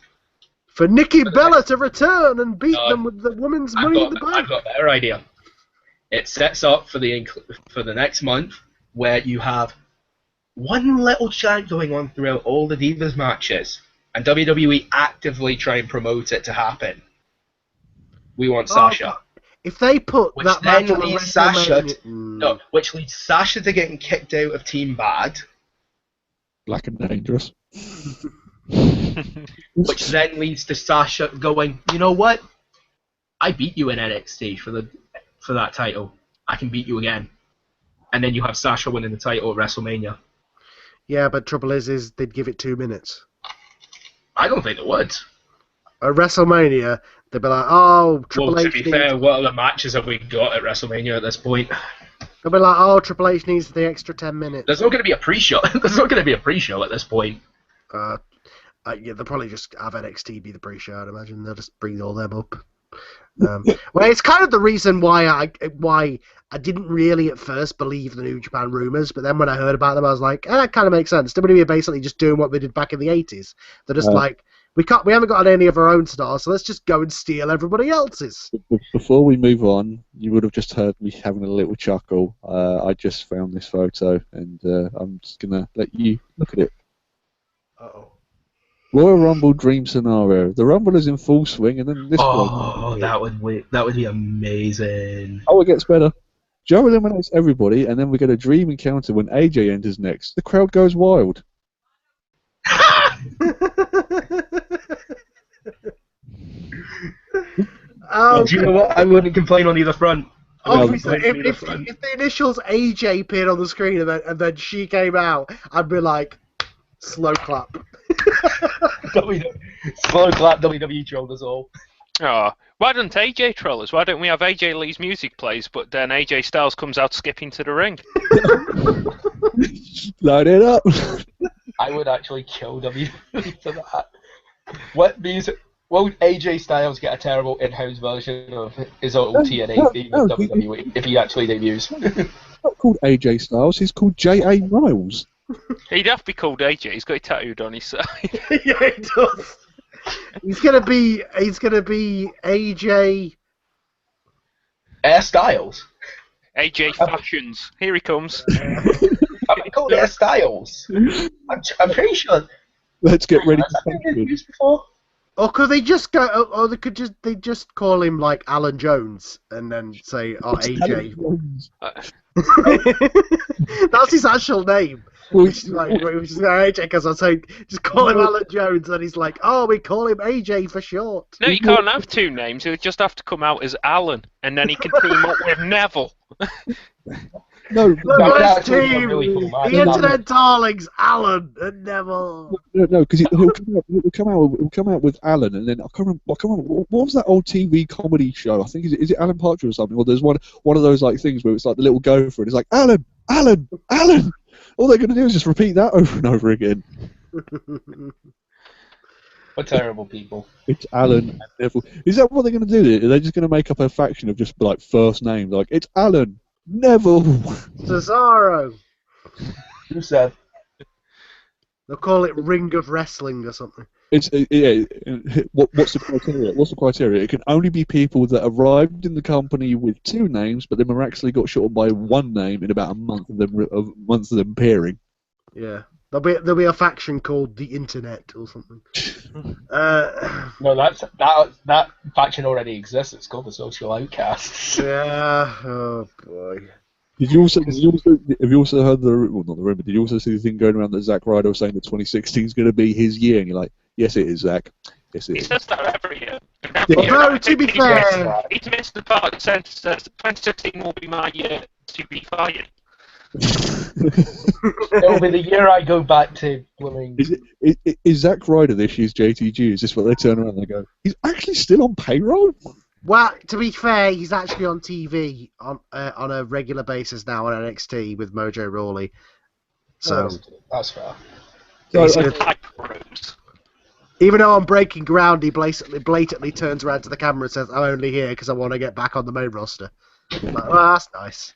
for Nikki Bella to return and beat them with the women's Money in the Bank. I've got a better idea. It sets up for the next month where you have one little chant going on throughout all the Divas matches, and WWE actively try and promote it to happen. We want Sasha. If they put which that then match on leads WrestleMania, which leads Sasha to getting kicked out of Team Bad. Black and Dangerous. Which then leads to Sasha going, you know what? I beat you in NXT for that title. I can beat you again. And then you have Sasha winning the title at WrestleMania. Yeah, but trouble is they'd give it 2 minutes. I don't think they would. At WrestleMania, they'd be like, oh, Triple H. To be fair, what other matches have we got at WrestleMania at this point? They'll be like, oh, Triple H needs the extra 10 minutes. There's not going to be a pre-show. There's not going to be a pre-show at this point. Yeah, they'll probably just have NXT be the pre-show, I'd imagine. They'll just bring all them up. Well, it's kind of the reason why I didn't really at first believe the New Japan rumours, but then when I heard about them, I was like, that kind of makes sense. WWE are basically just doing what they did back in the 80s. They're just like, we haven't got any of our own stars, so let's just go and steal everybody else's. Before we move on, you would have just heard me having a little chuckle. I just found this photo, and I'm just going to let you look at it. Uh-oh. Royal Rumble dream scenario. The Rumble is in full swing, and then this. That would be amazing. Oh, it gets better. Joe eliminates everybody, and then we get a dream encounter when AJ enters next. The crowd goes wild. Oh, Do you know what? I wouldn't complain on either front. obviously, Complain on either if front. the initials AJ appeared on the screen and then she came out, I'd be like, slow clap. Slow clap WWE trolled us all. Oh, why don't AJ troll us? Why don't we have AJ Lee's music plays, but then AJ Styles comes out skipping to the ring? Light it up. I would actually kill WWE for that. What music? Won't AJ Styles get a terrible in-house version of his old TNA theme with WWE if he actually debuts? Not called AJ Styles. He's called J.A. Miles. He'd have to be called AJ. He's got it tattooed on his side. Yeah, he does. He's gonna be AJ. Air Styles. AJ Fashions. Here he comes. I've been called Air Styles. I'm pretty sure. Let's get ready. Has that been used before? Or could they just go? Or they just call him like Alan Jones and then say, "Oh, AJ." That's his actual name. Which is AJ because I say just call him Alan Jones, and he's like, "Oh, we call him AJ for short." No, you can't have two names. He'll just have to come out as Alan, and then he can team up with Neville. No, The That would best actually be a team, really cool match. the internet darlings, Alan and Neville. no, because he'll come out with Alan, and then I can't remember. What was that old TV comedy show? I think is it Alan Partridge or something? Or there's one of those like things where it's like the little gopher, and it's like Alan. All they're going to do is just repeat that over and over again. We're terrible people. It's Alan and Neville. Is that what they're going to do? Are they just going to make up a faction of just like first names? Like it's Alan, Neville. Cesaro. Who said? They'll call it Ring of Wrestling or something. It's what's the criteria? What's the criteria? It can only be people that arrived in the company with two names, but then miraculously got shortened by one name in about a month of them appearing. Yeah. There'll be a faction called the Internet or something. No, that faction already exists. It's called the Social Outcasts. Yeah. Oh boy. Have you also heard not the rumor? Did you also see the thing going around that Zack Ryder was saying that 2016 is going to be his year? And you're like, yes, it is, Zach. Yes, it He is. says that every year. Although, to be fair, He's missed the part that says 2016 will be my year to be fired. It'll be the year I go back to blooming. Is Zack Ryder this year's JTG? Is this what they turn around and they go, he's actually still on payroll? well, to be fair, he's actually on TV on a regular basis now on NXT with Mojo Rawley. So That's fair. he's So, gonna- even though on Breaking Ground, he blatantly turns around to the camera and says, "I'm only here because I want to get back on the main roster." I'm like, well, that's nice.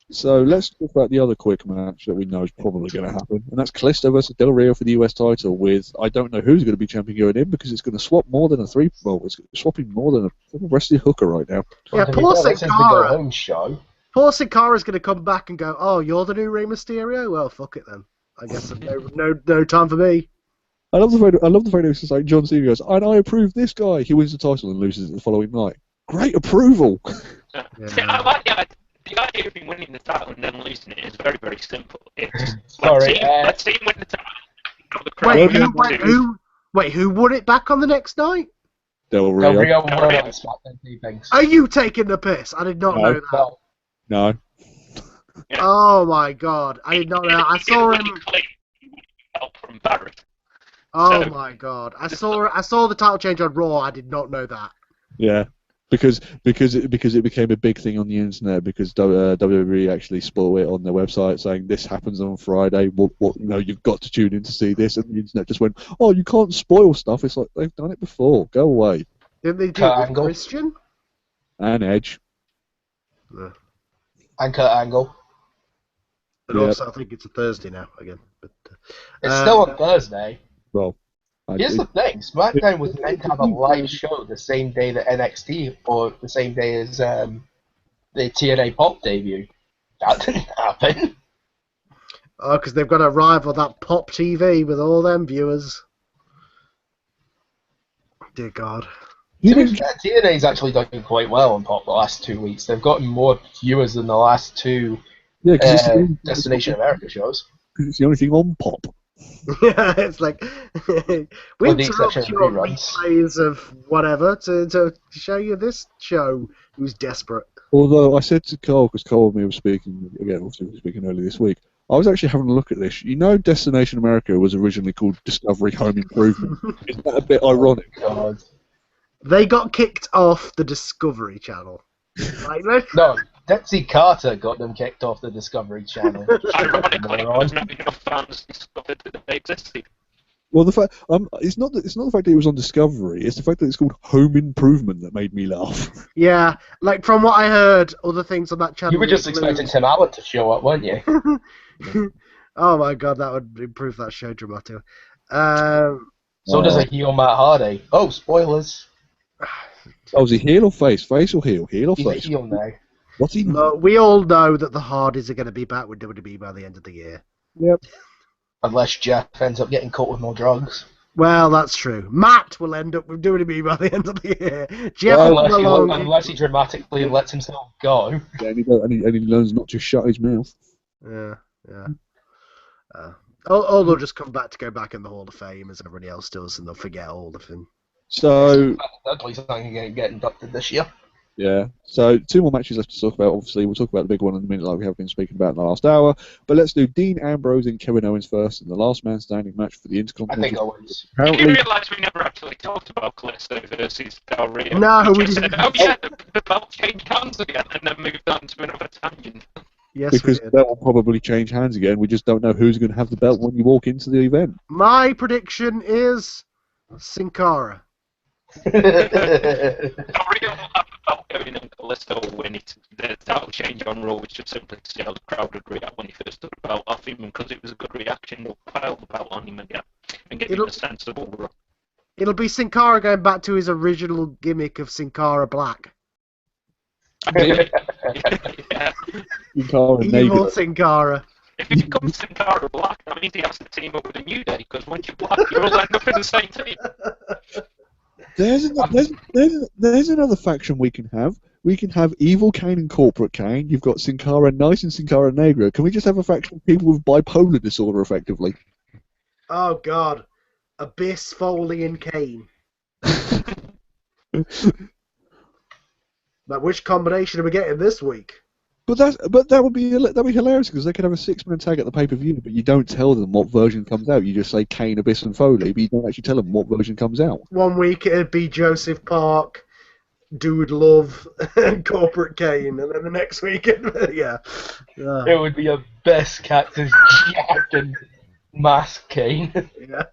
So let's talk about the other quick match that we know is probably going to happen, and that's Kalisto versus Del Rio for the US title. With I don't know who's going to be champion going in because it's going to swap more than a it's swapping more than a wrestling hooker right now. Yeah, To be poor fair, this is the Sin Cara. Go Home show. Poor Sin Cara's going to come back and go, "Oh, you're the new Rey Mysterio? Well, fuck it then. I guess no time for me." I love the fact it's just like John Cena goes, and I approve this guy. He wins the title and loses it the following night. Great approval. See, I like the idea of him winning the title and then losing it is very, very simple. It's Sorry, let's see him win the title. Have the crowd Who won it back on the next night? Del Del Rio. Rio won on SmackDown tapings. Are you taking the piss? I did not No. know that. No. No. Yeah. Oh my god, I did not know that. I saw him. Help from Barrett. Oh So- my god, I saw the title change on Raw. I did not know that. Yeah. Because it became a big thing on the internet because WWE actually spoiled it on their website saying this happens on Friday. You've got to tune in to see this, and the internet just went, "Oh, you can't spoil stuff." It's like they've done it before. Go away. Didn't they do Kurt it with Angle. Christian? And Edge. And Kurt Angle. And Yeah. also, I think it's a Thursday now again. But It's still on Thursday. Well, Here's the thing: SmackDown was meant to have a live show the same day that NXT, or the same day as the TNA Pop debut. That didn't happen. oh, because they've got to rival that Pop TV with all them viewers. Dear God. TNA's actually done quite well on Pop the last 2 weeks. They've gotten more viewers than the last two yeah, because Destination America shows. it's the only thing on Pop. Yeah, it's like we With the exception interrupt of your reruns. replays of whatever to show you this show who's desperate. Although I said to Carl, because Carl and me were speaking again, obviously we were speaking earlier this week, I was actually having a look at this. You know, Destination America was originally called Discovery Home Improvement. Isn't that a bit ironic? God. They got kicked off the Discovery Channel. Like, No, Dixie Carter got them kicked off the Discovery Channel. Ironically, Moron. there's not enough fans discovered that they existed. Well, the fact it's not the fact that it was on Discovery. It's the fact that it's called Home Improvement that made me laugh. yeah, like from what I heard, other things on that channel. You were just include- expecting Tim Allen to show up, weren't you? Oh my god, that would improve that show dramatically. So does a heel Matt Hardy. Oh, spoilers. Oh, was he heel or face? Face or heel? Heel or He's a face? heel now. What's he? No, we all know that the Hardys are going to be back with WWE by the end of the year. Yep. Unless Jeff ends up getting caught with more drugs. Well, that's true. Matt will end up with WWE by the end of the year. Jeff will Unless, come along. unless he dramatically lets himself go. Yeah, and he learns not to shut his mouth. Yeah. Or they'll just come back to go back in the Hall of Fame as everybody else does, and they'll forget all of him. So Dudley's not going to get inducted this year. yeah, so 2 more matches left to talk about. Obviously, we'll talk about the big one in a minute, like we have been speaking about in the last hour. But let's do Dean Ambrose and Kevin Owens first in the last man standing match for the I Intercontinental. think Owens. Did you Apparently, realise we never actually talked about Callisto versus Del Rio? No, we just didn't. said, oh yeah, the belt changed hands again, and then moved on to another tangent. Yes, because we did. that will probably change hands again. We just don't know who's going to have the belt when you walk into the event. My prediction is Sin Cara. Del Rio will have the belt going, and Callisto will win it. That'll change on Raw, which should simply see how the crowd would react when he first took the belt off him, and because it was a good reaction, they'll pile the belt on him again and give him a sensible run. It'll be Sin Cara going back to his original gimmick of Sin Cara Black. Yeah. Evil Evil Sin Cara. If he becomes Sin Cara Black, that means he has to team up with a New Day, because once you're black, you all end up in the same team. There's another faction we can have. We can have Evil Kane and Corporate Kane. You've got Sin Cara Nice and Sin Cara Negra. Can we just have a faction of people with bipolar disorder, effectively? Oh god. Abyss, Foley, and Kane. Now, which combination are we getting this week? But that would be hilarious because they could have a 6-man tag at the pay-per-view, but you don't tell them what version comes out. You just say Kane, Abyss, and Foley, but you don't actually tell them what version comes out. 1 week it'd be Joseph Park, Dude Love, and Corporate Kane, and then the next week, yeah. It would be a best Cactus Jack and Mask Kane. Yeah.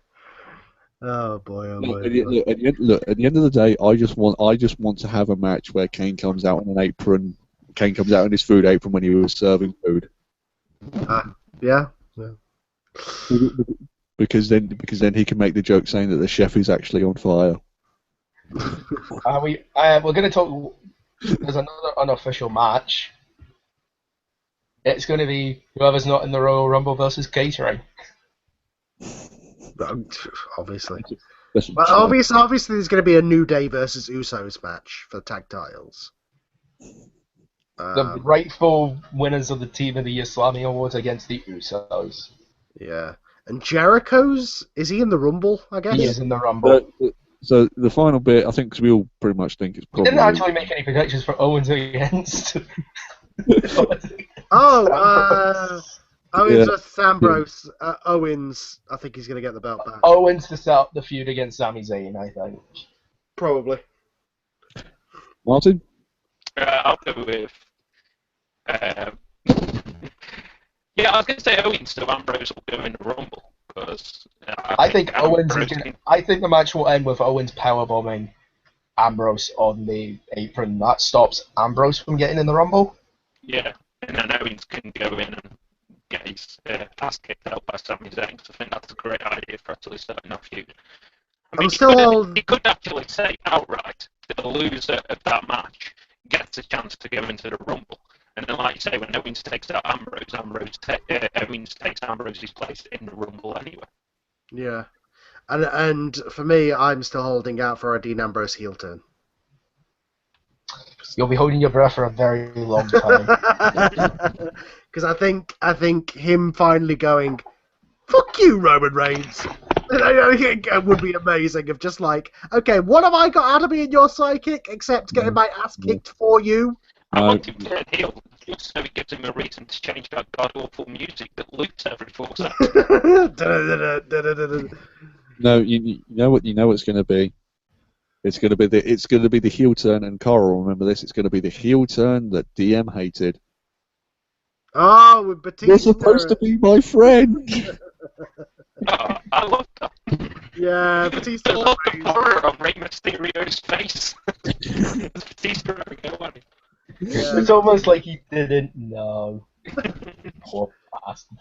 Oh boy, oh boy. At the end of the day, I just want to have a match where Kane comes out on an apron. Kane comes out in his food apron when he was serving food. Yeah. Because then he can make the joke saying that the chef is actually on fire. We're going to talk. There's another unofficial match. It's going to be whoever's not in the Royal Rumble versus catering. Obviously. That's- Well, obviously, there's going to be a New Day versus Usos match for the tag titles. The rightful winners of the Team of the Year Slammy Awards against the Usos. Yeah. And Jericho's, is he in the Rumble, I guess? He is in the Rumble. So the final bit, I think, because we all pretty much think it's He probably. didn't actually make any predictions for Owens against. Owens versus Ambrose. Owens, I think he's going to get the belt back. Owens to set up the feud against Sami Zayn, I think. Probably. Martin? I'll go with. Yeah, I was going to say Owens to Ambrose will go in the Rumble because I think Owens is Ambrose going. I think the match will end with Owens powerbombing Ambrose on the apron. That stops Ambrose from getting in the Rumble. Yeah, and then Owens can go in and get his ass kicked out by Sami Zayn. So I think that's a great idea for actually starting off feud. I mean, he could actually say outright that the loser of that match gets a chance to go into the Rumble. And then, like you say, when Owens takes out Ambrose, Owens takes Ambrose's place in the Rumble anyway. Yeah. And for me, I'm still holding out for a Dean Ambrose heel turn. You'll be holding your breath for a very long time. Because I think him finally going, Fuck you, Roman Reigns. It would be amazing if just like, okay, what have I got out of being your sidekick except getting my ass kicked for you? I No. want him to turn heel just so it gives him a reason to change that god awful music that loops every 4 seconds. No, you know what it's going to be. It's going to be the heel turn, and Carl, remember this. It's going to be the heel turn that DM hated. Oh, with Batista. You're supposed to be my friend. Oh, I love that. Yeah, The Batista. look of horror on Rey Mysterio's face. Batista having a go at him. Yeah. It's almost like he didn't know. Poor bastard.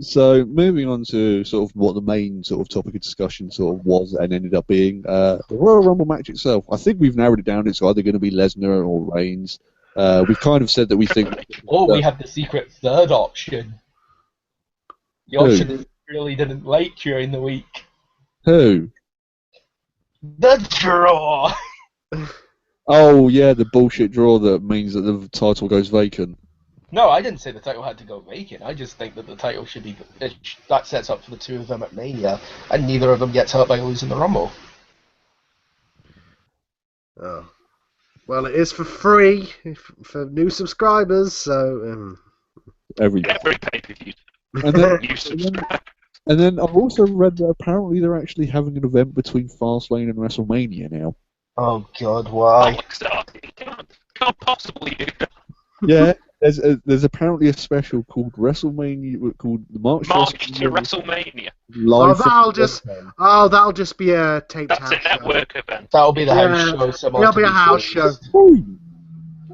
So moving on to sort of what the main sort of topic of discussion sort of was and ended up being the Royal Rumble match itself. I think we've narrowed it down. It's either going to be Lesnar or Reigns. We've kind of said that we think. Oh, we have the secret third option. The Who? option that we really didn't like during the week. Who? The draw! Oh yeah, the bullshit draw that means that the title goes vacant. No, I didn't say the title had to go vacant. I just think that the title should be... that sets up for the two of them at Mania, and neither of them gets hurt by losing the Rumble. Oh. Well, it is for free for new subscribers, so... Every pay-per-view. and then, You subscribe. and then I've also read that apparently they're actually having an event between Fastlane and WrestleMania now. Oh god, why? Alex, can't possibly do that. Yeah, there's apparently a special called WrestleMania called the March to WrestleMania. Live. That'll just be a taped That's house a network event. That'll be the house Yeah, show. Someone it'll to be a house released. show.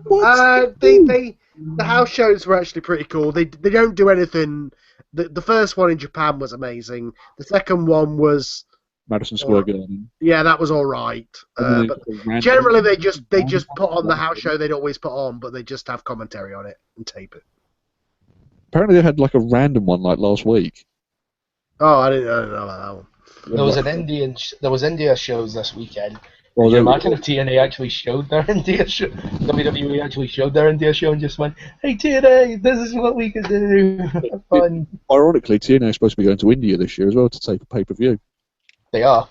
What? The house shows were actually pretty cool. They don't do anything. The first one in Japan was amazing. The second one was Madison Square Garden. yeah, that was all right. And then But they ran- generally, they just put on the house show they'd always put on, but they just have commentary on it and tape it. Apparently they had like a random one like last week. Oh, I didn't know about that one. There was there was India shows this weekend. Well, Can you they- imagine if TNA actually showed their India show? WWE actually showed their India show and just went, "Hey TNA, this is what we can do." Have fun. Ironically, TNA is supposed to be going to India this year as well to tape a pay-per-view. They are.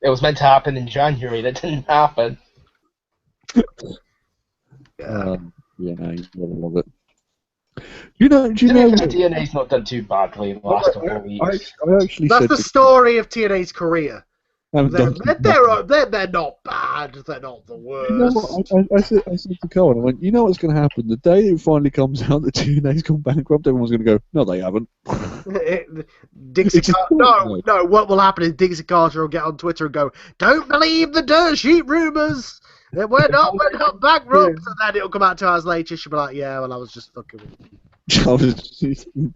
It was meant to happen in January. That didn't happen. Yeah. Yeah, no, you gotta love it. Do you know? TNA's not done too badly in the last couple of weeks. I actually That's said the story of TNA's career. haven't They're done- not bad. They're not the worst. You know what? I said to Colin, I went, you know what's going to happen? The day it finally comes out that TNA's gone bankrupt, everyone's going to go, no, they haven't. Dixie It's a Carter. thought, No. What will happen is Dixie Carter will get on Twitter and go, "Don't believe the dirt sheet rumors. We're not bankrupt." And then it'll come out 2 hours later. She'll be like, "Yeah, well, I was just fucking with you."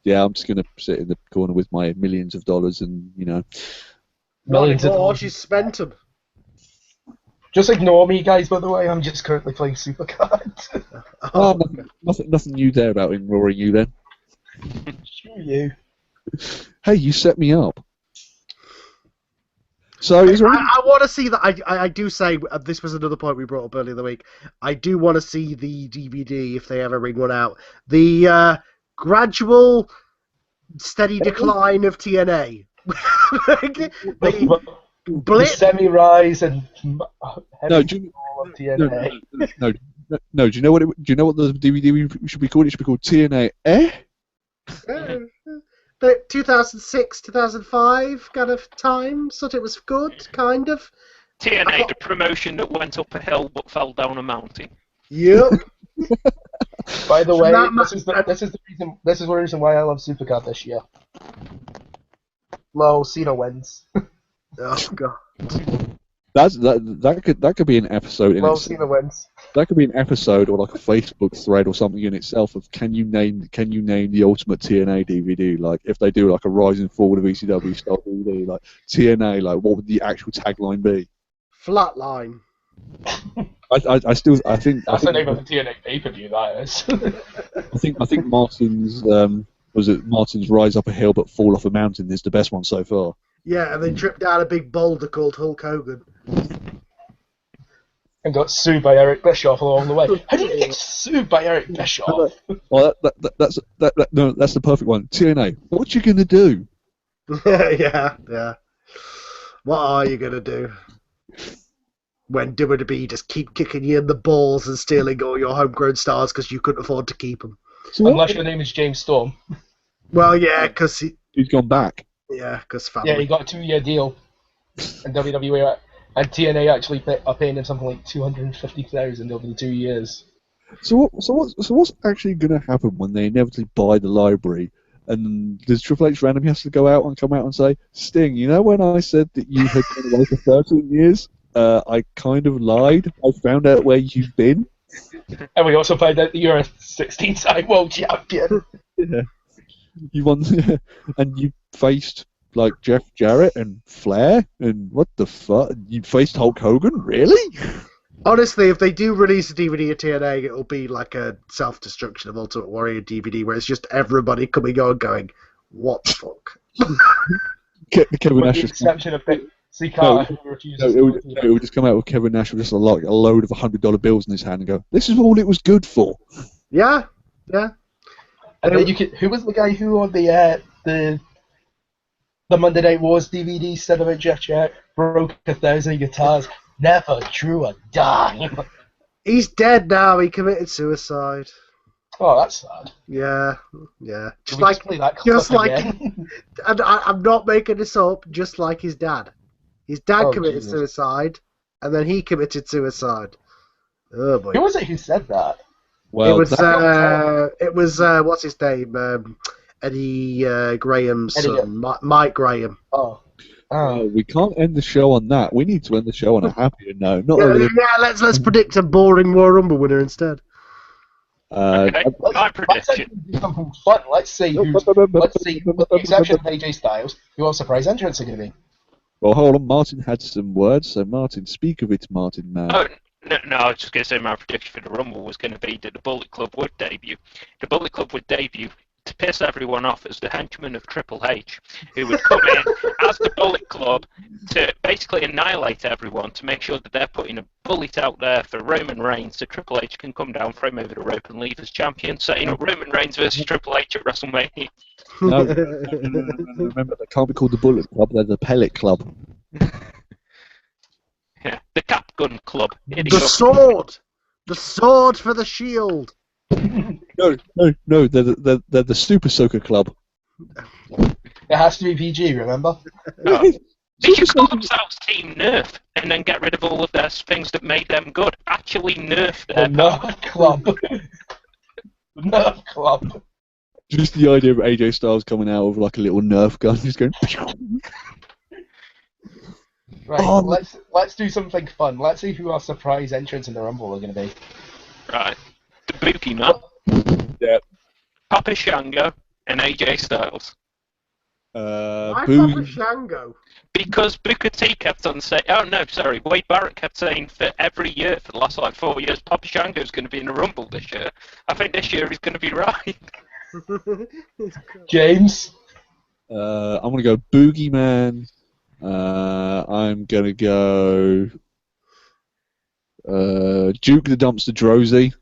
Yeah, I'm just going to sit in the corner with my millions of dollars and, you know. Millions of anymore, dollars. she's spent them. Just ignore me, guys. By the way, I'm just currently playing Supercard. Oh, nothing new there about ignoring you then. Screw you. Hey, you set me up. So, is there any... I want to see that. I do say this was another point we brought up earlier in the week. I do want to see the DVD if they ever bring one out. The gradual, steady decline of TNA. The Blip. semi-rise and No, heavy do you, fall of TNA. no. Do you know what? Do you know what the DVD should be called? It should be called TNA. But 2006, 2005 kind of time. Thought it was good, kind of. TNA, the promotion that went up a hill but fell down a mountain. Yep. By the way, That this is the reason why I love Supercard this year. Well, Cena wins. Oh god. That could be an episode in Well, itself. Cena wins. That could be an episode or like a Facebook thread or something in itself of can you name the ultimate TNA DVD? Like if they do like a Rise and Fall of ECW style DVD, like TNA, like what would the actual tagline be? Flatline. I think That's the name of the TNA pay-per-view. That is. I think Martin's was it Martin's Rise Up a Hill but Fall Off a Mountain is the best one so far. Yeah, and they tripped down a big boulder called Hulk Hogan. and got sued by Eric Bischoff along the way. How do you get sued by Eric Bischoff? Well, that's the perfect one. TNA, what you gonna do? Yeah. What are you gonna do when WWE just keep kicking you in the balls and stealing all your homegrown stars because you couldn't afford to keep them? So Unless your name is James Storm. Well, yeah, because he's gone back. family. Yeah, he got a 2-year deal, and WWE and TNA actually are paying him something like $250,000 over the 2 years. So what's actually going to happen when they inevitably buy the library? And does Triple H randomly has to come out and say, Sting, you know when I said that you had been away for 13 years? I kind of lied. I found out where you've been. And we also found out that you're a 16-time world champion. Yeah. You won, and you faced like Jeff Jarrett and Flair, and what the fuck? You faced Hulk Hogan, really? Honestly, if they do release a DVD of TNA, it'll be like a self-destruction of Ultimate Warrior DVD, where it's just everybody coming on going, "What the fuck?" Kevin With Nash. the exception of C. Carter, who refuses it would just come out with Kevin Nash with just a load of $100 bills in his hand and go, "This is all it was good for." Yeah. And then who was the guy who on the Monday Night Wars DVD said about Jeff Jarrett broke 1,000 guitars, never drew a dime? He's dead now. He committed suicide. Oh, that's sad. Yeah. Just like play that clip again? And I'm not making this up. Just like his dad. His dad committed Jesus. suicide, and then he committed suicide. Oh boy. Who was it who said that? Well, It was what's his name? Eddie Graham's Eddie, son, Mike Graham. Oh. we can't end the show on that. We need to end the show on a happier note. Not over Let's predict a boring Royal Rumble winner instead. Okay, my Let's prediction. do something fun. Let's see, with the exception of AJ Styles, who our surprise entrants are going to be. Well, hold on. Martin had some words, so Martin, speak of it, Martin, man. Oh, no, I was just going to say my prediction for the Rumble was going to be that the Bullet Club would debut. The Bullet Club would debut to piss everyone off as the henchman of Triple H, who would come in as the Bullet Club to basically annihilate everyone, to make sure that they're putting a bullet out there for Roman Reigns, so Triple H can come down, throw him over the rope and leave as champion, setting up Roman Reigns versus Triple H at WrestleMania. No, remember, they can't be called the Bullet Club, they're the Pellet Club. Yeah, the Cap Gun Club. The sword! The sword for the shield! No, they're the Super Soaker Club. It has to be PG, remember? Oh. They should call themselves Team Nerf and then get rid of all of their things that made them good. Actually nerf their Nerf Club. Nerf Club. Just the idea of AJ Styles coming out with like a little Nerf gun, just going. Right, let's do something fun. Let's see who our surprise entrants in the Rumble are going to be. Right. The Boogeyman. Yeah. Papa Shango and AJ Styles. Why Boo. Papa Shango? Because Booker T kept on saying, Wade Barrett kept saying for every year for the last like 4 years, Papa Shango's going to be in the Rumble this year. I think this year he's going to be right. James? I'm going to go Boogeyman. I'm going to go Duke the Dumpster Drozy.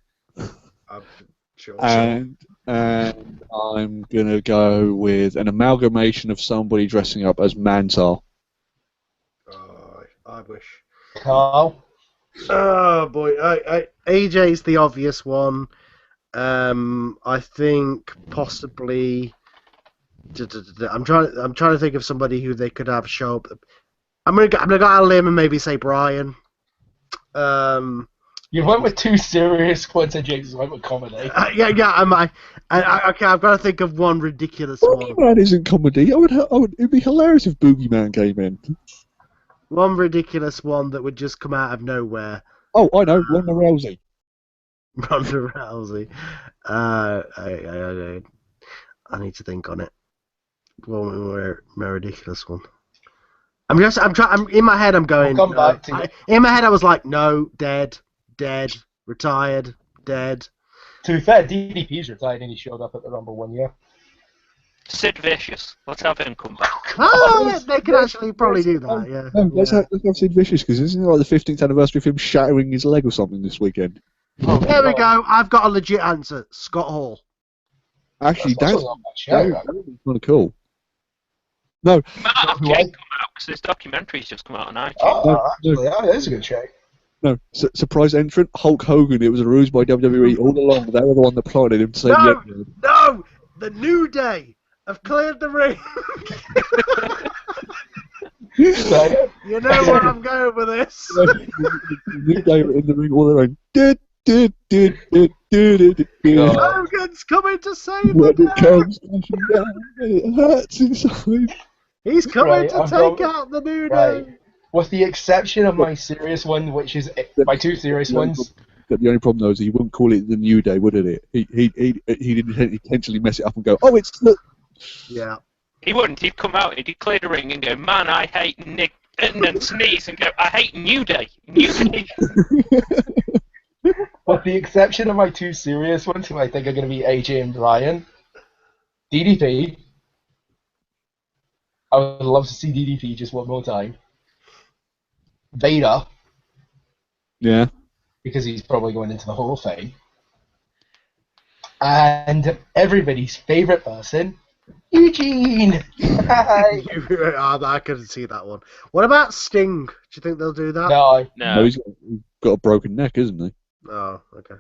Sure. And I'm going to go with an amalgamation of somebody dressing up as Mantar. I wish. Carl? Oh boy, AJ's the obvious one. I think possibly. I'm trying to think of somebody who they could have show up. I'm gonna go out on a limb and maybe say Brian. You went with two serious ones and James went with comedy. Okay, I've got to think of one ridiculous one. Boogeyman isn't comedy. It'd be hilarious if Boogeyman came in. One ridiculous one that would just come out of nowhere. Oh, I know, Ronda Rousey. Ronda Rousey. I need to think on it. One more ridiculous one. I'm in my head. I'm going. I'll come back to you. In my head, I was like, no, dead, retired, dead. To be fair, DDP's retired and he showed up at the Rumble 1 year. Sid Vicious. Let's have him come back. Oh, they could actually probably do that. Yeah. No, let's yeah. have Sid Vicious, because isn't it like the 15th anniversary of him shattering his leg or something this weekend? Oh, There we go. I've got a legit answer. Scott Hall. Actually, That's that's not a bad show, that. kind of cool. No, Might have Who Jake was- come out because his documentary's just come out on iTunes. Oh, actually, that is a good show. no, surprise entrant, Hulk Hogan. It was a ruse by WWE all along. They were the one that planted him to say the No, N-word. no, the New Day have cleared the ring. So, You know where I'm going with this. New Day were in the ring all their own. God. Hogan's coming to save When the it day. comes crashing down, it hurts inside. He's coming Right, to I've take got- out the New right. Day. With the exception of my serious one, which is my two serious ones. But the only problem though is he wouldn't call it the New Day, would it? He didn't intentionally mess it up and go, oh, it's the. Yeah. He wouldn't. He'd come out, he'd clear the ring and go, man, I hate Nick, and then sneeze and go, I hate New Day. New Day. With the exception of my two serious ones, who I think are going to be AJ and Brian, DDP. I would love to see DDP just one more time. Vader, Yeah. because he's probably going into the Hall of Fame. And everybody's favourite person, Eugene! Hi! I couldn't see that one. What about Sting? Do you think they'll do that? No, No, No. he's got a broken neck, isn't he? Oh, okay.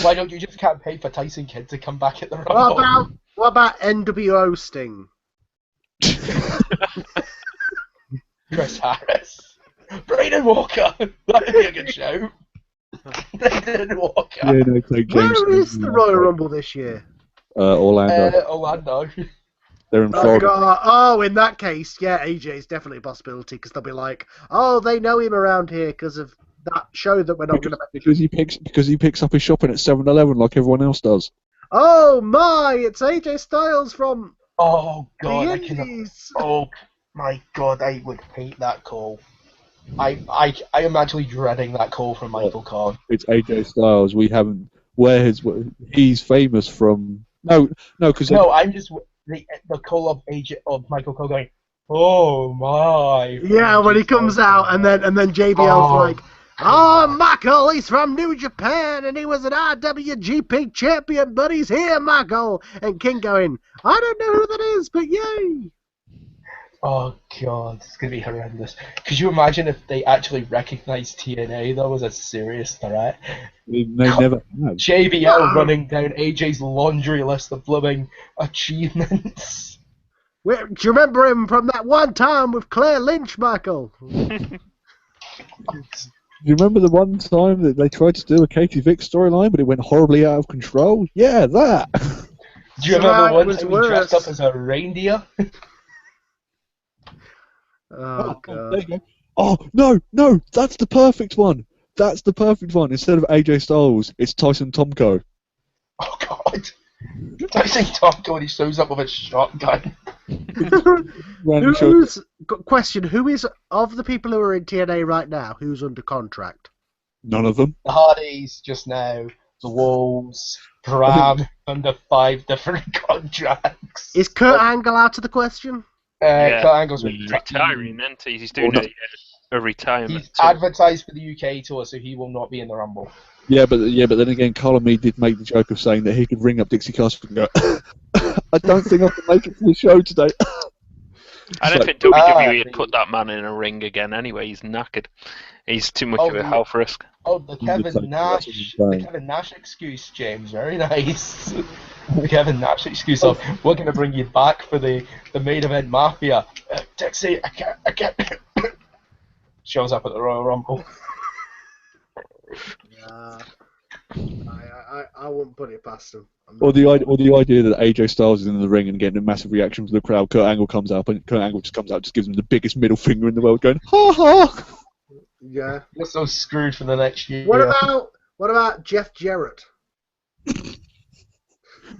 why don't you just campaign for Tyson Kidd to come back at the Rumble? What about NWO Sting? Chris Harris. Brayden Walker! That'd be a good show. Brayden Walker. Yeah, no, take James. Where is the Royal Rumble this year? Orlando. Orlando. They're in Oh, Florida. God. Oh, in that case, yeah, AJ is definitely a possibility because they'll be like, oh, they know him around here because of that show that we're not going to make. Because he picks up his shopping at 7-Eleven like everyone else does. Oh my! It's AJ Styles from Oh the god, I cannot. Indies. Oh my god, I would hate that call. I am actually dreading that call from Michael Khan. It's AJ Styles. We haven't. He's famous from? No, because No, I'm just the call of Michael Khan going, oh my. Yeah, when he comes out and then JBL's Oh. like, oh, Michael, he's from New Japan and he was an IWGP champion, but he's here, Michael. And King going, I don't know who that is, but yay. Oh god, it's gonna be horrendous. Could you imagine if they actually recognized TNA though as a serious threat? they never have. JBL running down AJ's laundry list of blooming achievements. Do you remember him from that one time with Claire Lynch, Michael? Do you remember the one time that they tried to do a Katie Vick storyline, but it went horribly out of control? Yeah, that. Do you So remember it one was time he dressed worse. up as a reindeer? Oh, there God. you go. Oh no, that's the perfect one. That's the perfect one. Instead of AJ Styles, it's Tyson Tomko. Oh god. Tyson Tomko when he shows up with a shotgun. Random show. Question, who is, of the people who are in TNA right now, who's under contract? None of them. The Hardys just now, the Wolves, Bram, under 5 different contracts. Is Kurt Angle out of the question? Kurt Angle's He's retiring, isn't he? He's doing a retirement. He's tour. advertised for the UK tour, so he will not be in the Rumble. Yeah, but then again, Carl and me did make the joke of saying that he could ring up Dixie Carter and go, I don't think I can make it to the show today. I don't think WWE would put that man in a ring again anyway. He's knackered. He's too much of a health risk. Oh, the Kevin Nash excuse, James. Very nice. The Kevin Nash excuse of, we're going to bring you back for the main event Mafia. Dixie, I can't. Shows up at the Royal Rumble. I wouldn't put it past him. Or the idea that AJ Styles is in the ring and getting a massive reaction from the crowd. Kurt Angle comes up and Kurt Angle just comes out, just gives him the biggest middle finger in the world, going ha ha. Yeah. You're so screwed for the next year. What about Jeff Jarrett?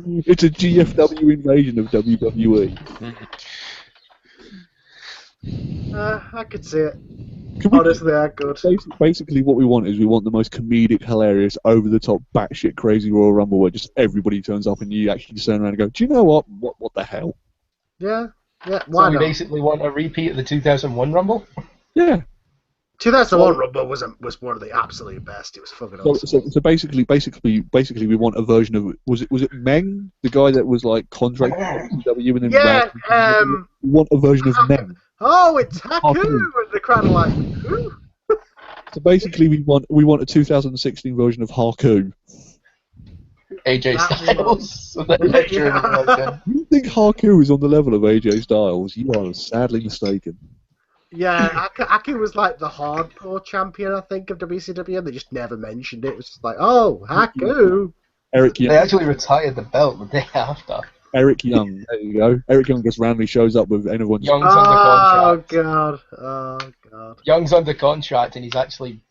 It's a GFW invasion of WWE. I could see it. Honestly, they're good. Basically, what we want is we want the most comedic, hilarious, over-the-top, batshit crazy Royal Rumble where just everybody turns up and you actually turn around and go, "Do you know what? What the hell?" Yeah, So why we not? basically want a repeat of the 2001 Rumble? Yeah. 2001 Rumble was one of the absolute best. It was fucking awesome. So basically, we want a version of was it Meng, the guy that was like contracted by WWE and then Yeah, we want a version of Meng. Oh, it's Haku! Haku. And the crowd are like, who? So basically, we want a 2016 version of Haku. AJ That Styles. The lecturing version. You think Haku is on the level of AJ Styles? You are sadly mistaken. Yeah, Haku was like the hardcore champion, I think, of WCW, and they just never mentioned it. It was just like, oh, Haku! Eric Young. They actually retired the belt the day after. Eric Young, there you go. Eric Young just randomly shows up with everyone's. Young's under contract. Oh god. Young's under contract, and he's actually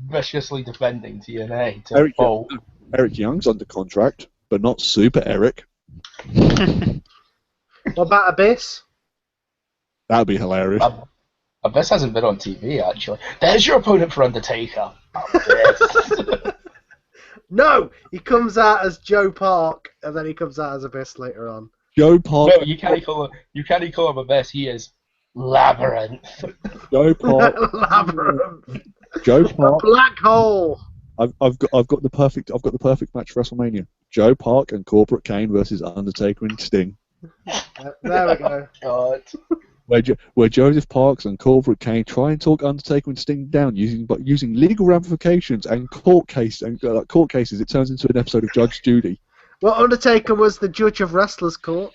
viciously defending TNA to Eric Young's under contract, but not Super Eric. What about Abyss? That'd be hilarious. Abyss hasn't been on TV, actually. There's your opponent for Undertaker. Abyss. No! He comes out as Joe Park, and then he comes out as Abyss later on. Joe Park. No, you can't call him Abyss. He is Labyrinth. Joe Park. Labyrinth. Joe Park. Black hole. I've got the perfect match for WrestleMania. Joe Park and Corporate Kane versus Undertaker and Sting. There we go. God. Where Joseph Parks and Corporate Kane try and talk Undertaker and Sting down using legal ramifications and court cases. It turns into an episode of Judge Judy. Well, Undertaker was the judge of Wrestlers Court.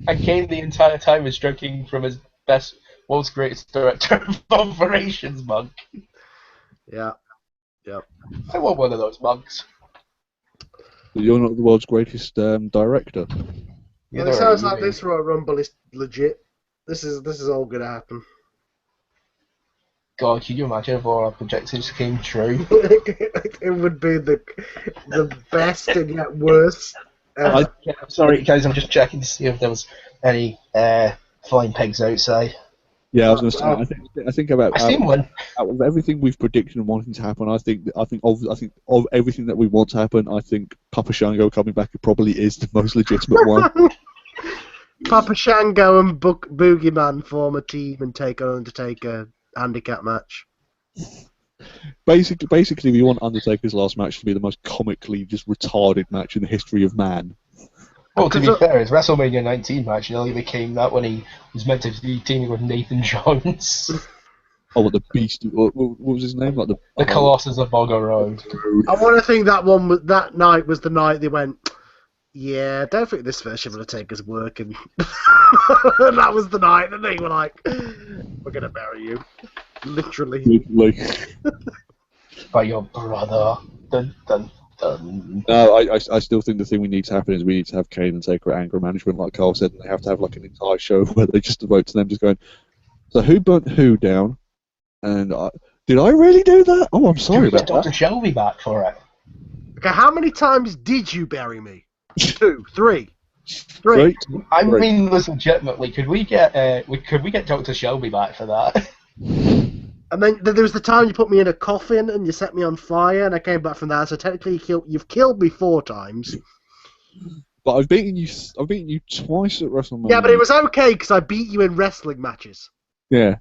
And Kane the entire time was drinking from his world's greatest director of operations mug. Yeah. Yep. I want one of those mugs. You're not the world's greatest director. Well, it sounds like this Royal Rumble is legit. This is all gonna happen. God, can you imagine if all our projections came true? It would be the best and yet worst. I'm sorry, guys. I'm just checking to see if there was any flying pigs outside. Yeah, I was going to say. I think I've seen one. Out of everything we've predicted and wanting to happen, I think of everything that we want to happen, I think Papa Shango coming back probably is the most legitimate one. Papa Shango and Boogeyman form a team and take on Undertaker handicap match. Basically, we want Undertaker's last match to be the most comically just retarded match in the history of man. Well, to be fair, his WrestleMania 19 match nearly became that when he was meant to be teaming with Nathan Jones. Oh, what the beast? What was his name? Like the Colossus of Bogger Road. I want to think that night was the night they went, yeah, I don't think this version of Undertaker's working. And that was the night that they were like, we're going to bury you. Literally. By your brother. Dun, dun, dun. No, I still think the thing we need to happen is we need to have Kane and Taker at anger management, like Carl said, and they have to have like an entire show where they just devote to them just going, so who burnt who down? And did I really do that? Oh, I'm sorry about that. Dr. Shelby back for it. Okay, how many times did you bury me? 2, 3. I mean, legitimately, could we get Dr. Shelby back for that? And then there was the time you put me in a coffin and you set me on fire, and I came back from that. So technically, you've killed me 4 times. But I've beaten you twice at WrestleMania. Yeah, but it was okay because I beat you in wrestling matches. Yeah.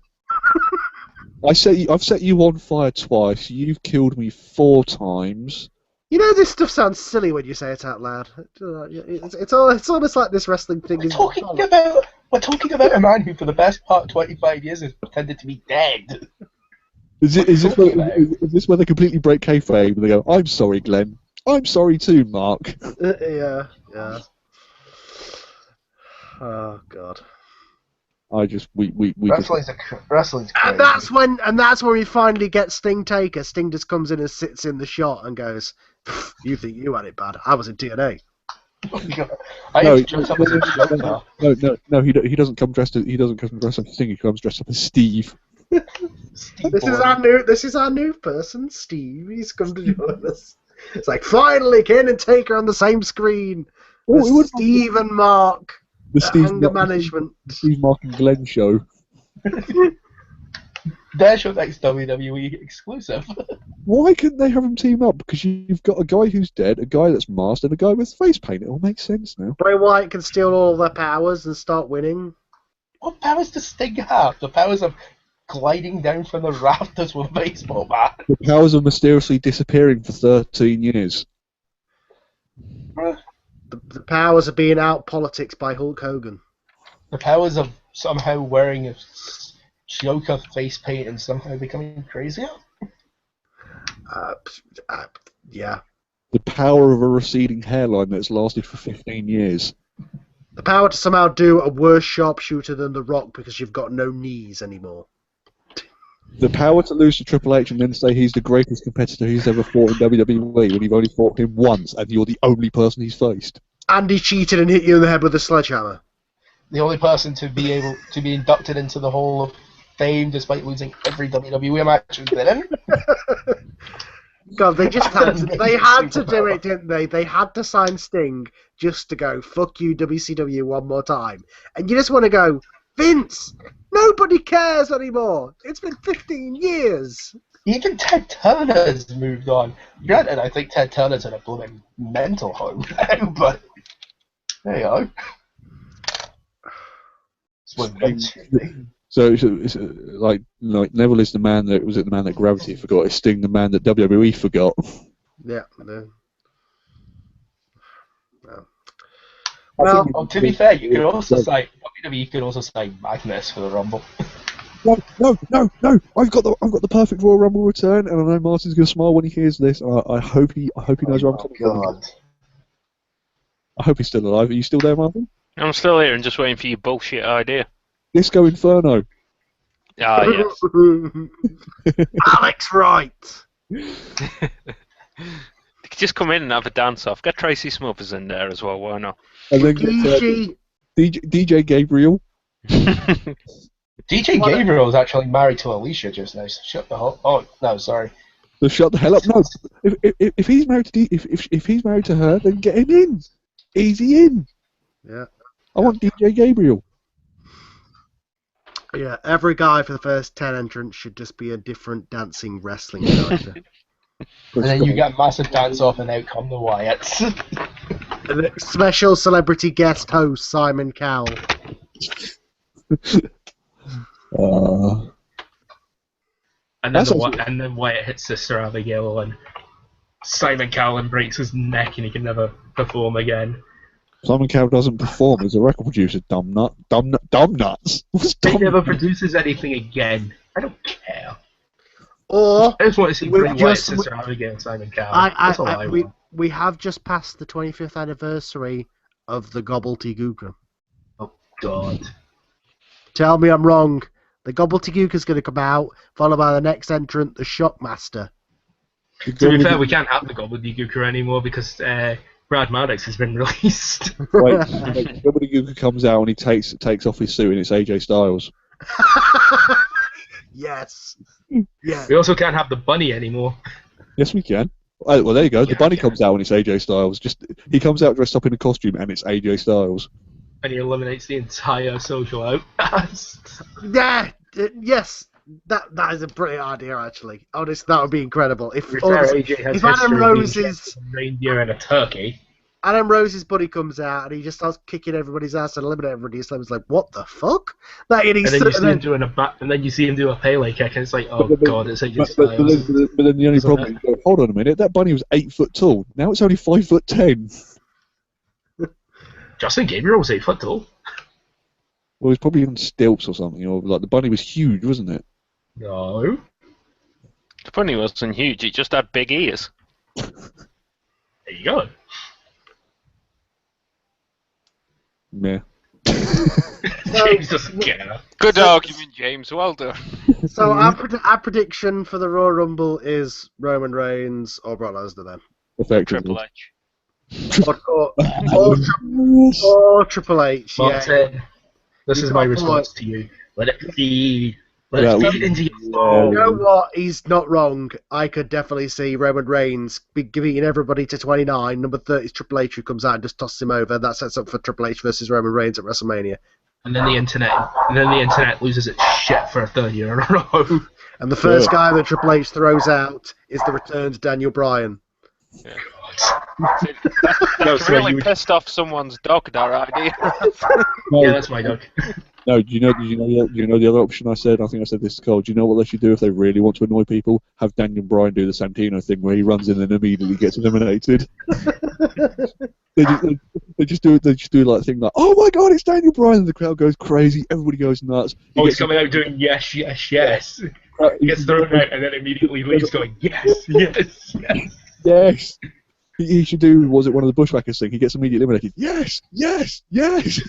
I've set you on fire twice. You've killed me 4 times. You know, this stuff sounds silly when you say it out loud. It's almost like this wrestling thing is. We're talking about a man who, for the best part of 25 years, has pretended to be dead. Is this where they completely break kayfabe and they go, "I'm sorry, Glenn. I'm sorry too, Mark." Yeah. Oh God. Wrestling's crazy. And that's when we finally get Sting Taker. Sting just comes in and sits in the shot and goes, "You think you had it bad? I was in TNA." No, he doesn't come dressed as Sting. He comes dressed up as Steve. This is our new person, Steve. He's come to join us. It's like finally Kane and Taker on the same screen. Steve and Mark. The anger management. The Steve, Mark and Glenn show. There's your next WWE exclusive. Why couldn't they have them team up? Because you've got a guy who's dead, a guy that's masked, and a guy with face paint. It all makes sense now. Bray Wyatt can steal all their powers and start winning. What powers does Sting have? The powers of gliding down from the rafters with a baseball bat. The powers of mysteriously disappearing for 13 years. The powers of being out politics by Hulk Hogan. The powers of somehow wearing a Joker face paint and somehow becoming crazier. Yeah. The power of a receding hairline that's lasted for 15 years. The power to somehow do a worse sharpshooter than The Rock because you've got no knees anymore. The power to lose to Triple H and then say he's the greatest competitor he's ever fought in WWE when you've only fought him once and you're the only person he's faced. And he cheated and hit you in the head with a sledgehammer. The only person to be able to be inducted into the Hall of Fame despite losing every WWE match he's been in. God, they just had to, they had to do it, didn't they? They had to sign Sting just to go, fuck you, WCW, one more time. And you just want to go, Vince, nobody cares anymore. It's been 15 years. Even Ted Turner's moved on. Granted, I think Ted Turner's in a blooming mental home now, but there you go. It's what Vince should be. So it's like Neville is the man that was it the man that Gravity forgot. Is Sting the man that WWE forgot? Yeah. No. Well, to be fair, you could also say WWE could also say Magnus for the Rumble. No! I've got the perfect Royal Rumble return, and I know Martin's gonna smile when he hears this. I hope he knows where I'm coming from. I hope he's still alive. Are you still there, Martin? I'm still here and just waiting for your bullshit idea. Disco Inferno. Ah, yes. Alex Wright. They could just come in and have a dance-off. Get Tracy Smothers in there as well, why not? And then get DJ Gabriel. DJ Gabriel is actually married to Alicia just now. So shut the hell. Oh no, sorry. So shut the hell up. No, if he's married to if he's married to her, then get him in. Easy in. Yeah. I want DJ Gabriel. Yeah, every guy for the first 10 entrants should just be a different dancing wrestling character. And then you get a massive dance-off and out come the Wyatts. And a special celebrity guest host, Simon Cowell. And then Wyatt hits Sister Abigail and Simon Cowell breaks his neck and he can never perform again. Simon Cowell doesn't perform as a record producer, dumb nuts. What's He dumb never nuts? produces anything again. I don't care. Or I just want to see we Bray Wyatt, just- Sister Abigail, and Simon Cowell. That's all I want. we have just passed the 25th anniversary of the Gobbledygooker. Oh God. Tell me I'm wrong. The Gobbledygooker's going to come out, followed by the next entrant, the Shockmaster. To be fair, we can't have the Gobbledygooker anymore because Brad Maddox has been released. Right, Gobbledygooker comes out and he takes off his suit and it's AJ Styles. Yes. Yeah. We also can't have the bunny anymore. Yes, we can. Oh, well, there you go. The Yeah, bunny yeah. comes out and it's AJ Styles. He comes out dressed up in a costume and it's AJ Styles. And he eliminates the entire social outcast. Yeah. Yes. That is a brilliant idea, actually. Honest, that would be incredible. If To be fair, AJ has if Adam history of being Rose's kept with a reindeer and a turkey. buddy comes out and he just starts kicking everybody's ass and eliminating everybody, so it's like, what the fuck? Like, and And then you see him doing and then you see him do a Pele kick, and it's like, oh God, it's AJ Styles. But then the only Isn't problem is, hold on a minute, that bunny was 8 foot tall. Now it's only 5'10". Justin Gabriel was 8 foot tall. Well, he's probably on stilts or something. Or like the bunny was huge, wasn't it? No. The bunny wasn't huge, it just had big ears. There you go. Yeah. James doesn't care. Good argument, James, well done. So our prediction for the Royal Rumble is Roman Reigns or Brock Lesnar then. Effectively. Triple H. Or Triple H, yeah. Martin, this You is my got response to you. Let it feed. Let Yeah, it feed into your soul. You know what? He's not wrong. I could definitely see Roman Reigns beating everybody to 29. Number 30 is Triple H, who comes out and just tosses him over. That sets up for Triple H versus Roman Reigns at WrestleMania. And then the internet loses its shit for a third year in a row. And the first guy that Triple H throws out is the returned Daniel Bryan. That's really pissed off someone's dog, that idea. Yeah, that's my dog. No, do you know the other option I said? I think I said this to Cole. Do you know what they should do if they really want to annoy people? Have Daniel Bryan do the Santino thing where he runs in and immediately gets eliminated. They just do like a thing like, oh my god, it's Daniel Bryan, and the crowd goes crazy, everybody goes nuts. He's coming out doing yes, yes, yes. He gets thrown out and then immediately leaves going, yes, yes, yes. Yes. He should do, was it one of the Bushwhackers thing? He gets immediately eliminated. Yes, yes, yes.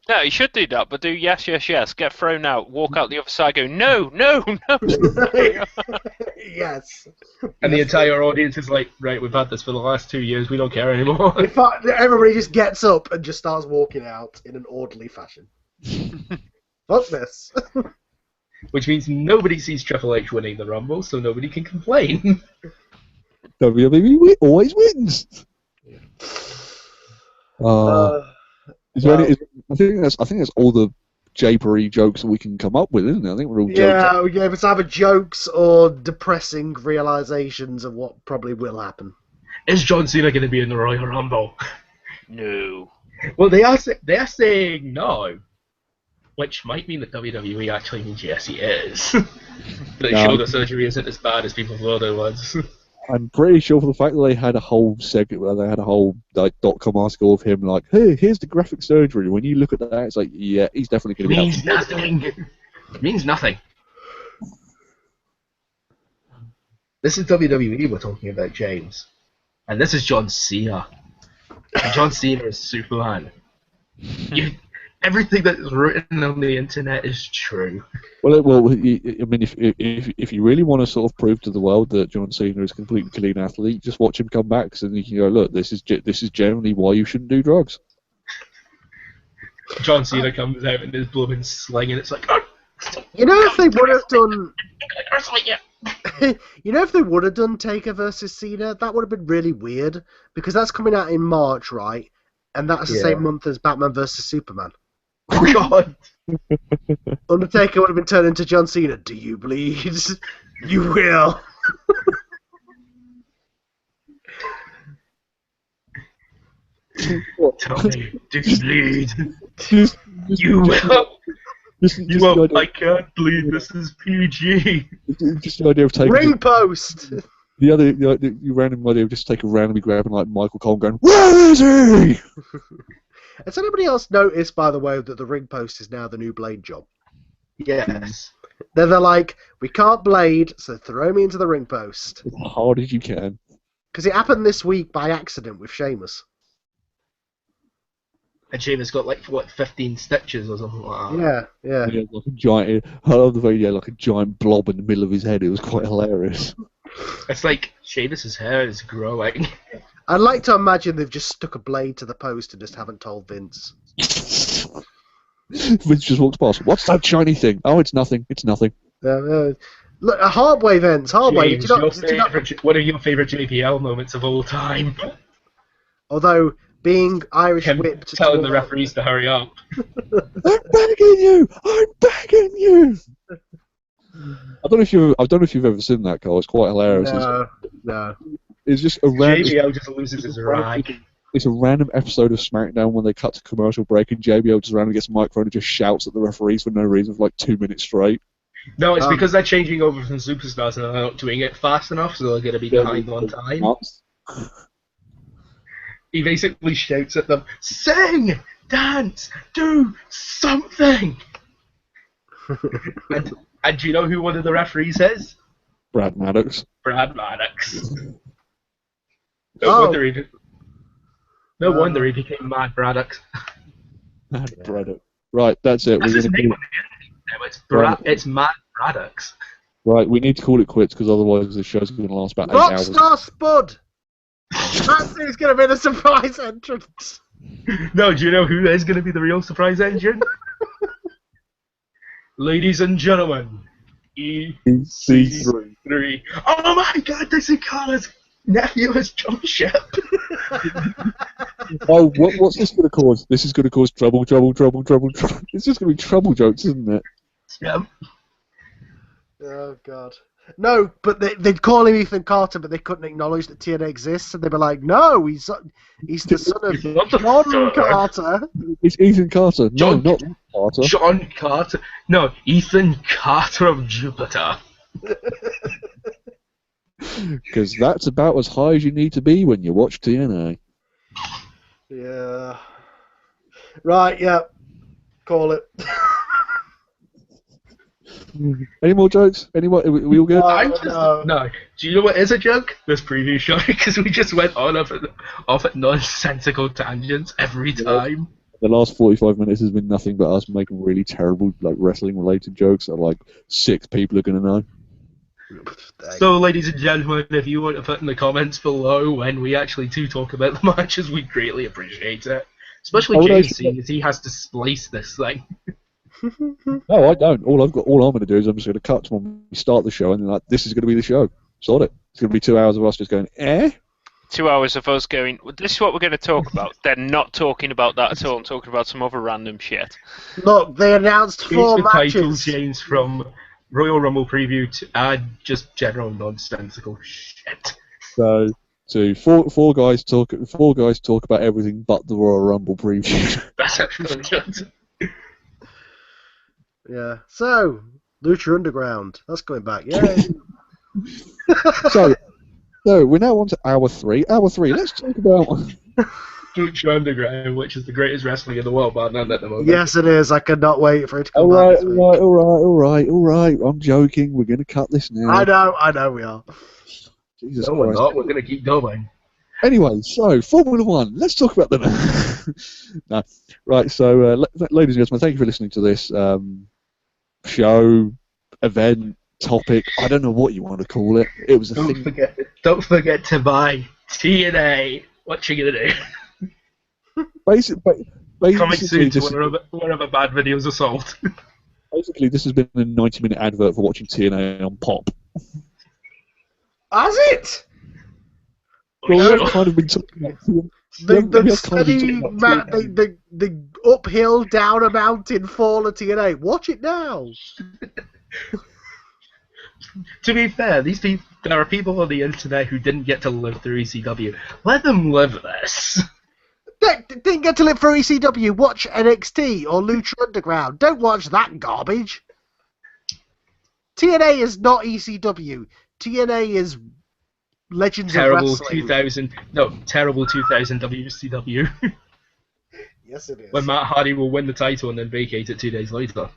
No, he should do that, but do yes, yes, yes, get thrown out, walk out the other side, go, no, no, no. Yes. And the entire audience is like, right, we've had this for the last 2 years, we don't care anymore. In fact, everybody just gets up and just starts walking out in an orderly fashion. Fuck this. Which means nobody sees Triple H winning the Rumble, so nobody can complain. WWE always wins. Is there any, I think that's all the japery jokes that we can come up with, isn't it? I think we're all jokes. Yeah, it's either jokes or depressing realizations of what probably will happen. Is John Cena going to be in the Royal Rumble? No. Well, they are saying no, which might mean that WWE actually means yes, he is. But No. shoulder surgery isn't as bad as people thought it was. I'm pretty sure for the fact that they had a whole segment where they had a whole like .com article of him like, hey, here's the graphic surgery. When you look at that, it's like, yeah, he's definitely going to be Means nothing. It means nothing. This is WWE we're talking about, James. And this is John Cena. And John Cena is Superman. Everything that's written on the internet is true. Well, I mean, if you really want to sort of prove to the world that John Cena is a completely clean athlete, just watch him come back, and you can go, look, this is generally why you shouldn't do drugs. John Cena comes out in his blooming sling, and it's like, oh, You know, if they would have done, you know, if they would have done Taker versus Cena, that would have been really weird because that's coming out in March, right? And that's the same month as Batman versus Superman. oh god. Undertaker would have been turned into John Cena. Do you bleed? You will. Tell me, do you bleed? You will. You won't. I can't bleed. This is PG. Just the idea of taking Ring post. the random idea of just taking randomly grabbing like Michael Cole and going, where is he? Has anybody else noticed, by the way, that the ring post is now the new Blade job? Yes. They're like, we can't Blade, so throw me into the ring post. As hard as you can. Because it happened this week by accident with Sheamus. And Sheamus got like, what, 15 stitches or something like that? Yeah. Yeah, like a giant. I love the way like a giant blob in the middle of his head. It was quite hilarious. It's like Sheamus's hair is growing. I'd like to imagine they've just stuck a blade to the post and just haven't told Vince. Vince just walks past. What's that shiny thing? Oh, it's nothing. It's nothing. Look, a Hardway, Vince. Hardway. James, what are your favourite JPL moments of all time? Although being Irish Him whipped, telling the referees to hurry up. I'm begging you. I'm begging you. I don't know if you've ever seen that, Carl. It's quite hilarious. No. It's just a random. JBL just loses his rag. It's a random episode of SmackDown when they cut to commercial break and JBL just randomly gets a microphone and just shouts at the referees for no reason for like 2 minutes straight. No, it's because they're changing over from superstars and they're not doing it fast enough, so they're going to be behind on time. He basically shouts at them, sing, dance, do something! and do you know who one of the referees is? Brad Maddox. Brad Maddox. No wonder he became Mad Braddock. Mad Braddock. Right, that's it. That's his name on the internet. It's Mad Braddocks. Right, we need to call it quits because otherwise the show's going to last about 8 hours. Rockstar Spud! That's who's going to be the surprise entrance. No, do you know who is going to be the real surprise entrant? Ladies and gentlemen, EC3. Oh my god, Dixie Carter's nephew has jumped ship. Oh, what's this going to cause? This is going to cause trouble. It's just going to be trouble jokes, isn't it? Yeah. Oh God. No, but they'd call him Ethan Carter, but they couldn't acknowledge that TNA exists, and they'd be like, "No, he's the son of He's not the John son. Carter." It's Ethan Carter. John- No, not Carter. John Carter. No, Ethan Carter of Jupiter. Because that's about as high as you need to be when you watch TNA. Yeah. Right. Yeah. Call it. Any more jokes? We all good? No. Do you know what is a joke? This preview show, because we just went on off at nonsensical tangents every time. The last 45 minutes has been nothing but us making really terrible wrestling-related jokes that 6 people are going to know. So, ladies and gentlemen, if you want to put in the comments below when we actually do talk about the matches, we greatly appreciate it. Especially James, seeing as he has to splice this thing. No, I don't. All I'm going to do is I'm just going to cut to when we start the show, and this is going to be the show. Sort it. It's going to be 2 hours of us just going, 2 hours of us going, well, this is what we're going to talk about. They're not talking about that at all. I'm talking about some other random shit. Look, they announced 4 Change the title, matches. James, from Royal Rumble preview to just general nonsensical shit. So, four guys talk about everything but the Royal Rumble preview. That's actually good. Yeah. So, Lucha Underground. That's going back. Yay. So we're now on to hour 3. Hour 3. Let's talk about Lucha Underground, which is the greatest wrestling in the world, but none at the moment. Yes, it is. I cannot wait for it to come All back. right. I'm joking. We're going to cut this now. I know we are. Jesus No, we're Christ. not. We're going to keep going. Anyway, so Formula One. Let's talk about them. No. Right. So, ladies and gentlemen, thank you for listening to this show, event, topic. I don't know what you want to call it. It was a thing. Don't forget to buy TNA. What you gonna do? Basically, Coming soon to this, wherever bad videos are sold. basically, this has been a 90-minute advert for watching TNA on Pop. Has it? Well, we've kind of been talking about TNA. The uphill, down a mountain, fall of TNA. Watch it now. To be fair, there are people on the internet who didn't get to live through ECW. Let them live this. They didn't get to live for ECW. Watch NXT or Lucha Underground. Don't watch that garbage. TNA is not ECW. TNA is Legends of Wrestling. Terrible 2000 WCW. Yes, it is. When Matt Hardy will win the title and then vacate it 2 days later.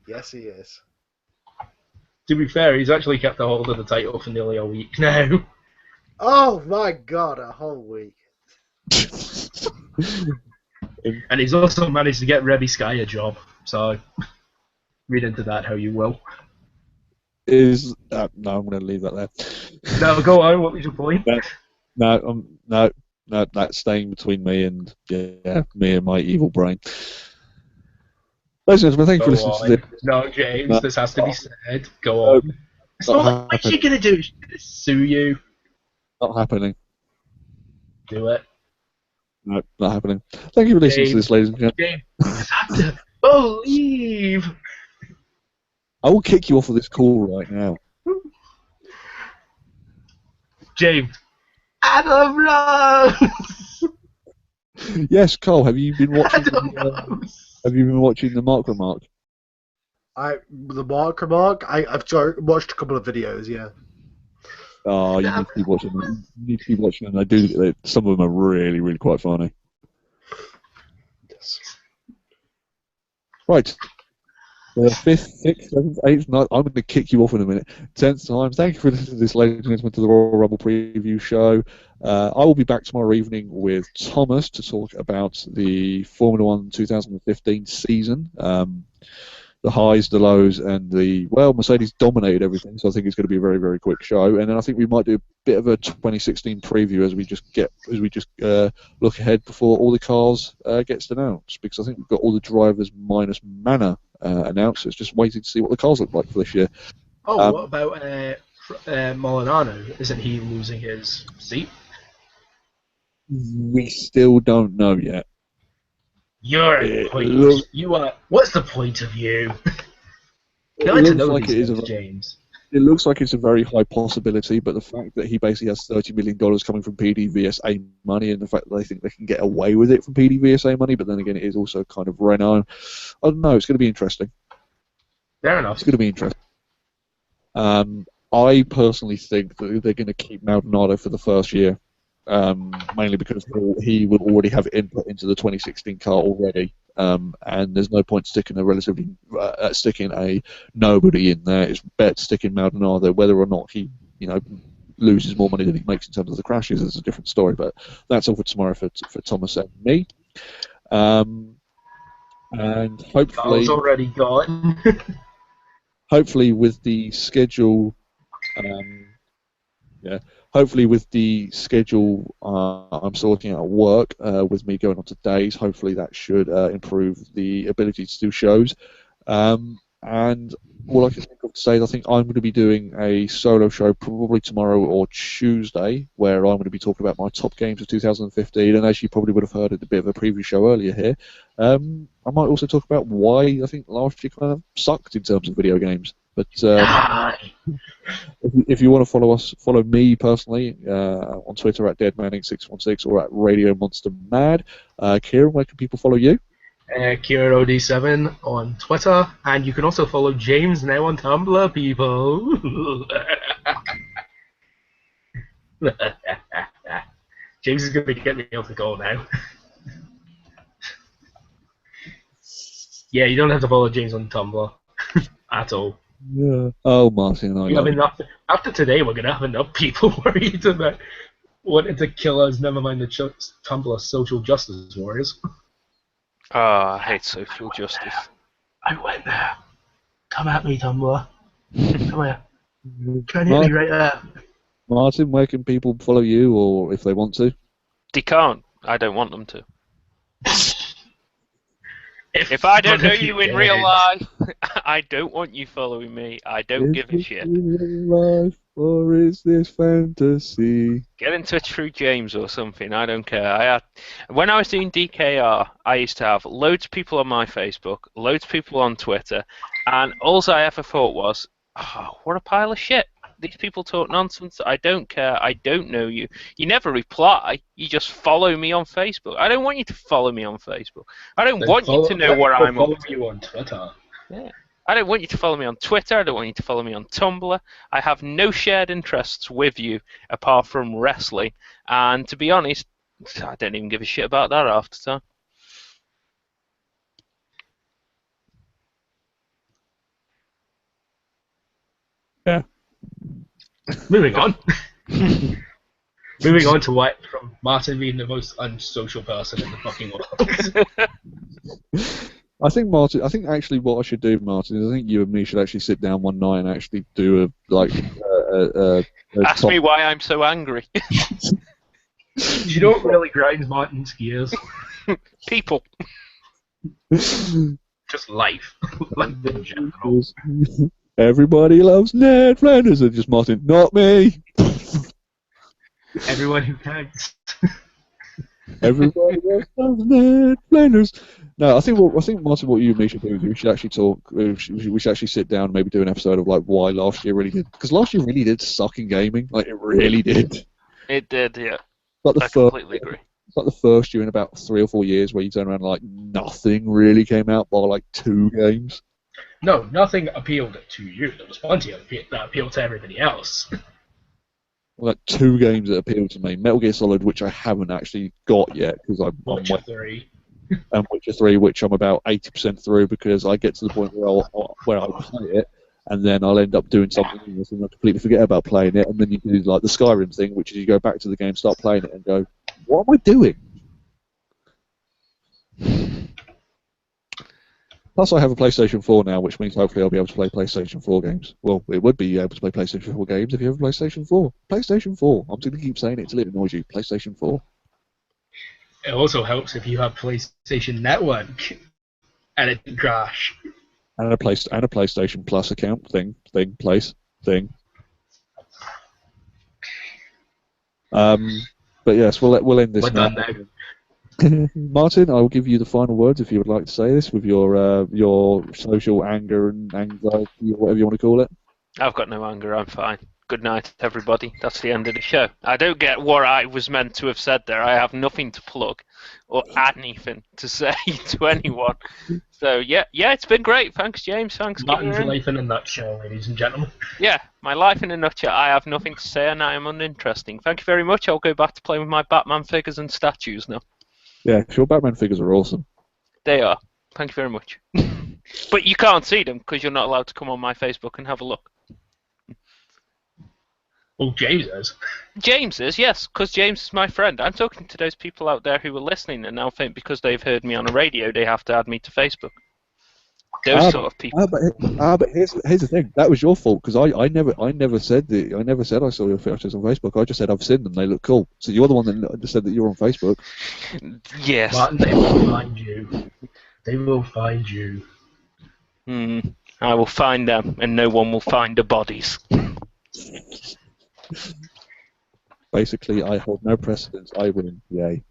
Yes, he is. To be fair, he's actually kept a hold of the title for nearly a week now. Oh my God, a whole week. And he's also managed to get Rebby Sky a job, so read into that how you will. No, I'm going to leave that there. No, go on, what was your point? No, that's staying between me and me and my evil brain. Ladies and gentlemen, thank you for listening to this. No, James, this has to be said. Go on. It's not like what's she going to do? She's going to sue you. Not happening. Do it. No, not happening. Thank you for listening to this, ladies and gentlemen. James, you just have to believe. I will kick you off of this call right now. James. Adam Rose! Yes, Cole, have you been watching the Mark Remark? The Mark Remark? I've watched a couple of videos, yeah. Oh, you need to keep watching them. You need to keep watching them. Some of them are really, really quite funny. Yes. Right. The 5th, 6th, 7th, 8th, 9th, I'm going to kick you off in a minute. 10th time. Thank you for listening to this, ladies and gentlemen, to the Royal Rumble preview show. I will be back tomorrow evening with Thomas to talk about the Formula One 2015 season. The highs, the lows, and Mercedes dominated everything, so I think it's going to be a very, very quick show. And then I think we might do a bit of a 2016 preview as we just look ahead before all the cars gets announced, because I think we've got all the drivers minus Manor announced. So it's just waiting to see what the cars look like for this year. Oh, what about Molinaro? Isn't he losing his seat? We still don't know yet. You're It pointless. looks- You are. What's the point of you? It Get to looks know like these it is things, a James. It looks like it's a very high possibility, but the fact that he basically has $30 million coming from PDVSA money, and the fact that they think they can get away with it from PDVSA money, but then again, it is also kind of Renault. I don't know. It's going to be interesting. Fair enough. It's going to be interesting. I personally think that they're going to keep Maldonado for the first year, mainly because he will already have input into the 2016 car already. And there's no point sticking a nobody in there. It's better sticking Maldonado, whether or not he, loses more money than he makes in terms of the crashes is a different story. But that's all for tomorrow for Thomas and me. And Carl's already gone. hopefully with the schedule, hopefully with the schedule I'm sorting out at work, with me going on to days, hopefully that should improve the ability to do shows. And all I can think of to say is I think I'm going to be doing a solo show probably tomorrow or Tuesday, where I'm going to be talking about my top games of 2015. And as you probably would have heard at a bit of a preview show earlier here, I might also talk about why I think last year kind of sucked in terms of video games. But if you want to follow me personally on Twitter at deadmanning616 or at Radio Monster Mad. Kieran, where can people follow you? KieranOD7 on Twitter, and you can also follow James now on Tumblr, people. James is going to get me able to go now. Yeah, you don't have to follow James on Tumblr at all. Yeah. Oh, Martin, I We have love enough. After today, we're going to have enough people worried about wanting to kill us, never mind the Tumblr social justice warriors. I hate social justice. I went there. Come at me, Tumblr. Come here. Try and hit me right there. Martin, where can people follow you, or if they want to? They can't. I don't want them to. If I don't know you in real life, I don't want you following me. I don't give a shit. Is this real life, or is this fantasy? Get in touch through James or something. I don't care. When I was doing DKR, I used to have loads of people on my Facebook, loads of people on Twitter, and all I ever thought was, oh, what a pile of shit. These people talk nonsense. I don't care. I don't know you. You never reply. You just follow me on Facebook. I don't want you to follow me on Facebook. I don't want you to know what I'm up to. Follow you on Twitter. Yeah. I don't want you to follow me on Twitter. I don't want you to follow me on Tumblr. I have no shared interests with you apart from wrestling. And to be honest, I don't even give a shit about that half the time. Yeah. Moving on. Moving on to what from Martin being the most unsocial person in the fucking world. I think actually what I should do, Martin, is I think you and me should actually sit down one night and actually do a Ask me why I'm so angry. You don't really grind Martin's gears. People. Just life. Life in general. Everybody loves Ned Flanders, and just Martin, not me. Everyone who counts. Everybody loves Ned Flanders. No, I think Martin, what you and me should do is we should actually talk. We should actually sit down and maybe do an episode of like why last year really did, because last year really did suck in gaming. Like it really did. It did, yeah. Like I completely agree. It's like the first year in about 3 or 4 years where you turn around and like nothing really came out by like 2 games. No, nothing appealed to you. There was plenty that appealed to everybody else. Like 2 games that appealed to me. Metal Gear Solid, which I haven't actually got yet because I'm Witcher 3. And Witcher 3, which I'm about 80% through because I get to the point where I play it, and then I'll end up doing something else and I completely forget about playing it, and then you do like the Skyrim thing, which is you go back to the game, start playing it, and go, what am I doing? Plus, I have a PlayStation 4 now, which means hopefully I'll be able to play PlayStation 4 games. Well, it would be able to play PlayStation 4 games if you have a PlayStation 4. PlayStation 4. I'm just going to keep saying it until it annoys you. PlayStation 4. It also helps if you have PlayStation Network and it didn't crash. And a PlayStation Plus account thing. But yes, we'll end this We're now. done now. Martin, I will give you the final words if you would like to say this with your social anger and anxiety or whatever you want to call it. I've got no anger, I'm fine. Good night, everybody. That's the end of the show. I don't get what I was meant to have said there. I have nothing to plug or anything to say to anyone. So, yeah, it's been great. Thanks, James. Thanks, Martin's Kieran. life in a nutshell, ladies and gentlemen. Yeah, my life in a nutshell. I have nothing to say and I am uninteresting. Thank you very much. I'll go back to playing with my Batman figures and statues now. Yeah, your Batman figures are awesome. They are. Thank you very much. But you can't see them because you're not allowed to come on my Facebook and have a look. Well, James is. James is, yes, because James is my friend. I'm talking to those people out there who are listening and now think because they've heard me on a radio, they have to add me to Facebook. Those sort of people. But here's the thing. That was your fault because I never said I saw your pictures on Facebook. I just said I've seen them. They look cool. So you're the one that said that you're on Facebook. Yes. Martin, they will find you. They will find you. I will find them, and no one will find the bodies. Basically, I hold no precedence. I win. Yay.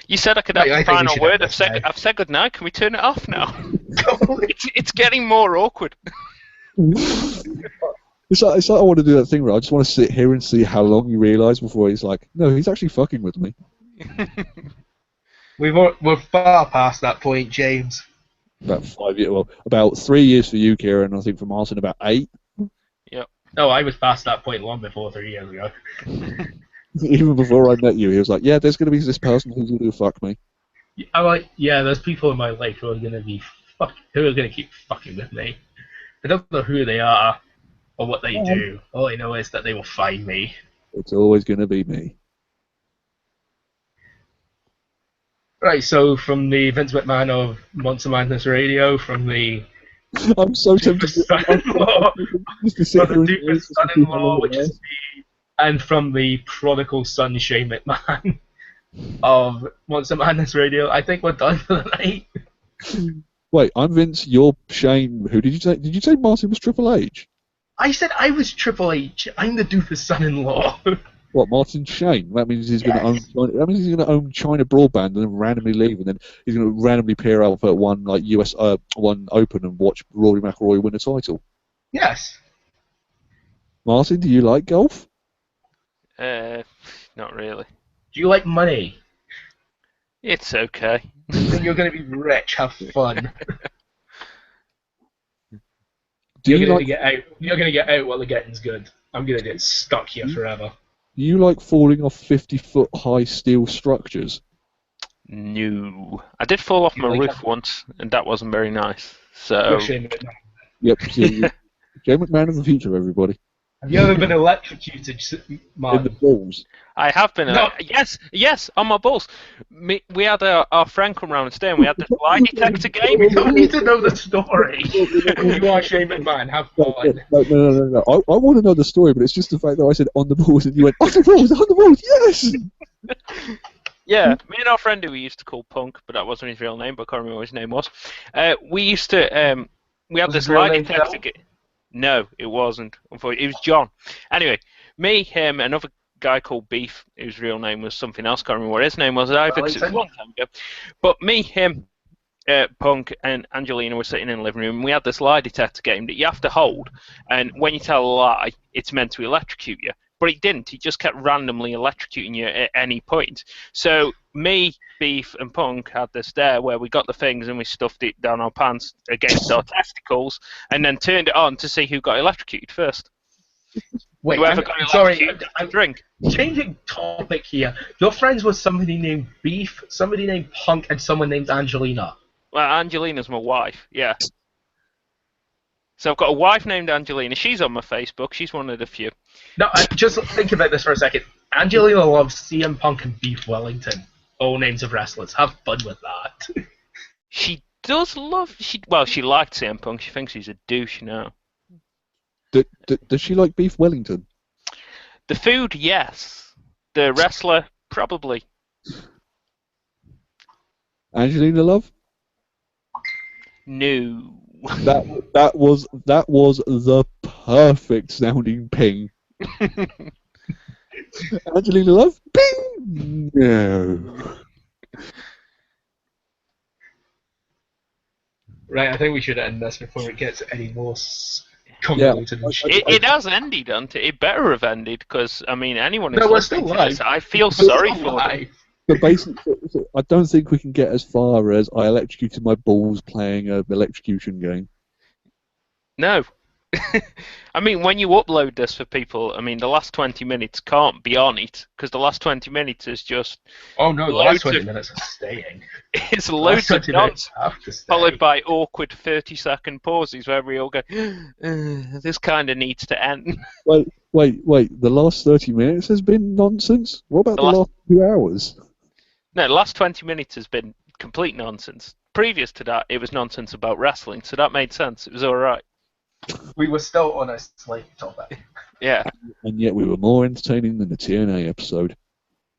You said I could have the final word. I've said good night. Can we turn it off now? It's getting more awkward. It's like I want to do that thing where I just want to sit here and see how long you realise before he's like, no, he's actually fucking with me. We're far past that point, James. About 5 years. Well, about 3 years for you, Kieran. I think for Martin, about 8. Yep. No, I was past that point long before 3 years ago. Even before I met you, he was like, "Yeah, there's going to be this person who's going to fuck me." I'm like, yeah, there's people in my life who are going to keep fucking with me. I don't know who they are or what they do. All I know is that they will find me. It's always going to be me. Right, so from the Vince McMahon of Monster Madness Radio, from the I'm so tempted son-in-law, just to sit from the here and doofus son-in-law, which is me, and from the prodigal son Shane McMahon of Monster Madness Radio, I think we're done for the night. Wait, I'm Vince. You're Shane. Who did you say? Did you say Martin was Triple H? I said I was Triple H. I'm the doofus son-in-law. What, Martin Shane? That means he's going to own. That means he's going to own China Broadband and then randomly leave, and then he's going to randomly peer out at one one Open and watch Rory McIlroy win a title. Yes. Martin, do you like golf? Not really. Do you like money? It's okay. Then you're going to be rich. Have fun. You're going to get out. You're going to get out while the getting's good. I'm going to get stuck here forever. Do you like falling off 50-foot high steel structures? No. I did fall off my roof once, and that wasn't very nice. So. You're Shane McMahon. Yep. Jay McMahon of the future, everybody. Have you ever been electrocuted, Martin? In the balls. I have been. No. Yes, on my balls. We had our friend come round and stay, and we had this lie detector game. You don't need to know the story. You are Shane McMahon. Have fun. No. I want to know the story, but it's just the fact that I said on the balls and you went on the balls, yes. Yeah, me and our friend who we used to call Punk, but that wasn't his real name, but I can't remember what his name was. We used to. We had this lie detector game. No, it wasn't. Unfortunately, it was John. Anyway, me, him, another guy called Beef, whose real name was something else. Can't remember what his name was. I fixed it a long time ago. But me, him, Punk, and Angelina were sitting in the living room, and we had this lie detector game that you have to hold, and when you tell a lie, it's meant to electrocute you. But it didn't. He just kept randomly electrocuting you at any point. So me, Beef, and Punk had this there where we got the things and we stuffed it down our pants against our testicles and then turned it on to see who got electrocuted first. Wait, Whoever got electrocuted, I'm drink. Changing topic here. You're friends with somebody named Beef, somebody named Punk, and someone named Angelina. Well, Angelina's my wife, yeah. So I've got a wife named Angelina. She's on my Facebook. She's one of the few. No, just think about this for a second. Angelina loves CM Punk and Beef Wellington. All names of wrestlers. Have fun with that. She does love... She liked CM Punk. She thinks he's a douche now. Does she like Beef Wellington? The food, yes. The wrestler, probably. Angelina, love? No. That was the perfect sounding ping Angelina Love? Bing! No. Right, I think we should end this before it gets any more Yeah. convoluted and shit. It has ended, hasn't it? It better have ended because I mean, anyone who's No, we're listening still to this, live. I feel We're sorry still for them. live. But basically, I don't think we can get as far as I electrocuted my balls playing an electrocution game. No. I mean, when you upload this for people, I mean, the last 20 minutes can't be on it because the last 20 minutes is just Oh no, the Loads last 20 of- minutes are staying. it's The last loads of 20 nonsense, minutes have to stay. followed by awkward 30-second pauses where we all go, "This kind of needs to end." Wait. The last 30 minutes has been nonsense? What about The the last- last 2 hours? No, the last 20 minutes has been complete nonsense. Previous to that, it was nonsense about wrestling, so that made sense. It was all right. We were still on a slight topic. Yeah. And yet we were more entertaining than the TNA episode.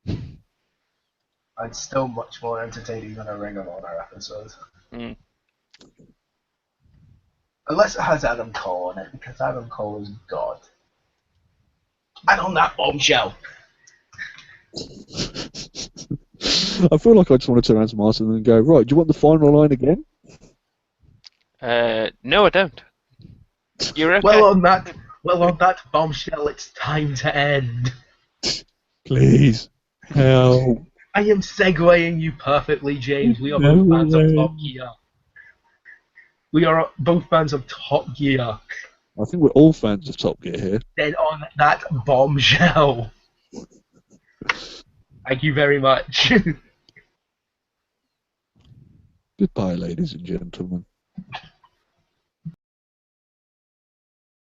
And still much more entertaining than a Ring of Honor episode. Mm. Unless it has Adam Cole in it, because Adam Cole is God. And on that bombshell. I feel like I just want to turn around to Martin and go, right, do you want the final line again? No, I don't. You're okay. Well, on that bombshell, it's time to end. Please. Help. I am segueing you perfectly, James. We are No both fans of way. Top Gear. We are both fans of Top Gear. I think we're all fans of Top Gear here. Then on that bombshell. Thank you very much. Goodbye, ladies and gentlemen.